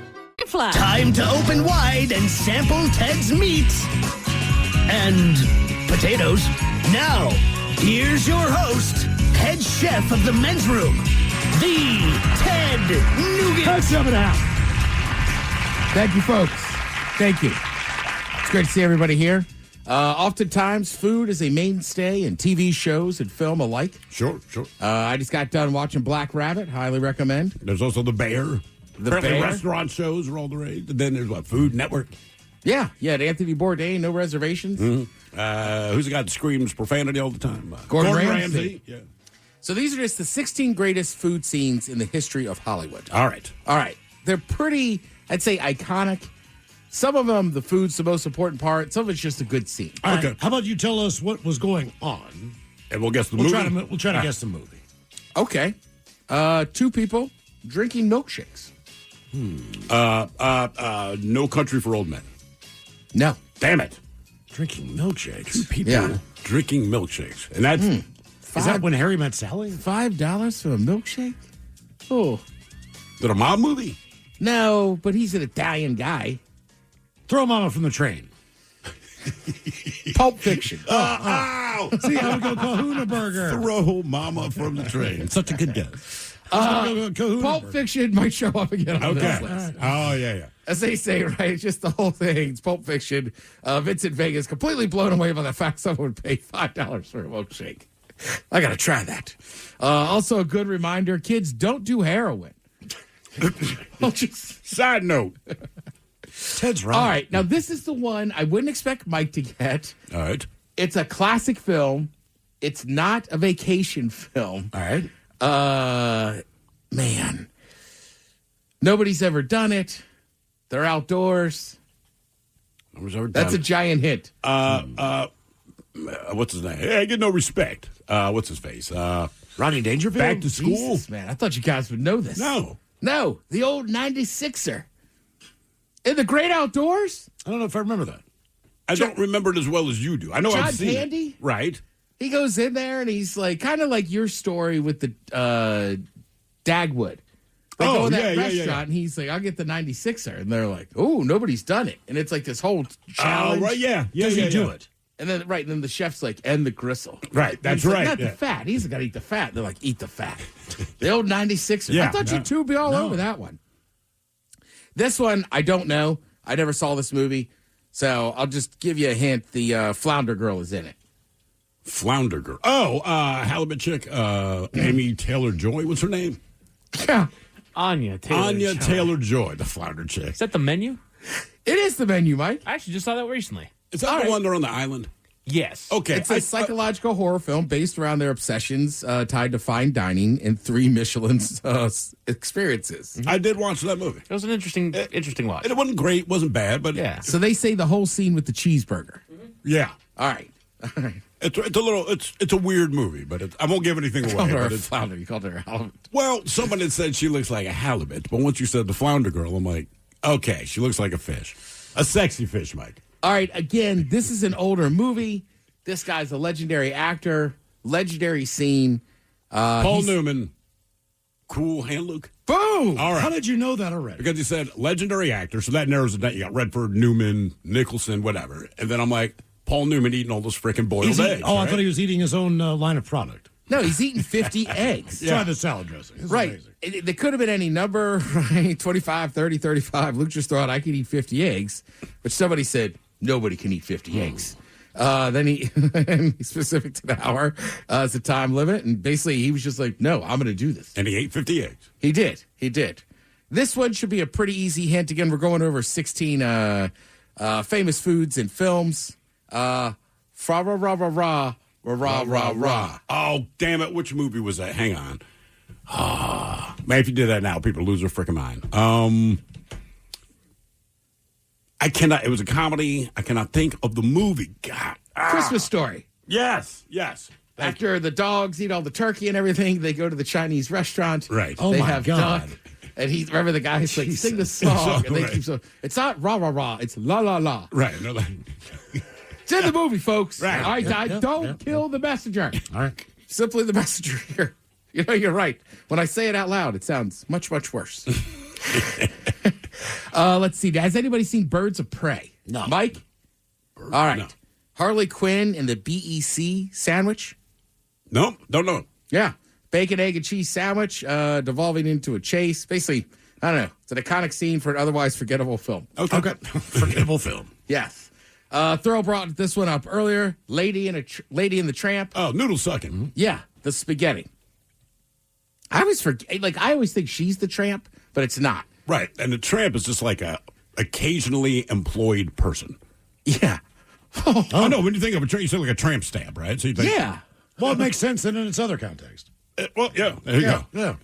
Time to open wide and sample Ted's meats and potatoes. Now, here's your host, head chef of the men's room, the Ted Nugent. Let's jump it out. Thank you, folks. Thank you. It's great to see everybody here. Oftentimes, food is a mainstay in TV shows and film alike. Sure. I just got done watching Black Rabbit. Highly recommend. There's also The Bear. The Apparently Bear. Restaurant shows are all the rage. And then there's Food Network. Yeah, Anthony Bourdain, No Reservations. Mm-hmm. Who's the guy that screams profanity all the time? Gordon Ramsay. Yeah. So these are just the 16 greatest food scenes in the history of Hollywood. All right. They're pretty, I'd say, iconic. Some of them, the food's the most important part. Some of it's just a good scene. All right. How about you tell us what was going on? And we'll guess the movie. We'll try to guess the movie. Okay. 2 people drinking milkshakes. No Country for Old Men. No. Damn it. Drinking milkshakes. 2 people Yeah. drinking milkshakes. And that's... Is that When Harry Met Sally? $5 for a milkshake? Oh. Is it a mob movie? No, but he's an Italian guy. Throw Mama from the Train. Pulp Fiction. Ow! See, I would go Kahuna Burger. Throw Mama from the Train. Such a good guess. Pulp Fiction might show up again on this list. Right. Oh, yeah. As they say, right? It's just the whole thing. It's Pulp Fiction. Vincent Vega's completely blown away by the fact someone would pay $5 for a milkshake. I got to try that. Also, a good reminder, kids, don't do heroin. Side note. Ted's right. All right. Now, this is the one I wouldn't expect Mike to get. All right. It's a classic film. It's not a vacation film. All right. Man. Nobody's ever done it. They're outdoors. Nobody's ever done That's a giant hint. What's his name? Hey, I get no respect. What's his face? Rodney Dangerfield? Back to School? Jesus, man. I thought you guys would know this. No. No. The old 96er. In the great outdoors? I don't know if I remember that. I don't remember it as well as you do. I know John I've seen Candy? it. Right. He goes in there and he's like, kind of like your story with the Dagwood. They go in that restaurant and he's like, I'll get the 96er. And they're like, oh, nobody's done it. And it's like this whole challenge. Oh, right, yeah. Does he do it? And then, and then the chef's like, and the gristle. Right, that's He's like, right. Not the fat. He's got to eat the fat. They're like, eat the fat. The old 96er. Yeah, I thought you two would be all over that one. This one, I don't know. I never saw this movie. So I'll just give you a hint. The Flounder Girl is in it. Flounder Girl. Oh, halibut chick, Amy Taylor-Joy. What's her name? Yeah. Anya Taylor-Joy, the Flounder chick. Is that the menu? It is the menu, Mike. I actually just saw that recently. Is that the one they're on the island? Yes. Okay. It's a psychological horror film based around their obsessions tied to fine dining and 3 Michelin's experiences. I did watch that movie. It was an interesting watch. It wasn't great, wasn't bad, but yeah. So they say the whole scene with the cheeseburger. Yeah. All right. It's a little it's a weird movie, but I won't give anything away. Called her but a it's flounder. You called her a halibut. Well, someone had said she looks like a halibut, but once you said the Flounder Girl, I'm like, okay, she looks like a fish, a sexy fish, Mike. All right. Again, this is an older movie. This guy's a legendary actor. Legendary scene. Paul Newman. Cool hand, Luke. Boom! All right. How did you know that already? Because he said legendary actor, so that narrows it down. You got Redford, Newman, Nicholson, whatever. And then I'm like, Paul Newman eating all those freaking boiled eggs. I thought he was eating his own line of product. No, he's eating 50 eggs. Try the salad dressing. This is Right. amazing. There could have been any number, right? 25, 30, 35. Luke just thought I could eat 50 eggs, but somebody said nobody can eat 50 eggs. Then he's specific to the hour as a time limit, and basically he was just like, no, I'm going to do this. And he ate 50 eggs. He did. This one should be a pretty easy hint. Again, we're going over 16 famous foods and films. Fra ra ra ra ra ra ra ra. Oh, damn it. Which movie was that? Hang on. Man, if you did that now, people lose their freaking mind. I cannot. It was a comedy. I cannot think of the movie. God. Christmas Story. Yes. After the dogs eat all the turkey and everything, they go to the Chinese restaurant. Right. They my have God. duck. And remember the guy's like, sing the song. And they keep it's not rah, rah, rah. It's la, la, la. Right. No, It's in the movie, folks. Right. All right, don't kill the messenger. All right. Simply the messenger here. You know, you're right. When I say it out loud, it sounds much, much worse. Let's see. Has anybody seen Birds of Prey? No. Mike? All right. No. Harley Quinn and the BEC sandwich? No, don't know. Yeah. Bacon, egg, and cheese sandwich devolving into a chase. Basically, I don't know. It's an iconic scene for an otherwise forgettable film. Okay. Forgettable film. Yes. Thurl brought this one up earlier. Lady and the Tramp. Oh, noodle sucking. Yeah, the spaghetti. I always forget. Like I always think she's the tramp, but it's not. Right. And the tramp is just like a occasionally employed person. Yeah. Oh, no. When you think of a tramp, you say like a tramp stamp, right? So you think, Yeah. Well, it makes sense then in its other context. Well, yeah. There you go. Yeah.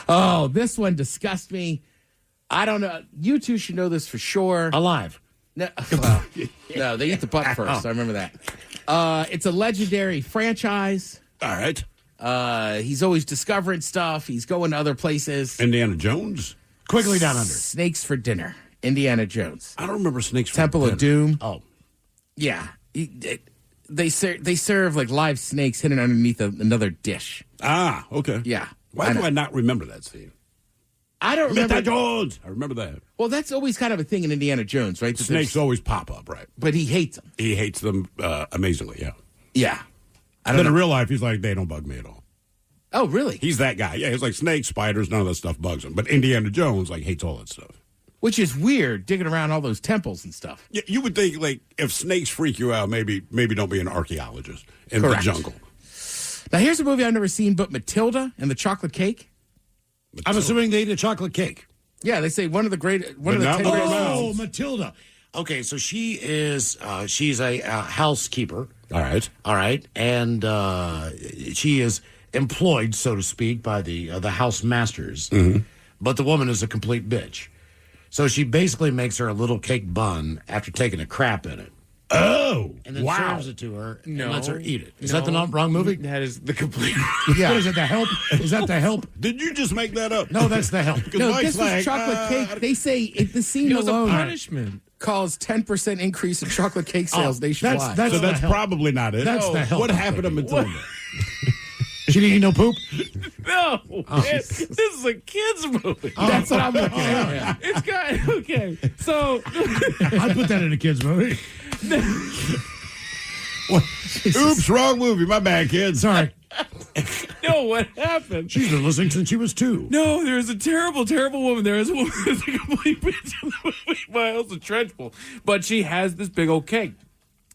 Oh, this one disgusts me. I don't know. You two should know this for sure. Alive. No, well, no, they eat the butt first. I remember that. It's a legendary franchise. All right. He's always discovering stuff. He's going to other places. Indiana Jones? Quickly Down Under. Snakes for Dinner. Indiana Jones. I don't remember Snakes for Temple Dinner. of Doom. Oh. Yeah. They serve like live snakes hidden underneath another dish. Ah, okay. Yeah. Why do I not remember that scene? I don't remember. Indiana Jones. I remember that. Well, that's always kind of a thing in Indiana Jones, right? That Snakes always pop up, right? But he hates them. He hates them amazingly, yeah. Yeah. Then in real life, he's like, they don't bug me at all. Oh, really? He's that guy. Yeah, he's like snakes, spiders, none of that stuff bugs him. But Indiana Jones, like, hates all that stuff. Which is weird, digging around all those temples and stuff. Yeah, you would think, like, if snakes freak you out, maybe don't be an archaeologist in Correct. the jungle. Now, here's a movie I've never seen, but Matilda and the Chocolate Cake. I'm assuming they ate a chocolate cake. Yeah, they say one of the 10 greatest. Oh, Matilda. Okay, so she is she's a housekeeper. All right, and she is employed, so to speak, by the house masters. Mm-hmm. But the woman is a complete bitch. So she basically makes her a little cake bun after taking a crap in it. Oh, and then wow. serves it to her and No. lets her eat it. Is that the wrong movie? That is the complete. Yeah. What is it, The Help? Is that The Help? Did you just make that up? No, that's The Help. No, Mike's this was like, chocolate cake. They say the scene It was a alone punishment. caused 10% increase in chocolate cake sales nationwide. that's So that's The Help. probably not it. That's The Help. What happened to Matilda? She didn't eat no poop? No, this is a kid's movie. That's what I'm looking at. Yeah. It's got okay. So I'd put that in a kid's movie. Oops, wrong movie. My bad, kids. Sorry. no, what happened? She's been listening since she was 2. No, there's a terrible, terrible woman. There is a woman who's a complete bitch in the movie. My house is dreadful. But she has this big old cake.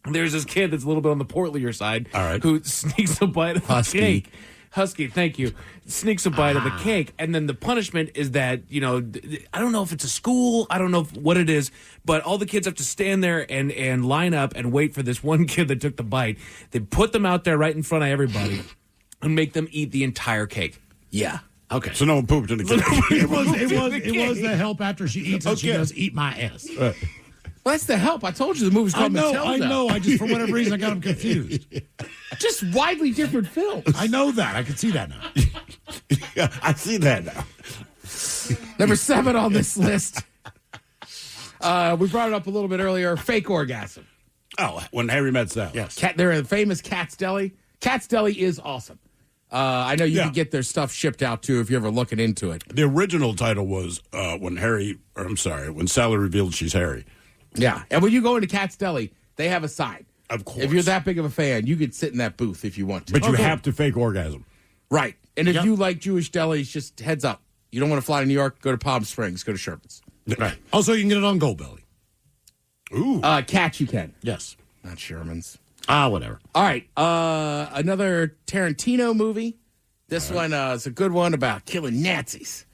There's this kid that's a little bit on the portlier side. All right. Who sneaks a bite of the cake. Husky, thank you. Sneaks a bite of the cake. And then the punishment is that, I don't know if it's a school. I don't know what it is. But all the kids have to stand there and line up and wait for this one kid that took the bite. They put them out there right in front of everybody and make them eat the entire cake. Yeah. Okay. So no one pooped in the cake. It was The Help after she eats it. She does eat my ass. Well, that's The Help. I told you the movie's called Matilda. I know. I just, for whatever reason, I got them confused. Just widely different films. I know that. I can see that now. Yeah, I see that now. Number 7 on this list. We brought it up a little bit earlier. Fake orgasm. Oh, when Harry met Sally. Yes. They're a famous Cat's Deli. Cat's Deli is awesome. I know you can get their stuff shipped out too if you're ever looking into it. The original title was when Sally revealed she's Harry. Yeah, and when you go into Cat's Deli, they have a sign. Of course. If you're that big of a fan, you could sit in that booth if you want to. But you have to fake orgasm. Right. And if you like Jewish delis, just heads up. You don't want to fly to New York, go to Palm Springs, go to Sherman's. Right. Also, you can get it on Goldbelly. Ooh. Catch you can. Yes. Not Sherman's. Whatever. All right. Another Tarantino movie. This one is a good one about killing Nazis.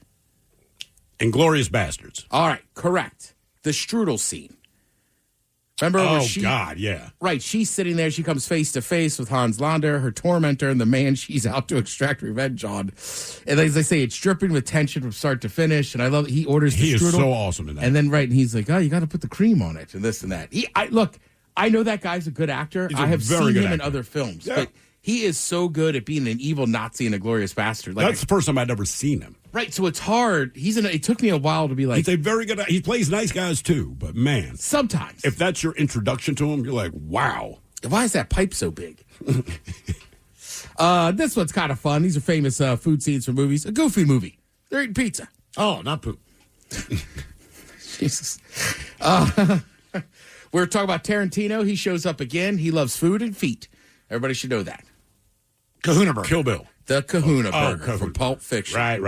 Inglourious Bastards. All right. Correct. The strudel scene. Remember where God, yeah. Right, she's sitting there. She comes face to face with Hans Lander, her tormentor, and the man she's out to extract revenge on. And as I say, it's dripping with tension from start to finish. And I love he orders the He strudel. is so awesome in that. And then, and he's like, oh, you got to put the cream on it and this and that. I know that guy's a good actor. He's a I have very seen good him in actor. other films. Yeah. But he is so good at being an evil Nazi and a glorious bastard. That's the first time I'd ever seen him. Right, so it's hard. It took me a while to be like... He's a very good... He plays nice guys, too, but man... Sometimes. If that's your introduction to him, you're like, wow. Why is that pipe so big? This one's kind of fun. These are famous food scenes from movies. A Goofy movie. They're eating pizza. Oh, not poop. Jesus. We're talking about Tarantino. He shows up again. He loves food and feet. Everybody should know that. Kahuna Burger. Kill Bill. The Kahuna Burger from Pulp Fiction. Right.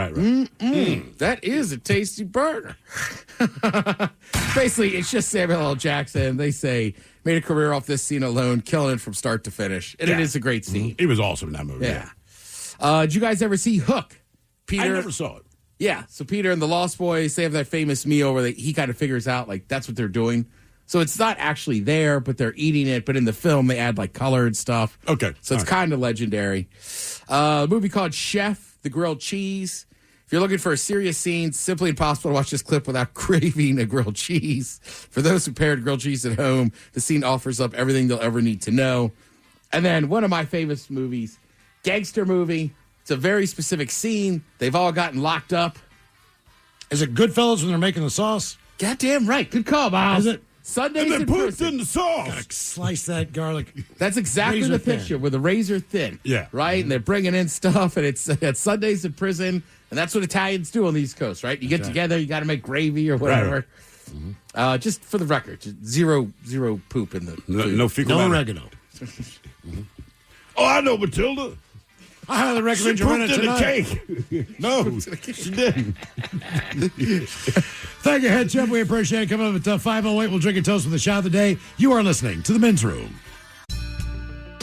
That is a tasty burger. Basically, it's just Samuel L. Jackson. They say, made a career off this scene alone, killing it from start to finish. And it is a great scene. He was awesome in that movie. Yeah. Did you guys ever see Hook? Peter, I never saw it. Yeah. So Peter and the Lost Boys, they have that famous meal where he kind of figures out, that's what they're doing. So it's not actually there, but they're eating it. But in the film, they add colored stuff. Okay. So it's kind of legendary. A movie called Chef, the Grilled Cheese. If you're looking for a serious scene, it's simply impossible to watch this clip without craving a grilled cheese. For those who paired grilled cheese at home, the scene offers up everything they'll ever need to know. And then one of my favorite movies, gangster movie. It's a very specific scene. They've all gotten locked up. Is it Goodfellas when they're making the sauce? Goddamn right. Good call, Miles. Is it? Sundays And in then pooped prison. in the sauce. Gotta slice that garlic. That's exactly Razor the thin. picture with a razor thin. Yeah. Right? And they're bringing in stuff, and it's Sundays in prison, and that's what Italians do on the East Coast, right? You get together, you got to make gravy or whatever. Right. Just for the record, just zero poop in the food. No fecal No matter. oregano. Oh, I know Matilda. I highly recommend She you run it pooped in the tonight. cake. No, she didn't. Thank you, Head Chef. We appreciate it. Coming up at 5:08, we'll drink a toast with the shot of the day. You are listening to The Men's Room.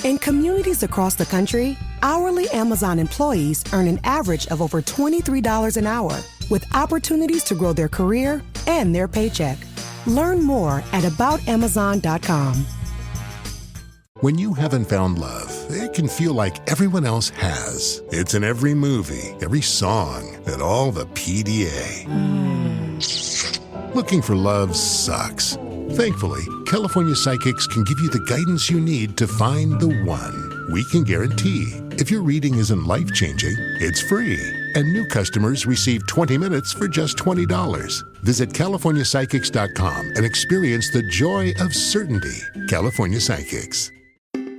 In communities across the country, hourly Amazon employees earn an average of over $23 an hour. with opportunities to grow their career and their paycheck. Learn more at aboutamazon.com. When you haven't found love, it can feel like everyone else has. It's in every movie, every song, and all the PDA. Looking for love sucks. Thankfully, California Psychics can give you the guidance you need to find the one. We can guarantee if your reading isn't life-changing, it's free. And new customers receive 20 minutes for just $20. Visit CaliforniaPsychics.com and experience the joy of certainty. California Psychics.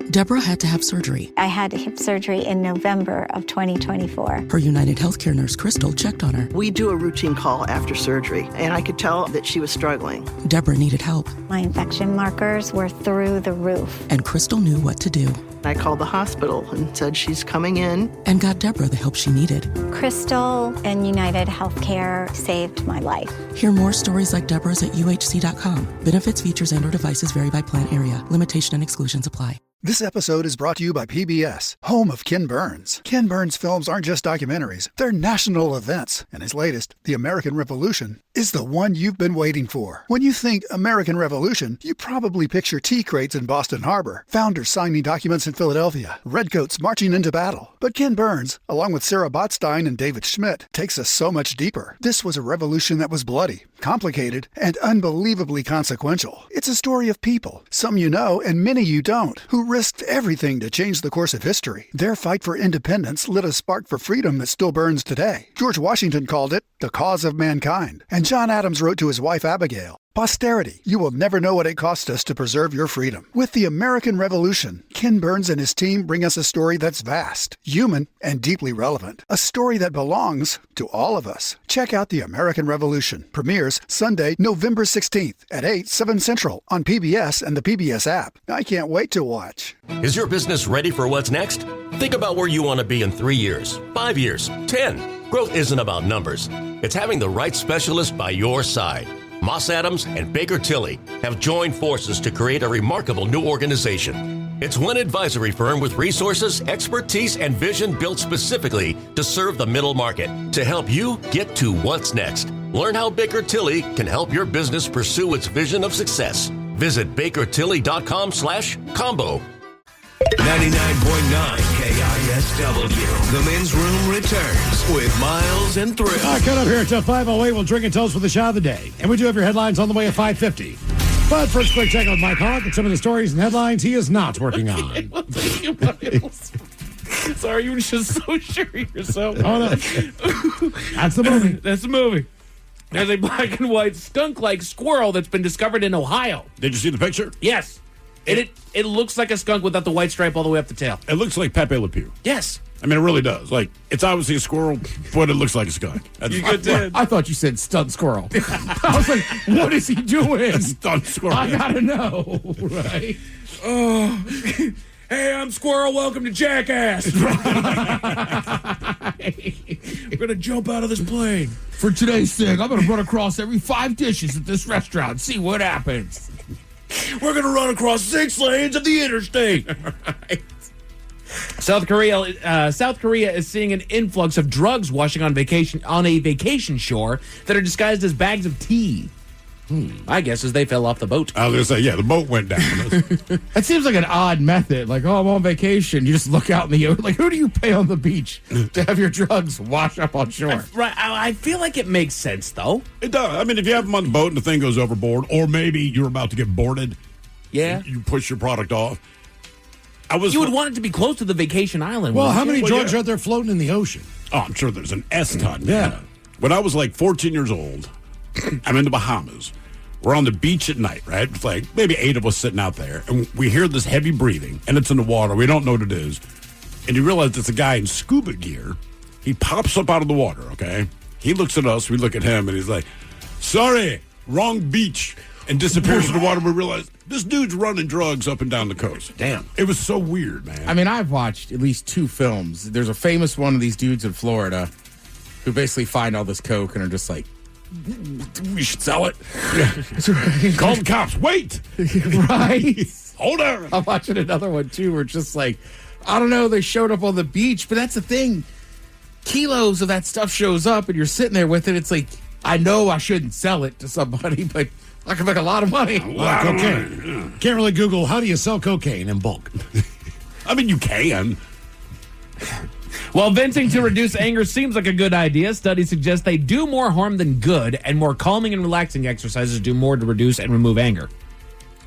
Deborah had to have surgery. I had hip surgery in November of 2024. Her United Healthcare nurse, Crystal, checked on her. We do a routine call after surgery, and I could tell that she was struggling. Deborah needed help. My infection markers were through the roof. And Crystal knew what to do. I called the hospital and said she's coming in. And got Deborah the help she needed. Crystal and United Healthcare saved my life. Hear more stories like Deborah's at uhc.com. Benefits, features, and/or devices vary by plan area. Limitation and exclusions apply. This episode is brought to you by PBS, home of Ken Burns. Ken Burns films aren't just documentaries, they're national events. And his latest, The American Revolution, is the one you've been waiting for. When you think American Revolution, you probably picture tea crates in Boston Harbor, founders signing documents in Philadelphia, redcoats marching into battle. But Ken Burns, along with Sarah Botstein and David Schmidt, takes us so much deeper. This was a revolution that was bloody, complicated, and unbelievably consequential. It's a story of people, some you know and many you don't, who risked everything to change the course of history. Their fight for independence lit a spark for freedom that still burns today. George Washington called it the cause of mankind. And John Adams wrote to his wife Abigail, "Posterity, you will never know what it cost us to preserve your freedom." With the American Revolution, Ken Burns and his team bring us a story that's vast, human, and deeply relevant. A story that belongs to all of us. Check out The American Revolution. Premieres Sunday, November 16th at 8, 7 Central on PBS and the PBS app. I can't wait to watch. Is your business ready for what's next? Think about where you want to be in 3 years, 5 years, 10. Growth isn't about numbers. It's having the right specialist by your side. Moss Adams and Baker Tilly have joined forces to create a remarkable new organization. It's one advisory firm with resources, expertise, and vision built specifically to serve the middle market to help you get to what's next. Learn how Baker Tilly can help your business pursue its vision of success. Visit bakertilly.com/combo. 99.9 KISW. The Men's Room returns with Miles and Thrill. All right, cut up here at 5:08. We'll drink and toast for the shot of the day. And we do have your headlines on the way at 5:50. But first, quick check with Mike Hawk and some of the stories and headlines he is not working on. Sorry, you were just so sure of yourself. Oh, no. That's the movie. That's the movie. There's a black and white skunk-like squirrel that's been discovered in Ohio. Did you see the picture? Yes. It looks like a skunk without the white stripe all the way up the tail. It looks like Pepe Le Pew. Yes. I mean, it really does. Like, it's obviously a squirrel, but it looks like a skunk. I thought you said stunt squirrel. I was like, what is he doing? A stunt squirrel. I gotta know, right? Oh, hey, I'm Squirrel. Welcome to Jackass. We're gonna jump out of this plane. For today's thing, I'm gonna run across every 5 dishes at this restaurant. See what happens. We're going to run across 6 lanes of the interstate. Right. South Korea is seeing an influx of drugs washing on a vacation shore that are disguised as bags of tea. I guess as they fell off the boat. I was going to say, yeah, the boat went down. That seems like an odd method. Like, oh, I'm on vacation. You just look out in the ocean. Like, who do you pay on the beach to have your drugs wash up on shore? Right. I feel like it makes sense, though. It does. I mean, if you have them on the boat and the thing goes overboard, or maybe you're about to get boarded. Yeah. You push your product off. You would want it to be close to the vacation island. Well, how many drugs are there floating in the ocean? Oh, I'm sure there's an S-ton. Yeah. When I was like 14 years old, I'm in the Bahamas. We're on the beach at night, right? It's like maybe 8 of us sitting out there, and we hear this heavy breathing, and it's in the water. We don't know what it is. And you realize it's a guy in scuba gear. He pops up out of the water, okay? He looks at us, we look at him, and he's like, sorry, wrong beach, and disappears in the water. We realize this dude's running drugs up and down the coast. Damn. It was so weird, man. I mean, I've watched at least 2 films. There's a famous one of these dudes in Florida who basically find all this coke and are just like, we should sell it. Yeah. Call the cops. Wait. Right. Hold on. I'm watching another one, too, where it's just like, I don't know, they showed up on the beach, but that's the thing. kilos of that stuff shows up and you're sitting there with it. It's like, I know I shouldn't sell it to somebody, but I can make a lot of money. Cocaine. Can't really Google how do you sell cocaine in bulk. I mean, you can. While venting to reduce anger seems like a good idea, studies suggest they do more harm than good, and more calming and relaxing exercises do more to reduce and remove anger.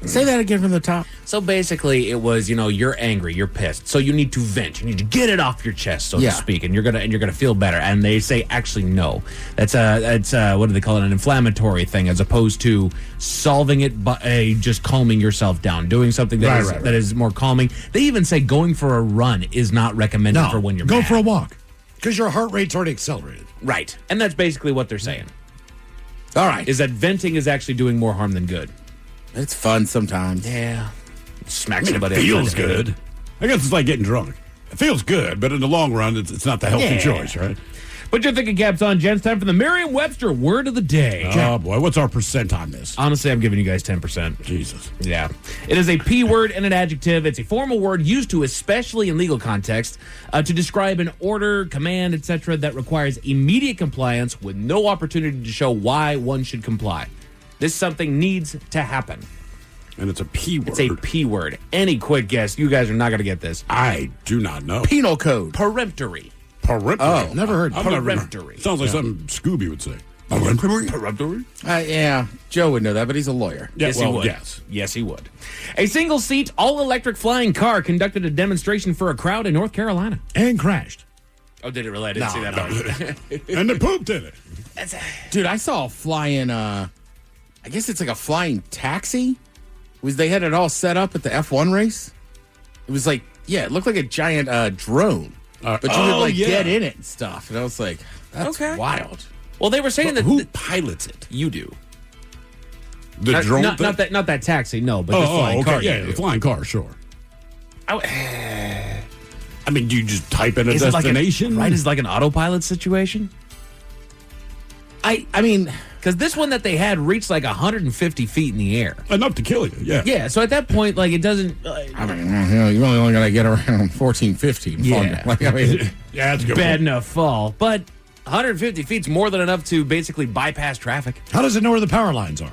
Say that again from the top. So basically, it was, you're angry, you're pissed, so you need to vent, you need to get it off your chest, so to speak, and you're gonna feel better. And they say, actually, no, that's what do they call it? An inflammatory thing, as opposed to solving it by just calming yourself down, doing something that is more calming. They even say going for a run is not recommended for when you're go mad. for a walk because your heart rate's already accelerated. Right, and that's basically what they're saying. All right, is that venting is actually doing more harm than good. It's fun sometimes. Yeah. Smack somebody. It feels good. I guess it's like getting drunk. It feels good, but in the long run, it's not the healthy choice, right? Put your thinking caps on, gents. Time for the Merriam-Webster word of the day. Oh, boy. What's our percent on this? Honestly, I'm giving you guys 10%. Jesus. Yeah. It is a P word and an adjective. It's a formal word used to, especially in legal context, to describe an order, command, etc. that requires immediate compliance with no opportunity to show why one should comply. This something needs to happen. And it's a P word. It's a P word. Any quick guess? You guys are not going to get this. I do not know. Penal code. Peremptory. Peremptory? Oh, never heard. Peremptory. Sounds like something Scooby would say. Peremptory? Yeah, Joe would know that, but he's a lawyer. Yes, he would. Yes, he would. A single-seat, all-electric flying car conducted a demonstration for a crowd in North Carolina. And crashed. Oh, did it really? I didn't see that part. And they pooped in it. Dude, I saw a flying, I guess it's like a flying taxi. They had it all set up at the F1 race. It was like, it looked like a giant drone. But you could get in it and stuff. And I was like, that's wild. Well, they were saying that who pilots it? You do. The drone? Not that taxi, no, but the flying car. Yeah, the flying car, sure. I mean, do you just type in a destination? Right, is it like an autopilot situation? I mean, because this one that they had reached like 150 feet in the air. Enough to kill you, yeah. Yeah, so at that point, like, it doesn't... I mean, you're only going to get around 14, 15. Yeah. Yeah, that's a good bad enough fall. But 150 feet's more than enough to basically bypass traffic. How does it know where the power lines are?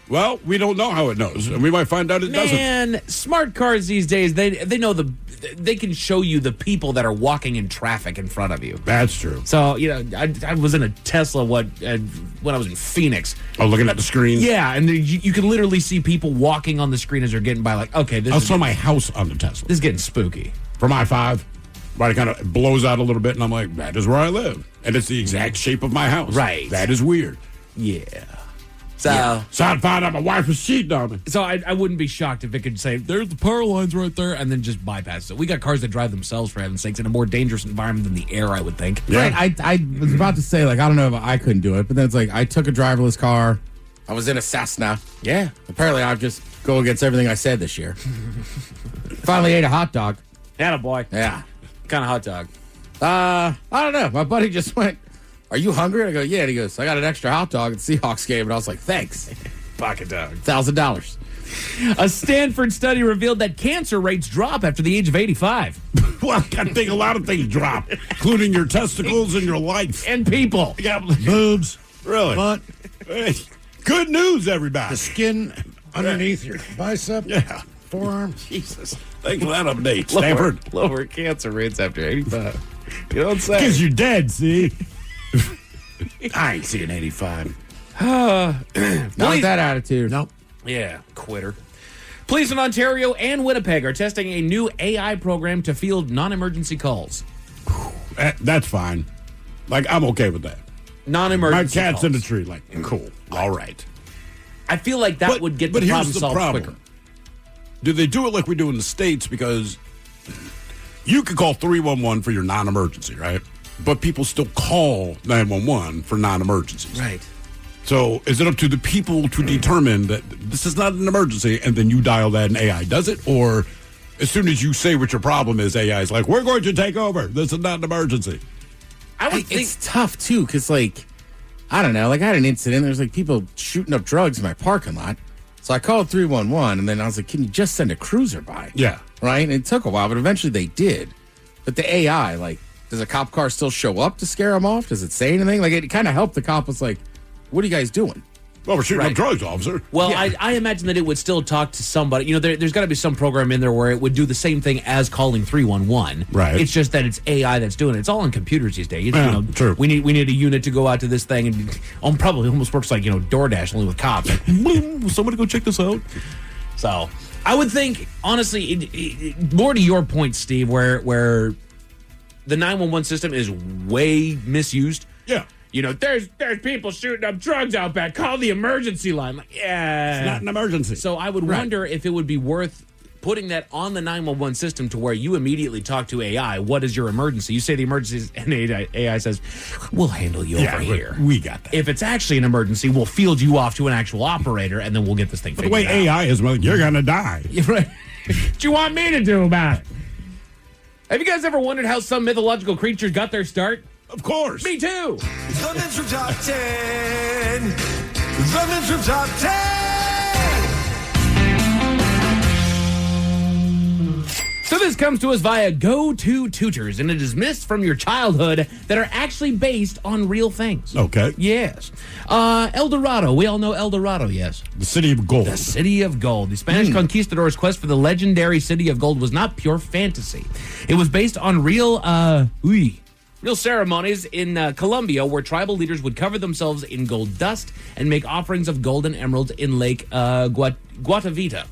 Well, we don't know how it knows, and we might find out it doesn't. Man, smart cars these days, they know they can show you the people that are walking in traffic in front of you. That's true. So, I was in a Tesla when I was in Phoenix. Oh, looking at the screen? Yeah, and you can literally see people walking on the screen as they're getting by, like, okay, I saw my house on the Tesla. This is getting spooky. From I-5, right, it kind of blows out a little bit, and I'm like, that is where I live. And it's the exact shape of my house. Right. That is weird. Yeah. So I found out my wife was cheating on me. So I wouldn't be shocked if it could say, there's the power lines right there, and then just bypass it. We got cars that drive themselves, for heaven's sakes, in a more dangerous environment than the air, I would think. Yeah. Right, I was about to say, like, I don't know if I couldn't do it, but then it's like, I took a driverless car. I was in a Cessna. Yeah. Apparently, I've just go against everything I said this year. Finally ate a hot dog. Attaboy. Yeah. What kind of hot dog? I don't know. My buddy just went, are you hungry? I go, yeah. And he goes, I got an extra hot dog at the Seahawks game. And I was like, thanks. Pocket dog. $1,000. A Stanford study revealed that cancer rates drop after the age of 85. Well, I think a lot of things drop, including your testicles and your life. And people. Yeah. Boobs. Really? Butt. Hey, good news, everybody. The skin underneath your bicep. Yeah. Forearm. Jesus. Thanks for that update, Stanford. Lower cancer rates after 85. You know what I'm saying? Because you're dead, see? I ain't seeing 85. Not that attitude. Nope. Yeah, quitter. Police in Ontario and Winnipeg are testing a new AI program to field non-emergency calls. That's fine. Like, I'm okay with that. Non-emergency My cat's calls. in the tree. Like, cool. All right. I feel like that would get the problem solved quicker. Do they do it like we do in the States? Because you could call 311 for your non-emergency, right? But people still call 911 for non-emergencies. Right. So is it up to the people to determine that this is not an emergency and then you dial that and AI does it? Or as soon as you say what your problem is, AI is like, we're going to take over. This is not an emergency. I would think it's tough, too, because, like, I don't know. Like, I had an incident. There's, like, people shooting up drugs in my parking lot. So I called 311, and then I was like, can you just send a cruiser by? Yeah. Right? And it took a while, but eventually they did. But the AI, like, Does a cop car still show up to scare him off? Does it say anything? Like, it kind of helped the cop. Was like, what are you guys doing? Well, we're shooting up drugs, officer. Well, I imagine that it would still talk to somebody. You know, there's got to be some program in there where it would do the same thing as calling 311. Right. It's just that it's AI that's doing it. It's all on computers these days. True. We need a unit to go out to this thing, and probably almost works like DoorDash only with cops. Like, will somebody go check this out? So I would think, honestly, more to your point, Steve, where the 911 system is way misused. Yeah. There's people shooting up drugs out back. Call the emergency line. Like, yeah. It's not an emergency. So I would wonder if it would be worth putting that on the 911 system to where you immediately talk to AI. What is your emergency? You say the emergency is, and AI says, we'll handle you over here. We got that. If it's actually an emergency, we'll field you off to an actual operator, and then we'll get this thing figured out. But the way AI is, you're going to die. Right. What you want me to do about it? Have you guys ever wondered how some mythological creatures got their start? Of course. Me too. The Men's Room Top 10. The Men's Room Top 10. So this comes to us via Go-To Tutors, and it is myths from your childhood that are actually based on real things. Okay. Yes. El Dorado. We all know El Dorado, yes. The City of Gold. The City of Gold. The Spanish conquistadors' quest for the legendary City of Gold was not pure fantasy. It was based on real ceremonies in Colombia where tribal leaders would cover themselves in gold dust and make offerings of gold and emeralds in Lake Guatavita.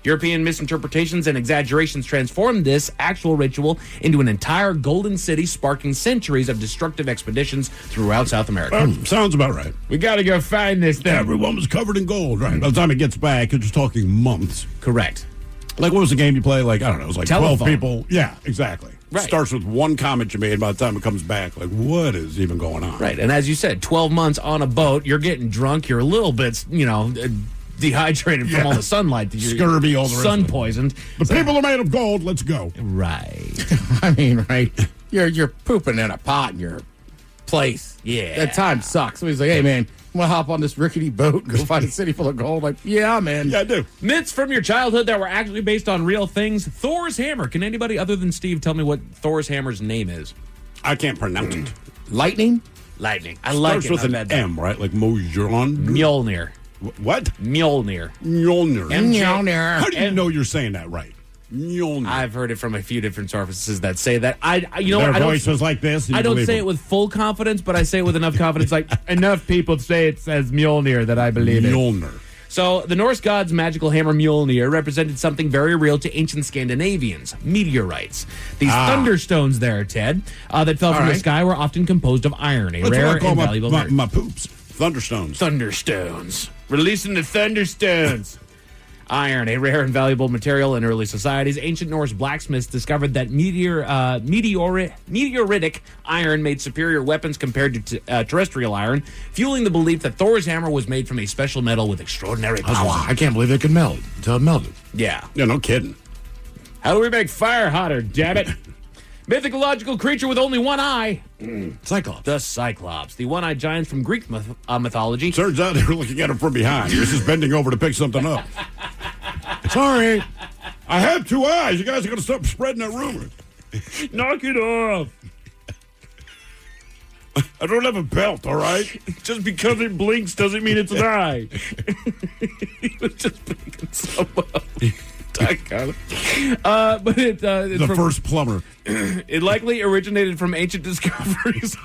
European misinterpretations and exaggerations transformed this actual ritual into an entire golden city, sparking centuries of destructive expeditions throughout South America. Sounds about right. We got to go find this thing. Everyone was covered in gold, right? By the time it gets back, you're just talking months. Correct. Like, what was the game you play? Like, I don't know, it was like Telephone. 12 people. Yeah, exactly. Right. Starts with one comment you made. By the time it comes back, like, what is even going on? Right. And as you said, 12 months on a boat, you're getting drunk, you're a little bit, dehydrated from all the sunlight. That you're scurvy, all the sun rest poisoned. The people are made of gold. Let's go. Right. I mean, right? You're pooping in a pot in your place. Yeah. That time sucks. So he's like, hey, man, want to hop on this rickety boat and go find a city full of gold? Like, yeah, man. Yeah, I do. Myths from your childhood that were actually based on real things. Thor's hammer. Can anybody other than Steve tell me what Thor's hammer's name is? I can't pronounce it. Lightning? Lightning. I like it. Starts with an M, right? Like Mojron? Mjolnir. What? Mjolnir. Mjolnir. Mjolnir. How do you know you're saying that right? Mjolnir. I've heard it from a few different sources that say that. Their voice was like this. I don't say it with full confidence, but I say it with enough confidence. Like enough people say it says Mjolnir that I believe it. Mjolnir. So the Norse god's magical hammer Mjolnir represented something very real to ancient Scandinavians: meteorites. These thunderstones there, Ted, that fell from the sky were often composed of iron, a That's rare what I call and valuable my poops. Thunderstones. Thunderstones. Releasing the Thunderstones. Iron, a rare and valuable material in early societies. Ancient Norse blacksmiths discovered that meteoritic iron made superior weapons compared to terrestrial iron, fueling the belief that Thor's hammer was made from a special metal with extraordinary power. I can't believe it could melt until it melted. Yeah. Yeah, no kidding. How do we make fire hotter, damn it? Mythological creature with only one eye. Cyclops. The Cyclops. The one-eyed giant from Greek mythology. Turns out they were looking at him from behind. He was just bending over to pick something up. Sorry. I have two eyes. You guys are going to stop spreading that rumor. Knock it off. I don't have a belt, all right? Just because it blinks doesn't mean it's an eye. He was just picking someone up. But it's the first plumber. It likely originated from ancient discoveries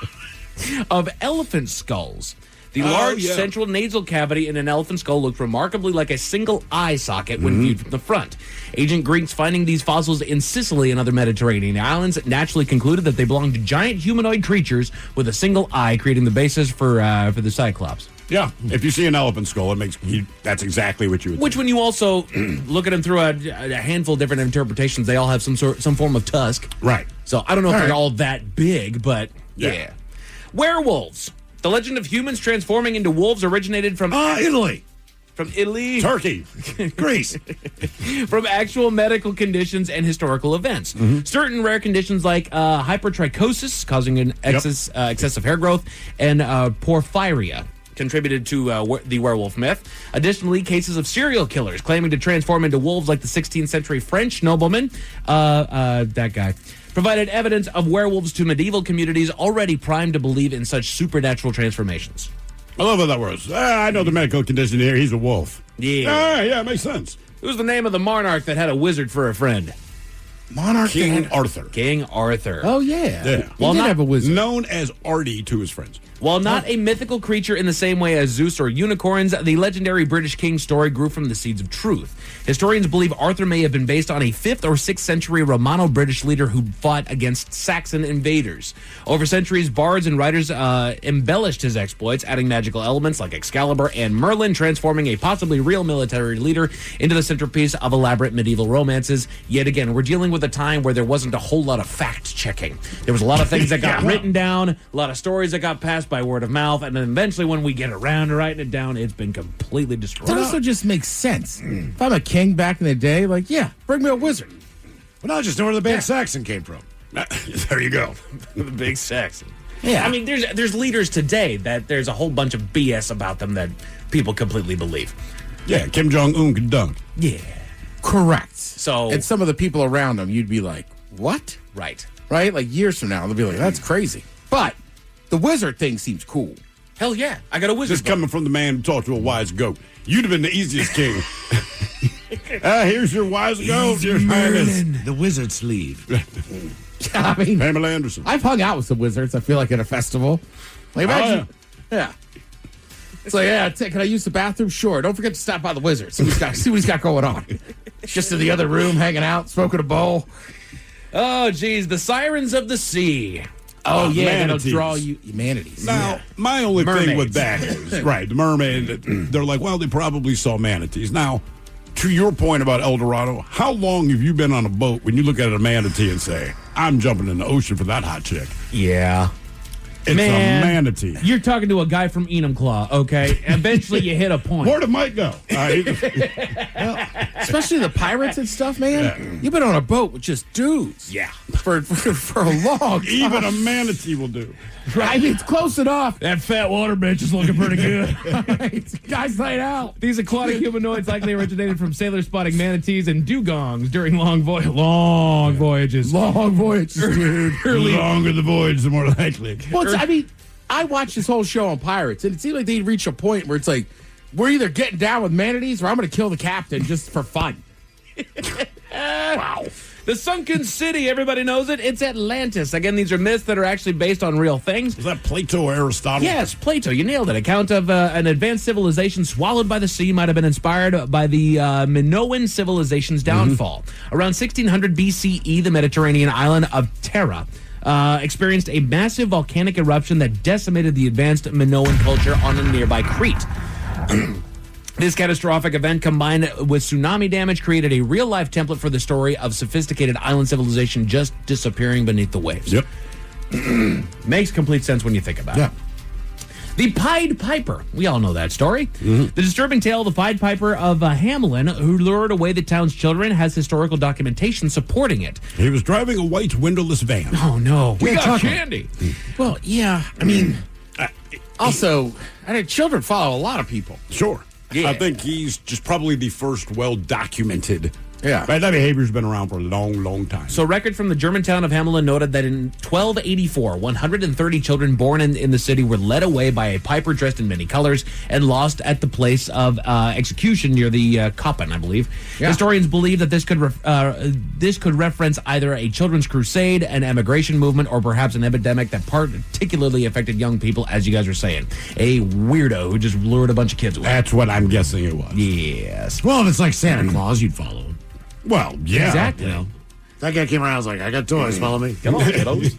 of elephant skulls. The large central nasal cavity in an elephant skull looked remarkably like a single eye socket when viewed from the front. Ancient Greeks finding these fossils in Sicily and other Mediterranean islands naturally concluded that they belonged to giant humanoid creatures with a single eye, creating the basis for the Cyclops. Yeah, if you see an elephant skull, that's exactly what you would Which, think. when you also look at them through a handful of different interpretations, they all have some form of tusk. Right. So I don't know if they're all that big, but yeah. Werewolves. The legend of humans transforming into wolves originated from Italy. From Italy. Turkey. Greece. From actual medical conditions and historical events. Certain rare conditions like hypertrichosis, causing an excessive hair growth, and porphyria, contributed to the werewolf myth. Additionally, cases of serial killers claiming to transform into wolves like the 16th century French nobleman, that guy, provided evidence of werewolves to medieval communities already primed to believe in such supernatural transformations. I love how that works. I know the medical condition here. He's a wolf. Yeah. Yeah, it makes sense. Who's the name of the monarch that had a wizard for a friend? Monarch King Arthur. King Arthur. Oh, yeah. Yeah. Well, not have a wizard. Known as Artie to his friends. While not a mythical creature in the same way as Zeus or unicorns, the legendary British king story grew from the seeds of truth. Historians believe Arthur may have been based on a 5th or 6th century Romano-British leader who fought against Saxon invaders. Over centuries, bards and writers embellished his exploits, adding magical elements like Excalibur and Merlin, transforming a possibly real military leader into the centerpiece of elaborate medieval romances. Yet again, we're dealing with a time where there wasn't a whole lot of fact-checking. There was a lot of things that got written down, a lot of stories that got passed by word of mouth, and then eventually when we get around to writing it down, it's been completely destroyed. It also just makes sense. If I'm a king back in the day, like, yeah, bring me a wizard. Well, now just know where the big Saxon came from. There you go. The big Saxon. Yeah. I mean, there's leaders today that there's a whole bunch of BS about them that people completely believe. Yeah, Kim Jong-un could dunk. Yeah. Correct. So, and some of the people around him, you'd be like, what? Right. Right? Like years from now, they'll be like, that's crazy. But the wizard thing seems cool. Hell yeah. I got a wizard. Just coming from the man who talked to a wise goat. You'd have been the easiest king. Here's your wise goat. Your Merlin, the wizard sleeve. I mean, Pamela Anderson. I've hung out with some wizards, I feel like, at a festival. Like, imagine. Yeah. It's like, yeah, can I use the bathroom? Sure. Don't forget to stop by the wizard. See what he's got going on. It's just in the other room, hanging out, smoking a bowl. Oh, geez. The Sirens of the Sea. Oh, yeah, manatees. that'll draw you manatees. Now, my only thing Mermaids. with that is, right, the mermaid, they're like, well, they probably saw manatees. Now, to your point about El Dorado, how long have you been on a boat when you look at a manatee and say, I'm jumping in the ocean for that hot chick? Yeah. It's Man, a manatee. You're talking to a guy from Enumclaw, okay? Eventually you hit a point. Where did Mike go? Especially the pirates and stuff, man. Yeah. You've been on a boat with just dudes. Yeah. For a long time. Even a manatee will do. Right? It's close enough. That fat water bitch is looking pretty good. Guys laid out. These aquatic humanoids likely originated from sailors spotting manatees and dugongs during long voyages. Long voyages, dude. The longer the voyage, the more likely. Well, I mean, I watched this whole show on pirates, and it seemed like they'd reach a point where it's like, we're either getting down with manatees or I'm going to kill the captain just for fun. Wow. The sunken city, everybody knows it. It's Atlantis. Again, these are myths that are actually based on real things. Is that Plato or Aristotle? Yes, Plato. You nailed it. Account of an advanced civilization swallowed by the sea might have been inspired by the Minoan civilization's downfall. Around 1600 BCE, the Mediterranean island of Terra experienced a massive volcanic eruption that decimated the advanced Minoan culture on a nearby Crete. This catastrophic event, combined with tsunami damage, created a real-life template for the story of sophisticated island civilization just disappearing beneath the waves. Yep. Makes complete sense when you think about it. The Pied Piper. We all know that story. The disturbing tale of the Pied Piper of Hamelin, who lured away the town's children, has historical documentation supporting it. He was driving a white windowless van. Oh, no. We got candy. Well, yeah, I mean, also, children follow a lot of people. Sure. Yeah. I think he's just probably the first well-documented. Yeah. Right, that behavior's been around for a long, long time. So, record from the German town of Hamelin noted that in 1284, 130 children born in the city were led away by a piper dressed in many colors and lost at the place of execution near the Koppen, I believe. Yeah. Historians believe that this could reference either a children's crusade, an emigration movement, or perhaps an epidemic that particularly affected young people, as you guys were saying. A weirdo who just lured a bunch of kids away. That's what I'm guessing it was. Yes. Well, if it's like Santa Claus, you'd follow him. Well, yeah. Exactly. You know, that guy came around, I was like, I got toys, follow me. Come on, kiddos.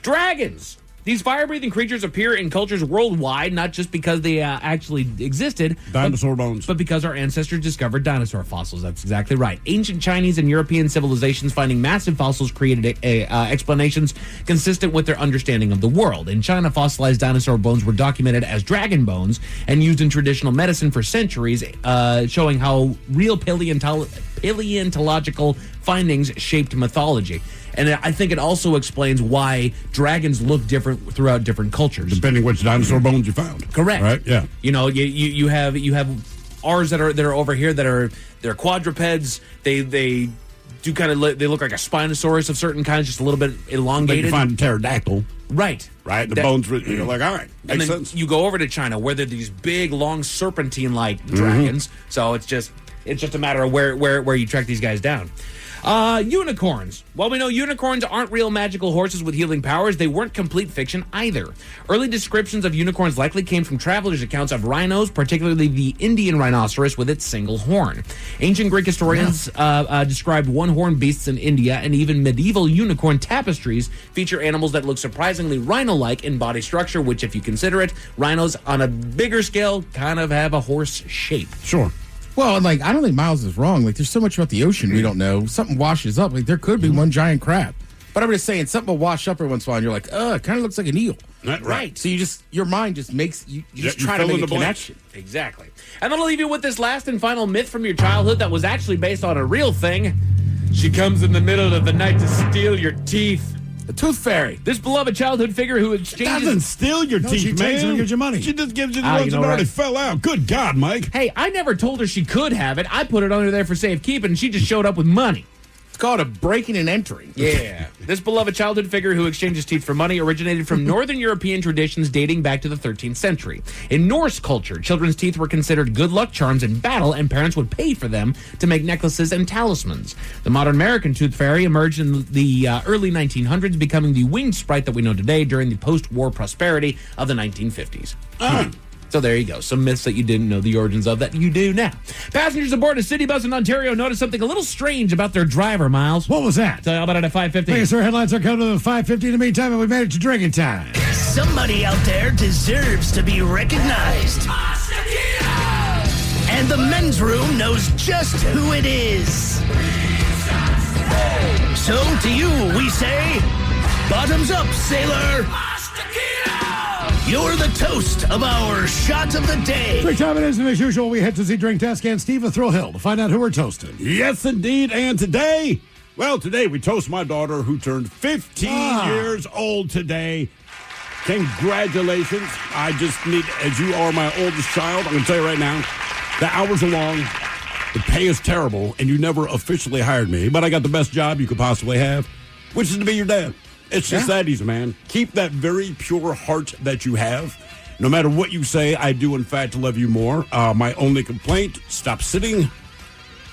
Dragons. These fire-breathing creatures appear in cultures worldwide, not just because they actually existed. Dinosaur bones. But because our ancestors discovered dinosaur fossils. That's exactly right. Ancient Chinese and European civilizations finding massive fossils created explanations consistent with their understanding of the world. In China, fossilized dinosaur bones were documented as dragon bones and used in traditional medicine for centuries, showing how real paleontological findings shaped mythology. And I think it also explains why dragons look different throughout different cultures. Depending which dinosaur bones you found. Correct. Right? Yeah. You know, you have ours that are over here they're quadrupeds. They do kind of they look like a Spinosaurus of certain kinds, just a little bit elongated. You find a pterodactyl. Right. Right? The bones, you're like, all right, makes sense. You go over to China where they're these big, long, serpentine-like dragons. So it's just a matter of where you track these guys down. Unicorns. While we know unicorns aren't real magical horses with healing powers, they weren't complete fiction either. Early descriptions of unicorns likely came from travelers' accounts of rhinos, particularly the Indian rhinoceros with its single horn. Ancient Greek historians described one-horned beasts in India, and even medieval unicorn tapestries feature animals that look surprisingly rhino-like in body structure, which, if you consider it, rhinos on a bigger scale kind of have a horse shape. Sure. Well, and I don't think Miles is wrong. There's so much about the ocean we don't know. Something washes up. There could be one giant crab. But I'm just saying, something will wash up every once in a while, and you're like, it kind of looks like an eel. Right. So your mind just makes, you just try to make a connection. Exactly. And then I'll leave you with this last and final myth from your childhood that was actually based on a real thing. She comes in the middle of the night to steal your teeth. The Tooth Fairy. This beloved childhood figure who exchanges... doesn't steal your teeth, she takes it and gives you money. She just gives you the ones that already fell out. Good God, Mike. Hey, I never told her she could have it. I put it under there for safekeeping, and she just showed up with money. It's called a breaking and entering. Yeah. This beloved childhood figure who exchanges teeth for money originated from Northern European traditions dating back to the 13th century. In Norse culture, children's teeth were considered good luck charms in battle, and parents would pay for them to make necklaces and talismans. The modern American Tooth Fairy emerged in the early 1900s, becoming the winged sprite that we know today during the post-war prosperity of the 1950s. So there you go. Some myths that you didn't know the origins of that you do now. Passengers aboard a city bus in Ontario noticed something a little strange about their driver, Miles. What was that? Tell you all about it at 5:50. Okay, sir, headlines are coming to the 5:50. In the meantime, and we made it to drinking time. Somebody out there deserves to be recognized. And the men's room knows just who it is. So to you, we say, bottoms up, sailor. You're the toast of our shot of the day. Great time it is, and as usual, we head to the drink desk and Steve Thrill Hill to find out who we're toasting. Yes, indeed. And today we toast my daughter who turned 15 years old today. Congratulations. I just need, as you are my oldest child, I'm going to tell you right now, the hours are long, the pay is terrible, and you never officially hired me, but I got the best job you could possibly have, which is to be your dad. It's just that easy, man. Keep that very pure heart that you have. No matter what you say, I do, in fact, love you more. My only complaint, stop sitting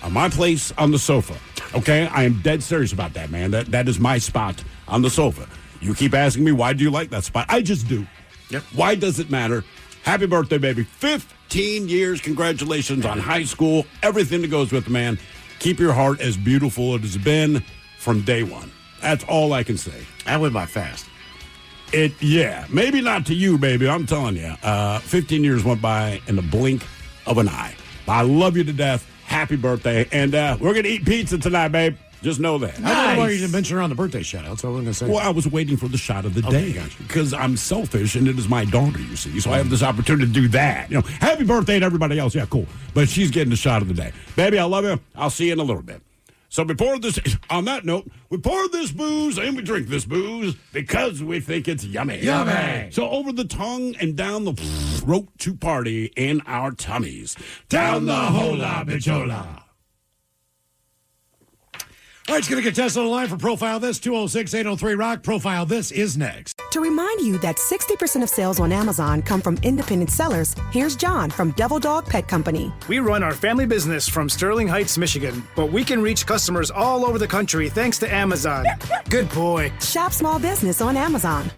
on my place on the sofa. Okay? I am dead serious about that, man. That is my spot on the sofa. You keep asking me, why do you like that spot? I just do. Yep. Why does it matter? Happy birthday, baby. 15 years. Congratulations on high school. Everything that goes with it, man. Keep your heart as beautiful as it has been from day one. That's all I can say. That went by fast. Maybe not to you, baby. I'm telling you. 15 years went by in the blink of an eye. I love you to death. Happy birthday. And we're going to eat pizza tonight, babe. Just know that. Nice. I don't know why you didn't mention her on the birthday shout out, so I wasn't going to say Well, I was waiting for the shot of the day. Gotcha. Because I'm selfish, and it is my daughter, you see. So I have this opportunity to do that. You know, happy birthday to everybody else. Yeah, cool. But she's getting the shot of the day. Baby, I love you. I'll see you in a little bit. So on that note, we pour this booze and we drink this booze because we think it's yummy. Yummy. So over the tongue and down the throat to party in our tummies. Down the hola, bichola. All right, it's going to get tested on the line for Profile This, 206-803-ROCK. Profile This is next. To remind you that 60% of sales on Amazon come from independent sellers, here's John from Devil Dog Pet Company. We run our family business from Sterling Heights, Michigan, but we can reach customers all over the country thanks to Amazon. Good boy. Shop small business on Amazon.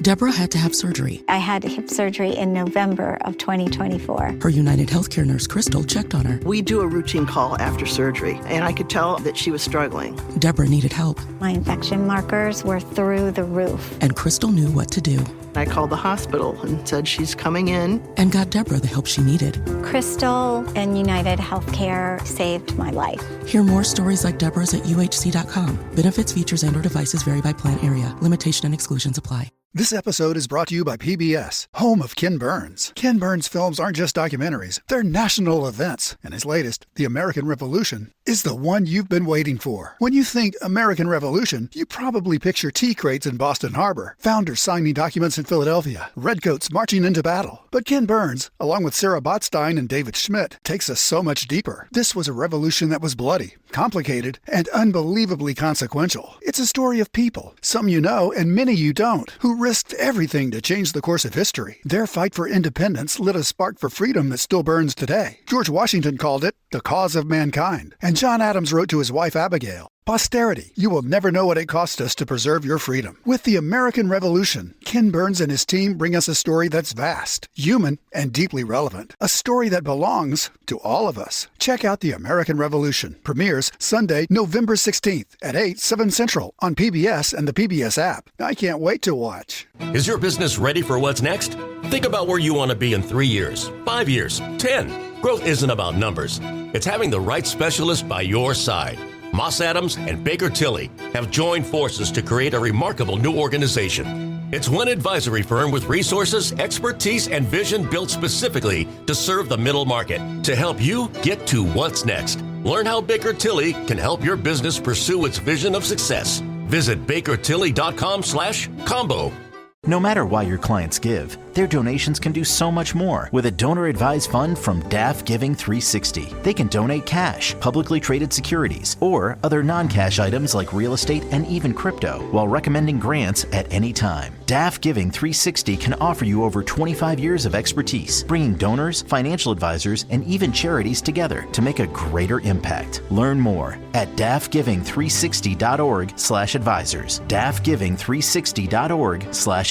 Deborah had to have surgery. I had hip surgery in November of 2024. Her United Healthcare nurse, Crystal, checked on her. We do a routine call after surgery, and I could tell that she was struggling. Deborah needed help. My infection markers were through the roof. And Crystal knew what to do. I called the hospital and said she's coming in. And got Deborah the help she needed. Crystal and United Healthcare saved my life. Hear more stories like Deborah's at UHC.com. Benefits, features, and/or devices vary by plan area. Limitation and exclusions apply. This episode is brought to you by PBS, home of Ken Burns. Ken Burns films aren't just documentaries, they're national events. And his latest, The American Revolution, is the one you've been waiting for. When you think American Revolution, you probably picture tea crates in Boston Harbor, founders signing documents in Philadelphia, redcoats marching into battle. But Ken Burns, along with Sarah Botstein and David Schmidt, takes us so much deeper. This was a revolution that was bloody, complicated, and unbelievably consequential. It's a story of people, some you know and many you don't, who risked everything to change the course of history. Their fight for independence lit a spark for freedom that still burns today. George Washington called it the cause of mankind. And John Adams wrote to his wife Abigail, "Posterity, you will never know what it cost us to preserve your freedom." With the American Revolution, Ken Burns and his team bring us a story that's vast, human, and deeply relevant. A story that belongs to all of us. Check out The American Revolution. Premieres Sunday, November 16th at 8, 7 Central on PBS and the PBS app. I can't wait to watch. Is your business ready for what's next? Think about where you want to be in 3 years, 5 years, 10. Growth isn't about numbers. It's having the right specialist by your side. Moss Adams and Baker Tilly have joined forces to create a remarkable new organization. It's one advisory firm with resources, expertise, and vision built specifically to serve the middle market to help you get to what's next. Learn how Baker Tilly can help your business pursue its vision of success. Visit bakertilly.com/combo. No matter why your clients give, their donations can do so much more with a donor-advised fund from DAF Giving 360. They can donate cash, publicly traded securities, or other non-cash items like real estate and even crypto, while recommending grants at any time. DAF Giving 360 can offer you over 25 years of expertise, bringing donors, financial advisors, and even charities together to make a greater impact. Learn more at dafgiving360.org/advisors. dafgiving360.org/advisors.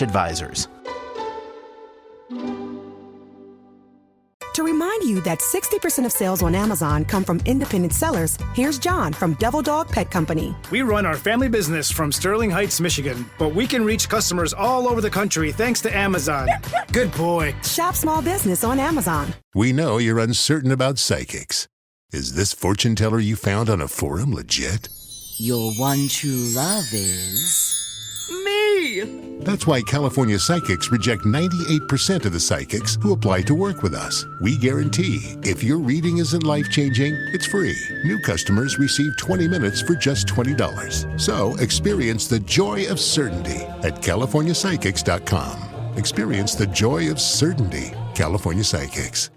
To remind you that 60% of sales on Amazon come from independent sellers, here's John from Devil Dog Pet Company. We run our family business from Sterling Heights, Michigan, but we can reach customers all over the country thanks to Amazon. Good boy. Shop small business on Amazon. We know you're uncertain about psychics. Is this fortune teller you found on a forum legit? Your one true love is... me! That's why California Psychics reject 98% of the psychics who apply to work with us. We guarantee if your reading isn't life-changing, it's free. New customers receive 20 minutes for just $20. So experience the joy of certainty at CaliforniaPsychics.com. Experience the joy of certainty. California Psychics.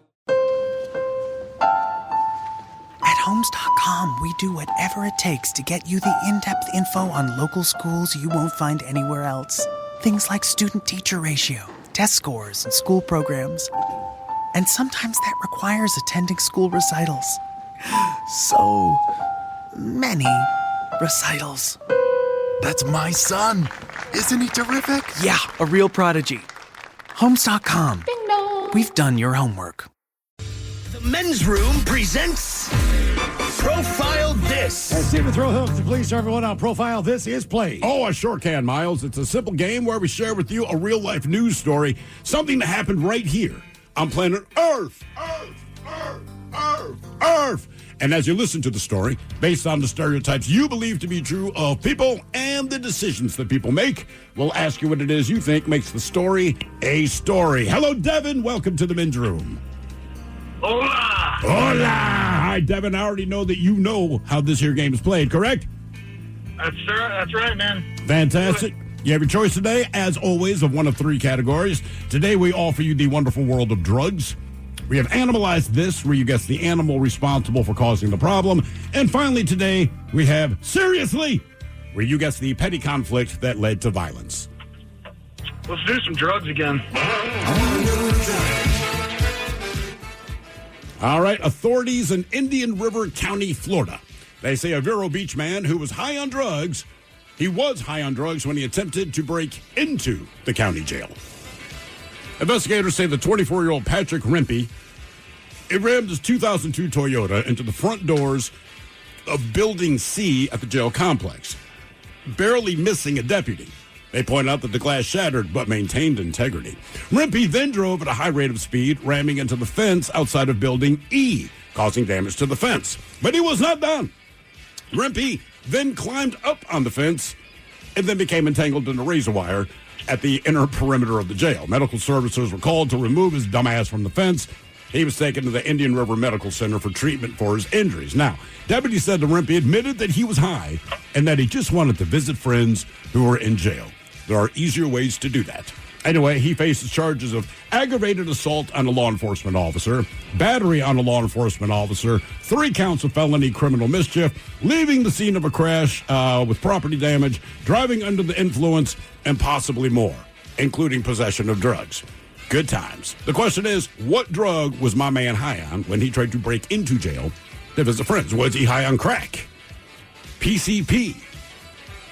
At Homes.com, we do whatever it takes to get you the in-depth info on local schools you won't find anywhere else. Things like student-teacher ratio, test scores, and school programs. And sometimes that requires attending school recitals. So many recitals. That's my son. Isn't he terrific? Yeah, a real prodigy. Homes.com. Ding dong. We've done your homework. The Men's Room presents Profile This. Let's see if throw hooks to please everyone on Profile This is played. Oh, I sure can, Miles. It's a simple game where we share with you a real-life news story, something that happened right here on planet Earth. Earth. And as you listen to the story, based on the stereotypes you believe to be true of people and the decisions that people make, we'll ask you what it is you think makes the story a story. Hello, Devin. Welcome to the Men's Room. Hola! Hola! Hi, Devin. I already know that you know how this here game is played, correct? That's right, man. Fantastic. You have your choice today, as always, of one of three categories. Today, we offer you the wonderful world of drugs. We have Animalized This, where you guess the animal responsible for causing the problem. And finally, today, we have Seriously, where you guess the petty conflict that led to violence. Let's do some drugs again. All right, authorities in Indian River County, Florida. They say a Vero Beach man who was high on drugs, he was high on drugs when he attempted to break into the county jail. Investigators say the 24-year-old Patrick Rempe, it rammed his 2002 Toyota into the front doors of Building C at the jail complex, barely missing a deputy. They point out that the glass shattered but maintained integrity. Rempe then drove at a high rate of speed, ramming into the fence outside of Building E, causing damage to the fence. But he was not done. Rempe then climbed up on the fence and then became entangled in the razor wire at the inner perimeter of the jail. Medical services were called to remove his dumbass from the fence. He was taken to the Indian River Medical Center for treatment for his injuries. Now, deputies said Rempe admitted that he was high and that he just wanted to visit friends who were in jail. There are easier ways to do that. Anyway, he faces charges of aggravated assault on a law enforcement officer, battery on a law enforcement officer, 3 counts of felony criminal mischief, leaving the scene of a crash with property damage, driving under the influence, and possibly more, including possession of drugs. Good times. The question is, what drug was my man high on when he tried to break into jail to visit friends? Was he high on crack, PCP,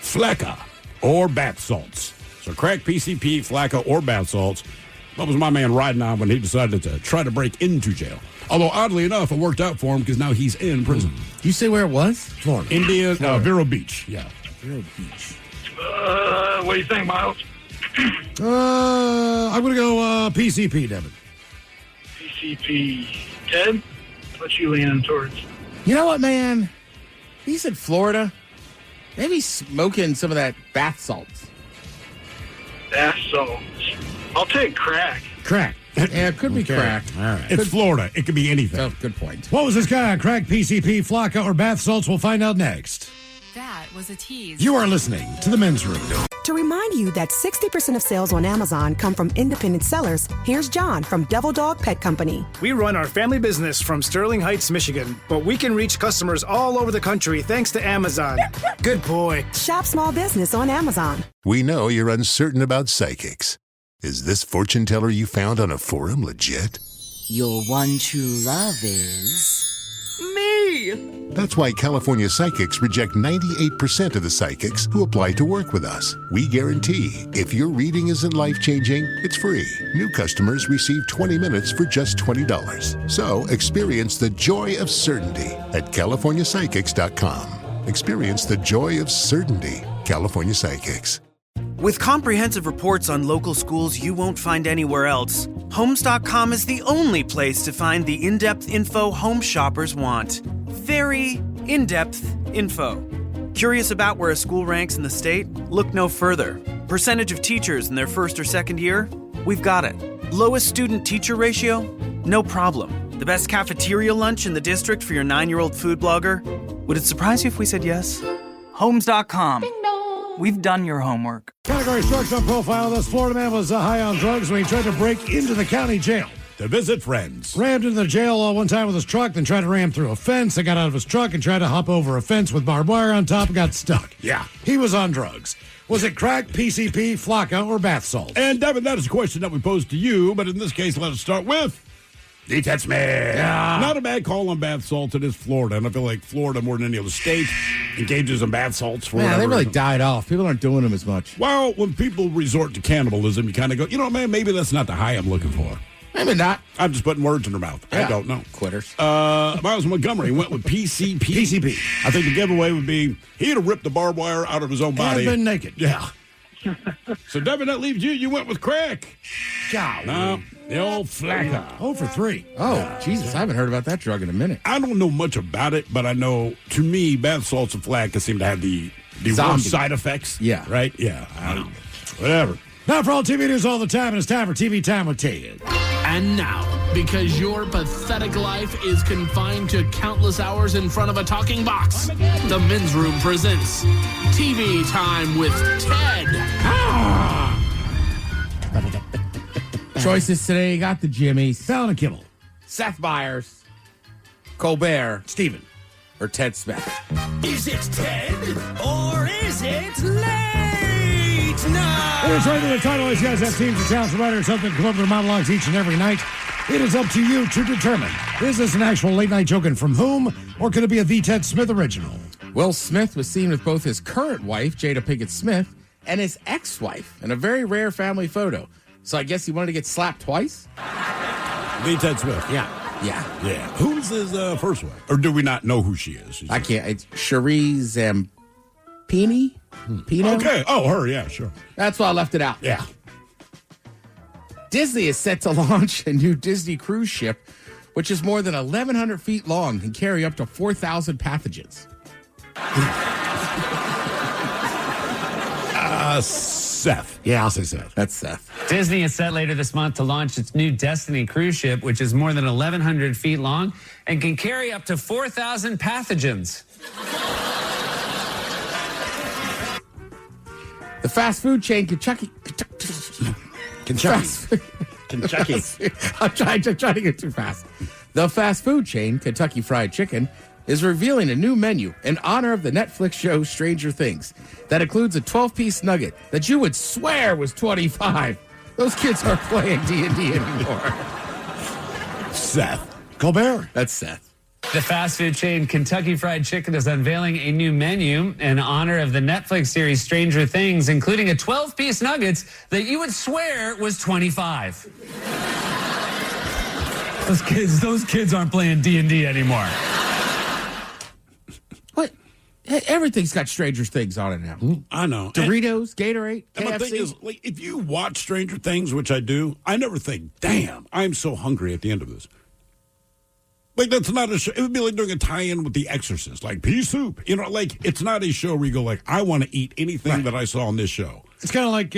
Fleka, or bath salts? So crack, PCP, Fleka, or bath salts. What was my man riding on when he decided to try to break into jail? Although, oddly enough, it worked out for him because now he's in prison. Did you say where it was? Florida. India, Vero Beach. Yeah. Vero Beach. What do you think, Miles? I'm going to go PCP, Devin. PCP. Ted? What you leaning towards? You know what, man? He said Florida. Maybe smoking some of that bath salts. Bath salts. I'll take crack. Crack. Yeah, it could be crack. All right. It's Florida. It could be anything. Oh, good point. What was this guy on crack, PCP, Fleka, or bath salts? We'll find out next. That was a tease. You are listening to The Men's Room. To remind you that 60% of sales on Amazon come from independent sellers, here's John from Devil Dog Pet Company. We run our family business from Sterling Heights, Michigan, but we can reach customers all over the country thanks to Amazon. Good boy. Shop small business on Amazon. We know you're uncertain about psychics. Is this fortune teller you found on a forum legit? Your one true love is... Me! That's why California Psychics reject 98% of the psychics who apply to work with us. We guarantee if your reading isn't life-changing, it's free. New customers receive 20 minutes for just $20. So experience the joy of certainty at CaliforniaPsychics.com. Experience the joy of certainty. California Psychics. With comprehensive reports on local schools you won't find anywhere else, Homes.com is the only place to find the in-depth info home shoppers want. Very in-depth info. Curious about where a school ranks in the state? Look no further. Percentage of teachers in their first or second year? We've got it. Lowest student-teacher ratio? No problem. The best cafeteria lunch in the district for your 9-year-old food blogger? Would it surprise you if we said yes? Homes.com. We've done your homework. Category structure profile. This Florida man was high on drugs when he tried to break into the county jail to visit friends. Rammed into the jail one time with his truck, then tried to ram through a fence. Then got out of his truck and tried to hop over a fence with barbed wire on top and got stuck. Yeah. He was on drugs. Was it crack, PCP, Fleka, or bath salts? And, Devin, that is a question that we posed to you, but in this case, let us start with... D-Ted Smith. Yeah. Not a bad call on bath salts. It is Florida, and I feel like Florida, more than any other state, engages in bath salts for whatever they really reason. died off. People aren't doing them as much. Well, when people resort to cannibalism, you kind of go, you know, man, maybe that's not the high I'm looking for. Maybe not. I'm just putting words in her mouth. Yeah. I don't know. Quitters. Miles Montgomery went with PCP. PCP. I think the giveaway would be he'd have ripped the barbed wire out of his own body. And been naked. Yeah. So, Devin, that leaves you. You went with crack. Golly. No, the old Fleka. 0 for 3. Oh, Jesus. I haven't heard about that drug in a minute. I don't know much about it, but I know, to me, bath salts and Fleka seem to have the Zombie. worst side effects. Yeah. Right? Yeah. Whatever. Now for all TV news all the time, and it's time for TV Time with Ted. And now, because your pathetic life is confined to countless hours in front of a talking box, the Men's Room presents TV Time with Ted. Choices today got the Jimmies. Fallon and Kimmel. Seth Meyers. Colbert. Steven. Or Ted Smith. Is it Ted or is it late night? We're trying to the title. These guys have teams of talents, writers, something come up with their monologues each and every night. It is up to you to determine, is this an actual late night joke and from whom, or could it be a The Ted Smith original? Will Smith was seen with both his current wife, Jada Pinkett Smith, and his ex-wife in a very rare family photo. So I guess he wanted to get slapped twice? The Ted Smith. Yeah. Who's his first wife? Or do we not know who she is? I can't. It's Cherie Zampini? Pino? Okay. Oh, her. Yeah, sure. That's why I left it out. Yeah. Disney is set to launch a new Disney cruise ship, which is more than 1,100 feet long and carry up to 4,000 pathogens. Seth. Yeah, I'll say Seth. That's Seth. Disney is set later this month to launch its new Destiny cruise ship, which is more than 1,100 feet long and can carry up to 4,000 pathogens. The fast food chain Kentucky. Kentucky. I'm trying to get too fast. The fast food chain Kentucky Fried Chicken is revealing a new menu in honor of the Netflix show Stranger Things that includes a 12-piece nugget that you would swear was 25. Those kids aren't playing D&D anymore. Seth. Colbert. That's Seth. The fast food chain Kentucky Fried Chicken is unveiling a new menu in honor of the Netflix series Stranger Things, including a 12-piece nuggets that you would swear was 25. Those kids aren't playing D&D anymore. What? Everything's got Stranger Things on it now. I know. Doritos, Gatorade, KFC. And my thing is, like, if you watch Stranger Things, which I do, I never think, damn, I'm so hungry at the end of this. Like, that's not a show. It would be like doing a tie-in with The Exorcist, like pea soup. You know, like, it's not a show where you go, like, I want to eat anything that I saw on this show. It's kind of like,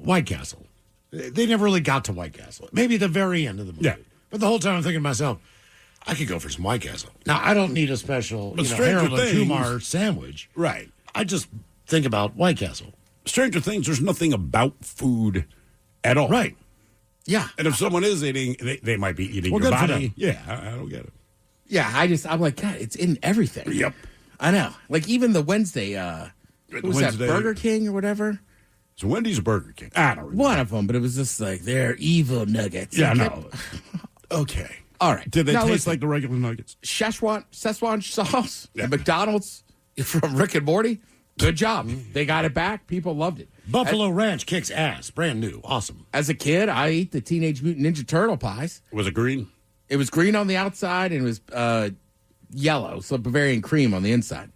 White Castle. They never really got to White Castle. Maybe at the very end of the movie. Yeah. But the whole time I'm thinking to myself, I could go for some White Castle. Now, I don't need a special, Harold and Kumar sandwich. Right. I just think about White Castle. Stranger Things, there's nothing about food at all. Right. Yeah. And if someone is eating, they might be eating your body. Yeah, I don't get it. Yeah, I'm like, God, it's in everything. Yep. I know. Like, even the Wednesday, who was that, Burger King or whatever? So Wendy's or Burger King? I don't remember. One of them, but it was just like, they're evil nuggets. Yeah, no. Okay. All right. Did they now, taste listen, like the regular nuggets? Szechuan sauce at McDonald's from Rick and Morty. Good job. They got it back. People loved it. Buffalo Ranch kicks ass. Brand new. Awesome. As a kid, I ate the Teenage Mutant Ninja Turtle pies. Was it green? It was green on the outside and it was yellow, so Bavarian cream on the inside.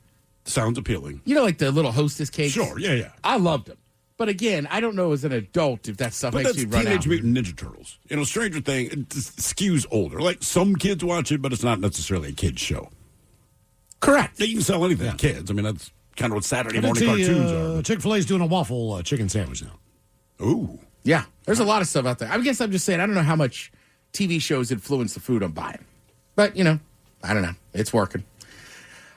Sounds appealing. You know, like the little Hostess cakes? Sure, yeah. I loved them. But again, I don't know as an adult if that stuff makes you run Teenage out. Mutant Ninja Turtles. You know, Stranger Things it skews older. Like, some kids watch it, but it's not necessarily a kid's show. Correct. Yeah, you can sell anything to kids. I mean, that's kind of what Saturday morning cartoons are. Chick-fil-A's doing a waffle chicken sandwich now. Ooh. Yeah, there's a lot of stuff out there. I guess I'm just saying, I don't know how much TV shows influence the food I'm buying. But, I don't know. It's working.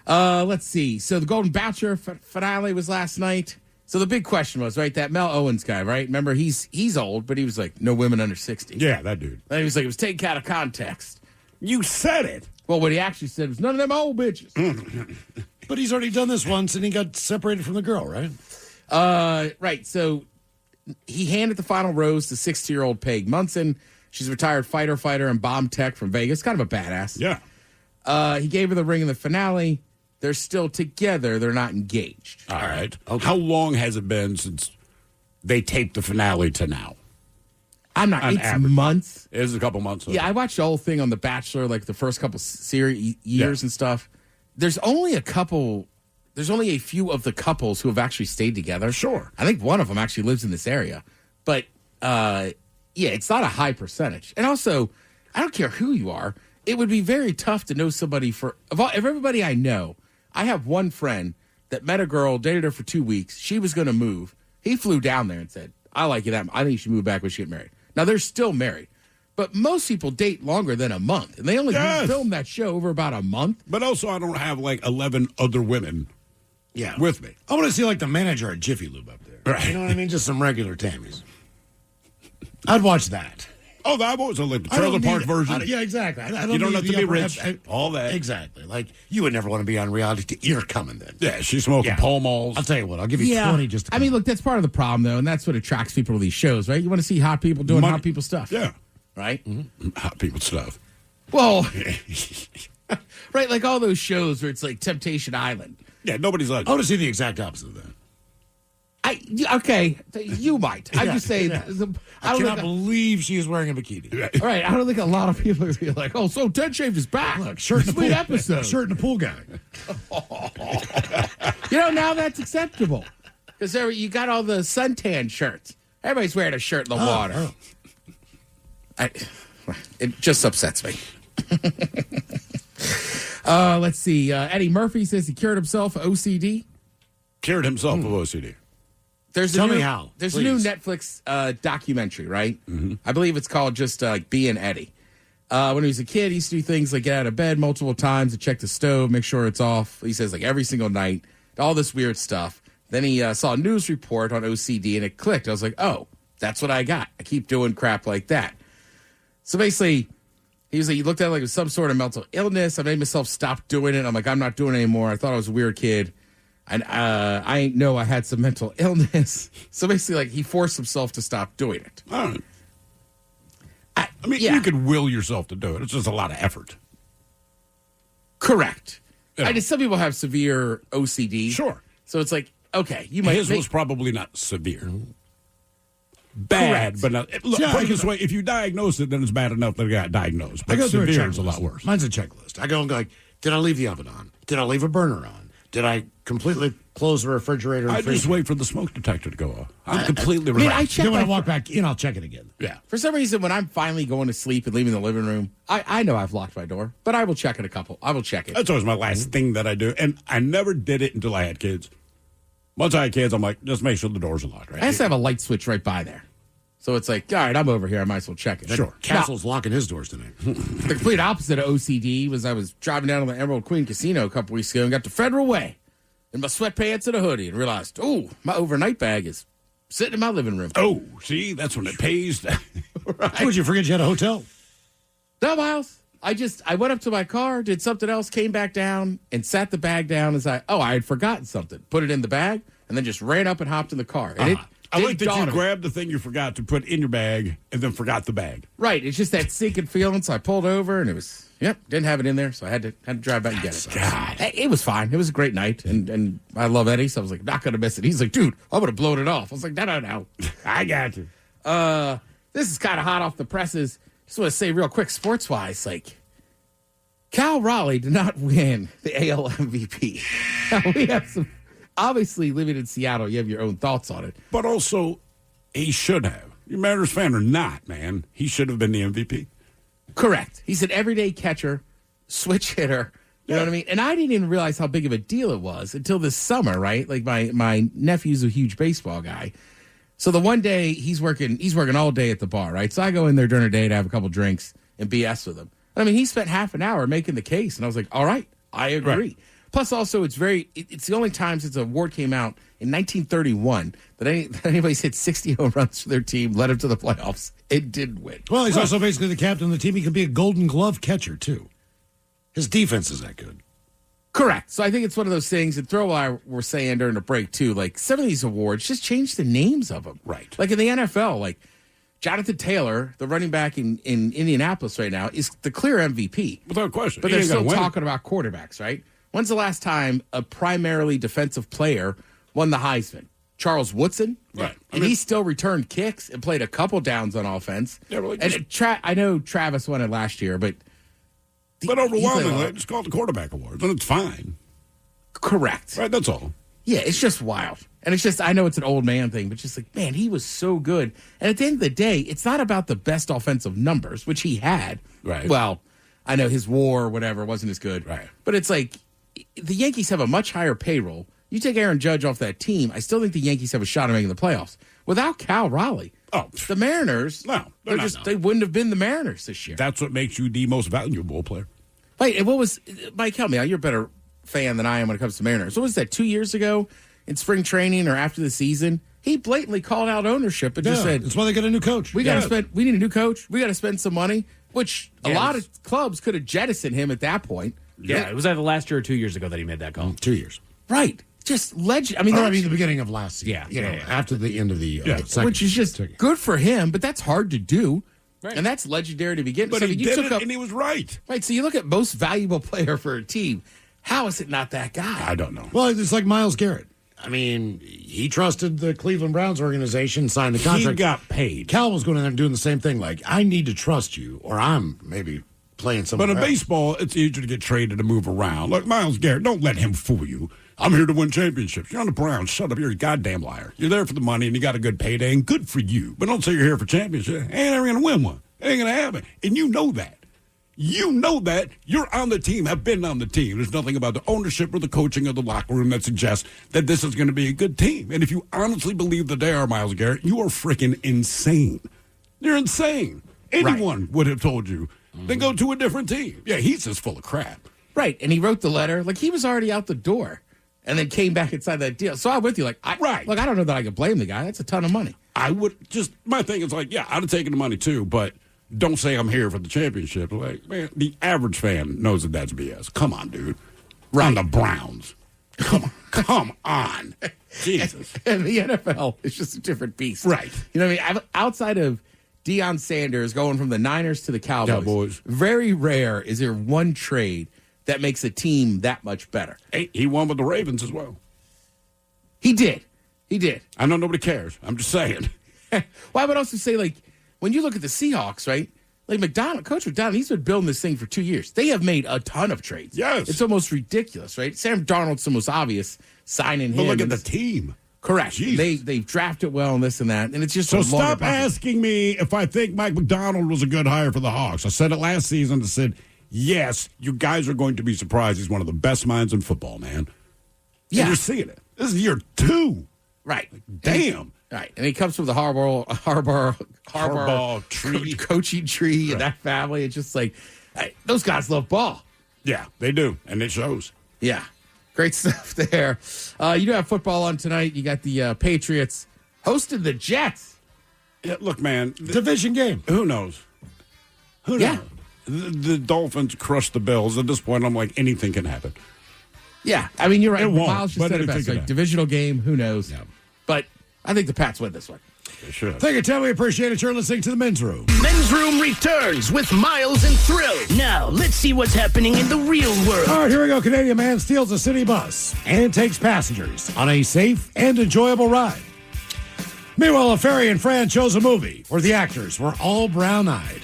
Let's see. So the Golden Bachelor finale was last night. So the big question was, right, that Mel Owens guy, right? Remember, he's old, but he was like, no women under 60. Yeah, that dude. And he was like, it was taken out of context. You said it. Well, what he actually said was, none of them old bitches. But he's already done this once, and he got separated from the girl, right? Right. So he handed the final rose to 60-year-old Paige Munson. She's a retired fighter and bomb tech from Vegas. Kind of a badass. Yeah. He gave her the ring in the finale. They're still together. They're not engaged. All right. Okay. How long has it been since they taped the finale to now? I'm not. On It's average. months. It was a couple months. Yeah, I watched the whole thing on The Bachelor, like the first couple years and stuff. There's only a few of the couples who have actually stayed together. Sure. I think one of them actually lives in this area. But, it's not a high percentage. And also, I don't care who you are. It would be very tough to know somebody of everybody I know. I have one friend that met a girl, dated her for 2 weeks. She was going to move. He flew down there and said, I like you that much. I think you should move back when she get married. Now, they're still married. But most people date longer than a month. And they only film that show over about a month. But also, I don't have like 11 other women with me. I want to see like the manager at Jiffy Lube up there. Right. You know what I mean? Just some regular Tammys. I'd watch that. Oh, I've always like the trailer park version. Yeah, exactly. You don't have to be rich. All that. Exactly. Like, you would never want to be on reality. You're coming then. Yeah, she's smoking Pall Malls. I'll tell you what, I'll give you 20 just to I mean, look, that's part of the problem, though, and that's what attracts people to these shows, right? You want to see hot people doing hot people stuff. Yeah. Right? Mm-hmm. Hot people stuff. Well, right, like all those shows where it's like Temptation Island. Yeah, nobody's like. I want to see the exact opposite of that. Okay, you might. I'm just saying. I cannot believe she is wearing a bikini. All right, I don't think a lot of people are like, oh, so Ted Shaved is back. Look, shirt in the Sweet pool episode. Shirt in the pool guy. Now that's acceptable. Because you got all the suntan shirts. Everybody's wearing a shirt in the water. It just upsets me. Let's see. Eddie Murphy says he cured himself of OCD. Cured himself of OCD. Tell me how. There's please. a new Netflix documentary, right? Mm-hmm. I believe it's called just Being Eddie. When he was a kid, he used to do things like get out of bed multiple times to check the stove, make sure it's off. He says like every single night, all this weird stuff. Then he saw a news report on OCD and it clicked. I was like, oh, that's what I got. I keep doing crap like that. So basically, he was like, he looked at it like it was some sort of mental illness. I made myself stop doing it. I'm like, I'm not doing it anymore. I thought I was a weird kid. And I ain't know I had some mental illness. So basically, like, he forced himself to stop doing it. All right. I mean, you could will yourself to do it. It's just a lot of effort. Correct. Yeah. Some people have severe OCD. Sure. So it's like, okay, you might. His was probably not severe. Bad, Correct. but not. Look, put it this way: if you diagnose it, then it's bad enough that it got diagnosed. But I go through severe a is a lot worse. Mine's a checklist. I go and go like, did I leave the oven on? Did I leave a burner on? Did I completely close the refrigerator? And I just wait for the smoke detector to go off. I'm completely I mean, relaxed. I check Then when I my- walk back in, I'll check it again. Yeah. For some reason, when I'm finally going to sleep and leaving the living room, I know I've locked my door, but I will check it I will check it. That's always my last thing that I do, and I never did it until I had kids. Once I had kids, I'm like, just make sure the doors are locked. Right? I just have a light switch right by there. So it's like, all right, I'm over here. I might as well check it. Sure. Castle's locking his doors tonight. The complete opposite of OCD was I was driving down to the Emerald Queen Casino a couple weeks ago and got to Federal Way in my sweatpants and a hoodie and realized, oh, my overnight bag is sitting in my living room. Oh, see, that's when it pays. Right. Would you forget you had a hotel? No, Miles. I went up to my car, did something else, came back down, and sat the bag down as I had forgotten something. Put it in the bag, and then just ran up and hopped in the car. And I like that you grabbed the thing you forgot to put in your bag and then forgot the bag. Right. It's just that sinking feeling. So I pulled over, and it was, didn't have it in there, so I had to drive back and get it. God. It was fine. It was a great night, and I love Eddie, so I was like, not going to miss it. He's like, dude, I would have blown it off. I was like, no. I got you. This is kind of hot off the presses. Just want to say real quick, sports-wise, like, Cal Raleigh did not win the AL MVP. Now, we have some, obviously, living in Seattle, you have your own thoughts on it. But also, he should have. You Mariners fan or not, man, he should have been the MVP. Correct. He's an everyday catcher, switch hitter. You know what I mean? And I didn't even realize how big of a deal it was until this summer, right? Like my nephew's a huge baseball guy. So the one day he's working all day at the bar, right? So I go in there during the day to have a couple drinks and BS with him. I mean, he spent half an hour making the case, and I was like, all right, I agree. Right. Plus, also, it's the only time since the award came out in 1931 that anybody's hit 60 home runs for their team, led them to the playoffs. It didn't win. Well, he's also basically the captain of the team. He could be a Golden Glove catcher, too. His defense is that good. Correct. So I think it's one of those things, and Throw and I were saying during the break, too, like some of these awards, just change the names of them. Right. Like in the NFL, like Jonathan Taylor, the running back in Indianapolis right now, is the clear MVP. Without question. But they're still talking about quarterbacks, right? When's the last time a primarily defensive player won the Heisman? Charles Woodson? Right. And he still returned kicks and played a couple downs on offense. Yeah, well, and I know Travis won it last year, but overwhelmingly, it's called the quarterback awards, and it's fine. Correct. Right, that's all. Yeah, it's just wild. And it's just, I know it's an old man thing, but just like, man, he was so good. And at the end of the day, it's not about the best offensive numbers, which he had. Right. Well, I know his WAR or whatever wasn't as good. Right. But it's like, the Yankees have a much higher payroll. You take Aaron Judge off that team, I still think the Yankees have a shot at making the playoffs. Without Cal Raleigh, the Mariners, they wouldn't have been the Mariners this year. That's what makes you the most valuable player. Wait, and what was, Mike, help me out. You're a better fan than I am when it comes to Mariners. What was that, 2 years ago in spring training or after the season? He blatantly called out ownership and just said, that's why they got a new coach. We need a new coach. We got to spend some money, which a lot of clubs could have jettisoned him at that point. Yeah, it was either last year or 2 years ago that he made that call. 2 years. Right. Just legend. I mean, the beginning of last season. Yeah. After the end of the second. Which is just good for him, but that's hard to do. Right. And that's legendary to begin. But so he did it, and he was right. Right, so you look at most valuable player for a team. How is it not that guy? I don't know. Well, it's like Myles Garrett. I mean, he trusted the Cleveland Browns organization, signed the contract. He got paid. Cal was going in there and doing the same thing. Like, I need to trust you, or I'm maybe playing somewhere But in else. baseball, it's easier to get traded to move around. Look, Myles Garrett, don't let him fool you. I'm here to win championships. You're on the Browns. Shut up. You're a goddamn liar. You're there for the money, and you got a good payday, and good for you. But don't say you're here for championships. Ain't ever going to win one. It ain't going to happen. And you know that. You know that. You're on the team, have been on the team. There's nothing about the ownership or the coaching of the locker room that suggests that this is going to be a good team. And if you honestly believe that they are, Myles Garrett, you are freaking insane. You're insane. Anyone would have told you, then go to a different team. Yeah, he's just full of crap. Right, and he wrote the letter. Like, he was already out the door and then came back inside that deal. So I'm with you. Like, I don't know that I could blame the guy. That's a ton of money. I would just, my thing is like, yeah, I'd have taken the money too, but don't say I'm here for the championship. Like, man, the average fan knows that that's BS. Come on, dude. Right. On the Browns. Come on. Jesus. And the NFL is just a different beast. Right. You know what I mean? Outside of Deion Sanders going from the Niners to the Cowboys, very rare is there one trade that makes a team that much better. Hey, he won with the Ravens as well. He did. I know nobody cares. I'm just saying. Well, I would also say, like, when you look at the Seahawks, right? Like Coach McDonald, he's been building this thing for 2 years. They have made a ton of trades. Yes. It's almost ridiculous, right? Sam Darnold's the most obvious signing him. But look at the team. Correct. They've drafted well and this and that. And it's just so stop asking me if I think Mike McDonald was a good hire for the Hawks. I said it last season. I said, yes, you guys are going to be surprised. He's one of the best minds in football, man. Yeah. And you're seeing it. This is year 2. Right. Like, damn. Right, and he comes from the Harbaugh tree, coaching tree, and that family. It's just like, hey, those guys love ball. Yeah, they do, and it shows. Yeah, great stuff there. You do have football on tonight. You got the Patriots hosting the Jets. Yeah, look, man, division game. Who knows? Who knows? The Dolphins crushed the Bills. At this point, I'm like, anything can happen. Yeah, I mean, you're right. It won't, Miles just said it best. Like, divisional game, who knows? Yeah. But I think the Pats win this one. They should. Thank you, Tim. We appreciate it. You're listening to the Men's Room. Men's Room returns with Miles and Thrill. Now, let's see what's happening in the real world. All right, here we go. Canadian man steals a city bus and takes passengers on a safe and enjoyable ride. Meanwhile, a ferry in France shows a movie where the actors were all brown-eyed.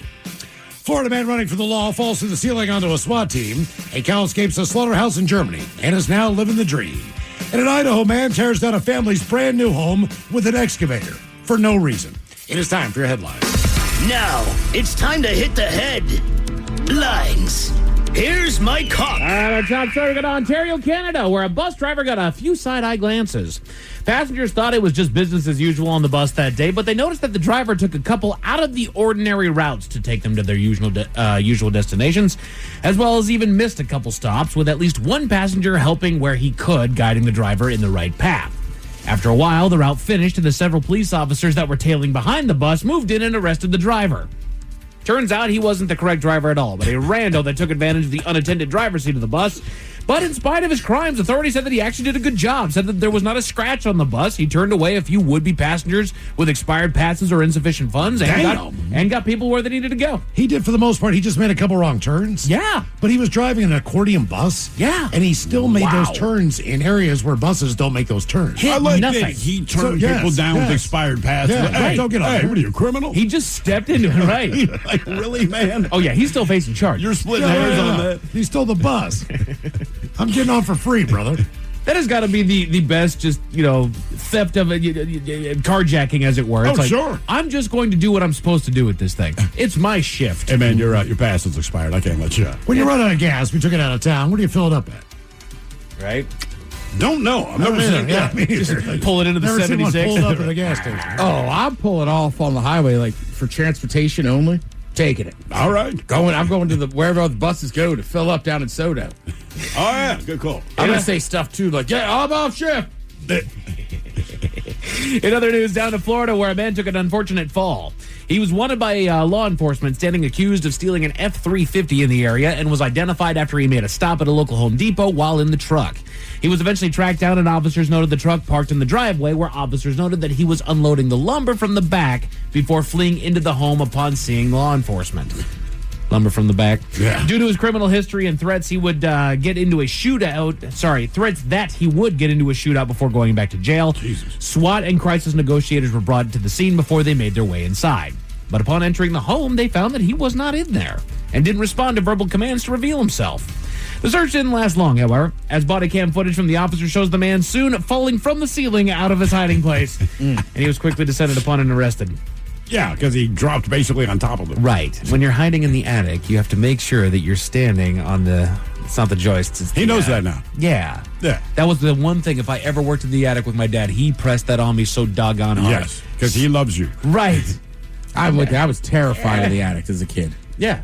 Florida man running for the law falls through the ceiling onto a SWAT team. A cow escapes a slaughterhouse in Germany and is now living the dream. And an Idaho man tears down a family's brand new home with an excavator for no reason. It is time for your headlines. Now, it's time to hit the headlines. Here's my cop. Our top story got Ontario, Canada, where a bus driver got a few side-eye glances. Passengers thought it was just business as usual on the bus that day, but they noticed that the driver took a couple out of the ordinary routes to take them to their usual destinations, as well as even missed a couple stops, with at least one passenger helping where he could, guiding the driver in the right path. After a while, the route finished, and the several police officers that were tailing behind the bus moved in and arrested the driver. Turns out he wasn't the correct driver at all, but a rando that took advantage of the unattended driver's seat of the bus. But in spite of his crimes, authorities said that he actually did a good job, said that there was not a scratch on the bus. He turned away a few would-be passengers with expired passes or insufficient funds and got people where they needed to go. He did, for the most part. He just made a couple wrong turns. Yeah. But he was driving an accordion bus. Yeah. And he still made those turns in areas where buses don't make those turns. I like that he turned people down with expired passes. Yeah, hey, don't get on. Hey, what are you, a criminal? He just stepped into it, right? Like, really, man? Oh, yeah, he's still facing charge. You're splitting hairs on that. He stole the bus. I'm getting on for free, brother. That has got to be the best, just, theft of carjacking, as it were. It's sure. I'm just going to do what I'm supposed to do with this thing. It's my shift. Hey, man, you're right. Your pass is expired. I can't let you out. When you run out of gas, we took it out of town. Where do you fill it up at? Right? Don't know. I've never seen that. Just pull it into the never 76. Seen one pulled up at a gas station. Oh, I'm pulling off on the highway, like, for transportation only. Taking it. All right. I'm going to wherever the buses go to fill up down in Sodo. Oh, yeah. Good call. I'm going to say stuff, too, like, yeah, I'm off shift. In other news, down to Florida, where a man took an unfortunate fall. He was wanted by law enforcement, standing accused of stealing an F-350 in the area, and was identified after he made a stop at a local Home Depot while in the truck. He was eventually tracked down, and officers noted the truck parked in the driveway, where officers noted that he was unloading the lumber from the back before fleeing into the home upon seeing law enforcement. Lumber from the back. Yeah. Due to his criminal history and threats, he would get into a shootout. Threats that he would get into a shootout before going back to jail. Jesus. SWAT and crisis negotiators were brought to the scene before they made their way inside. But upon entering the home, they found that he was not in there and didn't respond to verbal commands to reveal himself. The search didn't last long, however, as body cam footage from the officer shows the man soon falling from the ceiling out of his hiding place. And he was quickly descended upon and arrested. Yeah, because he dropped basically on top of it. Right. When you're hiding in the attic, you have to make sure that you're standing on it's not the joists. He knows that now. Yeah. Yeah. That was the one thing. If I ever worked in the attic with my dad, he pressed that on me so doggone hard. Yes, because he loves you. Right. I was terrified of the attic as a kid. Yeah.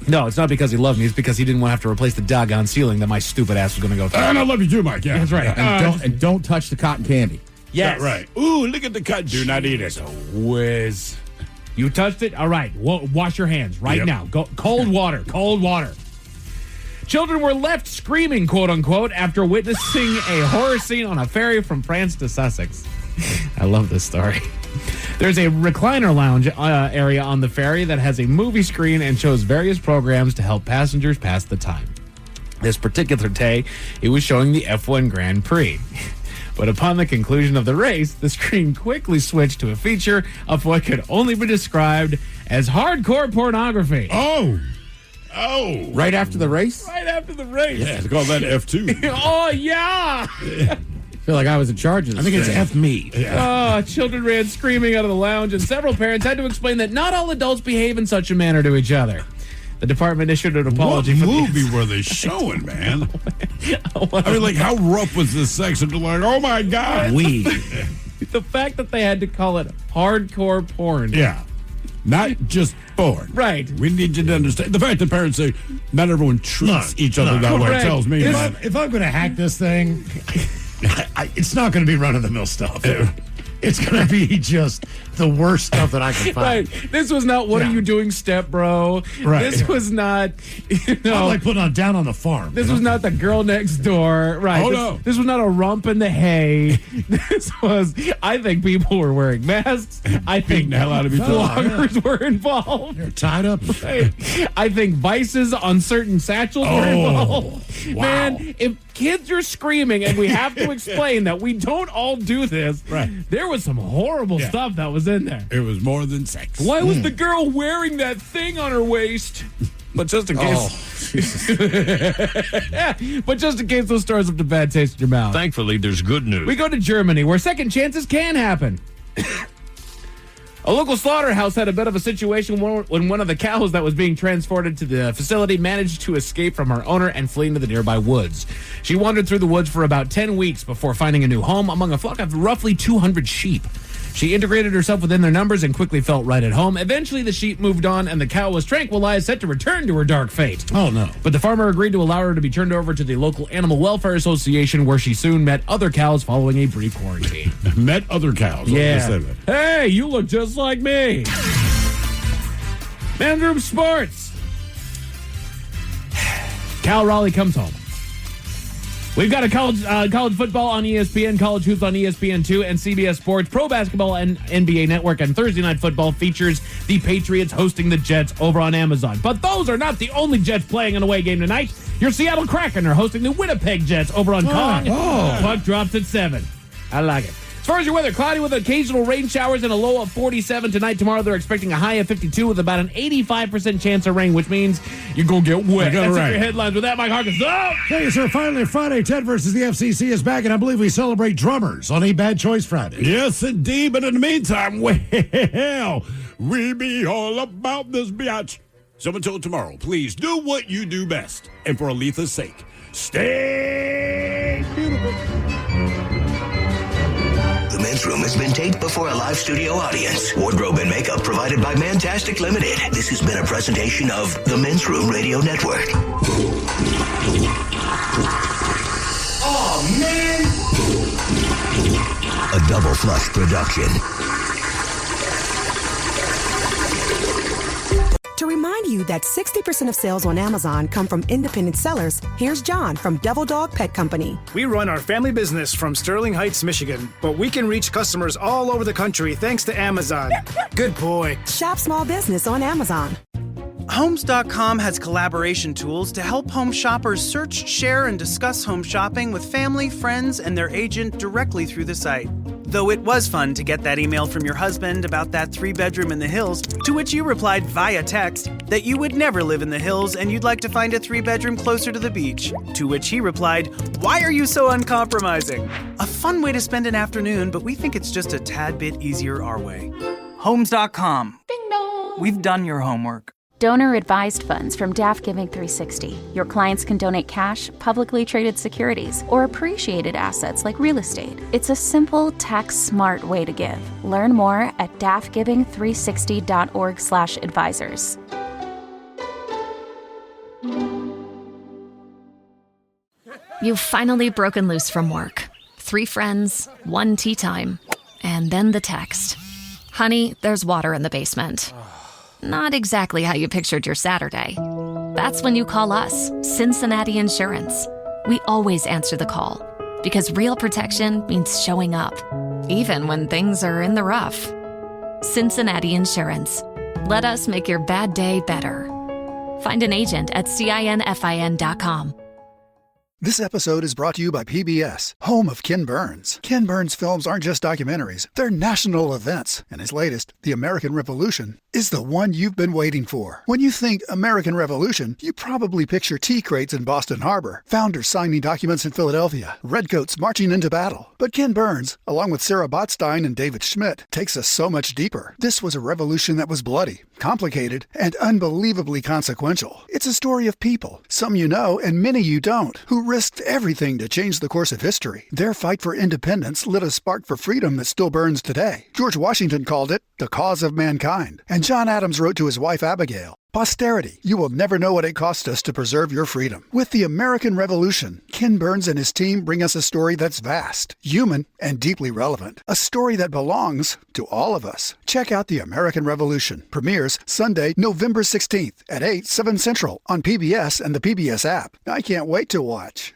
No, it's not because he loved me. It's because he didn't want to have to replace the doggone ceiling that my stupid ass was going to go through. And I love you too, Mike. Yeah, that's right. And don't touch the cotton candy. Yes. Yeah, right. Ooh, look at the cut. Do not eat it. Whiz. You touched it? All right. Wash your hands right now. Go cold water. Cold water. Children were left screaming, quote unquote, after witnessing a horror scene on a ferry from France to Sussex. I love this story. There's a recliner lounge area on the ferry that has a movie screen and shows various programs to help passengers pass the time. This particular day, it was showing the F1 Grand Prix. But upon the conclusion of the race, the screen quickly switched to a feature of what could only be described as hardcore pornography. Oh! Right after the race? Right after the race. Yeah, it's called that F2. Oh, yeah! I feel like I was in charge of this. I think it's F me. Yeah. Oh, children ran screaming out of the lounge, and several parents had to explain that not all adults behave in such a manner to each other. The department issued an apology for movie were they showing, man? I mean, like, how rough was this sex? And like, oh my God. The fact that they had to call it hardcore porn. Yeah. Not just porn. Right. We need you to understand. The fact that parents say not everyone treats each other that way tells me. If I'm going to hack this thing, it's not going to be run-of-the-mill stuff. It's going to be just the worst stuff that I can find. Right. This was not, what are you doing, step bro? Right. This was not, I'm like putting on Down on the Farm. This was not the girl next door. Right. Oh, no. This was not a rump in the hay. This was, I think people were wearing masks. I think the hell out of each other. floggers were involved. They're tied up. Right. I think vices on certain satchels were involved. Wow. Man, if kids are screaming and we have to explain that we don't all do this, there was some horrible stuff that was in there. It was more than sex. Why was the girl wearing that thing on her waist? But just in case. But just in case those stories have a bad taste in your mouth. Thankfully, there's good news. We go to Germany, where second chances can happen. A local slaughterhouse had a bit of a situation when one of the cows that was being transported to the facility managed to escape from her owner and flee into the nearby woods. She wandered through the woods for about 10 weeks before finding a new home among a flock of roughly 200 sheep. She integrated herself within their numbers and quickly felt right at home. Eventually, the sheep moved on, and the cow was tranquilized, set to return to her dark fate. Oh, no. But the farmer agreed to allow her to be turned over to the local Animal Welfare Association, where she soon met other cows following a brief quarantine. Met other cows. Yeah. Hey, you look just like me. Men's Room Sports. Cal Raleigh comes home. We've got a college football on ESPN, college hoops on ESPN2, and CBS Sports, pro basketball and NBA Network, and Thursday Night Football features the Patriots hosting the Jets over on Amazon. But those are not the only Jets playing an away game tonight. Your Seattle Kraken are hosting the Winnipeg Jets over on Kong. Puck drops at 7. I like it. As far as your weather, cloudy with occasional rain showers and a low of 47 tonight. Tomorrow they're expecting a high of 52 with about an 85% chance of rain, which means you're going to get wet. That's your headlines. With that, Mike Harkins. Thank you, sir. Finally, Friday, Ted versus the FCC is back, and I believe we celebrate drummers on a Bad Choice Friday. Yes, indeed. But in the meantime, well, we be all about this biatch. So until tomorrow, please do what you do best. And for Aletha's sake, stay beautiful. The Men's Room has been taped before a live studio audience. Wardrobe and makeup provided by Mantastic Limited. This has been a presentation of the Men's Room Radio Network. Oh, man! A Double Flush production. To remind you that 60% of sales on Amazon come from independent sellers, here's John from Devil Dog Pet Company. We run our family business from Sterling Heights, Michigan, but we can reach customers all over the country thanks to Amazon. Good boy. Shop small business on Amazon. Homes.com has collaboration tools to help home shoppers search, share, and discuss home shopping with family, friends, and their agent directly through the site. Though it was fun to get that email from your husband about that 3-bedroom in the hills, to which you replied via text that you would never live in the hills and you'd like to find a 3-bedroom closer to the beach. To which he replied, "Why are you so uncompromising?" A fun way to spend an afternoon, but we think it's just a tad bit easier our way. Homes.com. Ding dong. We've done your homework. Donor-advised funds from DAF Giving 360. Your clients can donate cash, publicly traded securities, or appreciated assets like real estate. It's a simple, tax-smart way to give. Learn more at dafgiving360.org/advisors. You've finally broken loose from work. 3 friends, 1 tea time, and then the text. Honey, there's water in the basement. Not exactly how you pictured your Saturday. That's when you call us, Cincinnati Insurance. We always answer the call because real protection means showing up, even when things are in the rough. Cincinnati Insurance. Let us make your bad day better. Find an agent at CINFIN.com. This episode is brought to you by PBS, home of Ken Burns. Ken Burns films aren't just documentaries, they're national events. And his latest, The American Revolution, is the one you've been waiting for. When you think American Revolution, you probably picture tea crates in Boston Harbor, founders signing documents in Philadelphia, redcoats marching into battle. But Ken Burns, along with Sarah Botstein and David Schmidt, takes us so much deeper. This was a revolution that was bloody, complicated, and unbelievably consequential. It's a story of people, some you know and many you don't, who risked everything to change the course of history. Their fight for independence lit a spark for freedom that still burns today. George Washington called it the cause of mankind. And John Adams wrote to his wife Abigail, "Posterity, you will never know what it cost us to preserve your freedom." With the American Revolution, Ken Burns and his team bring us a story that's vast, human, and deeply relevant. A story that belongs to all of us. Check out The American Revolution. Premieres Sunday, November 16th at 8, 7 Central on PBS and the PBS app. I can't wait to watch.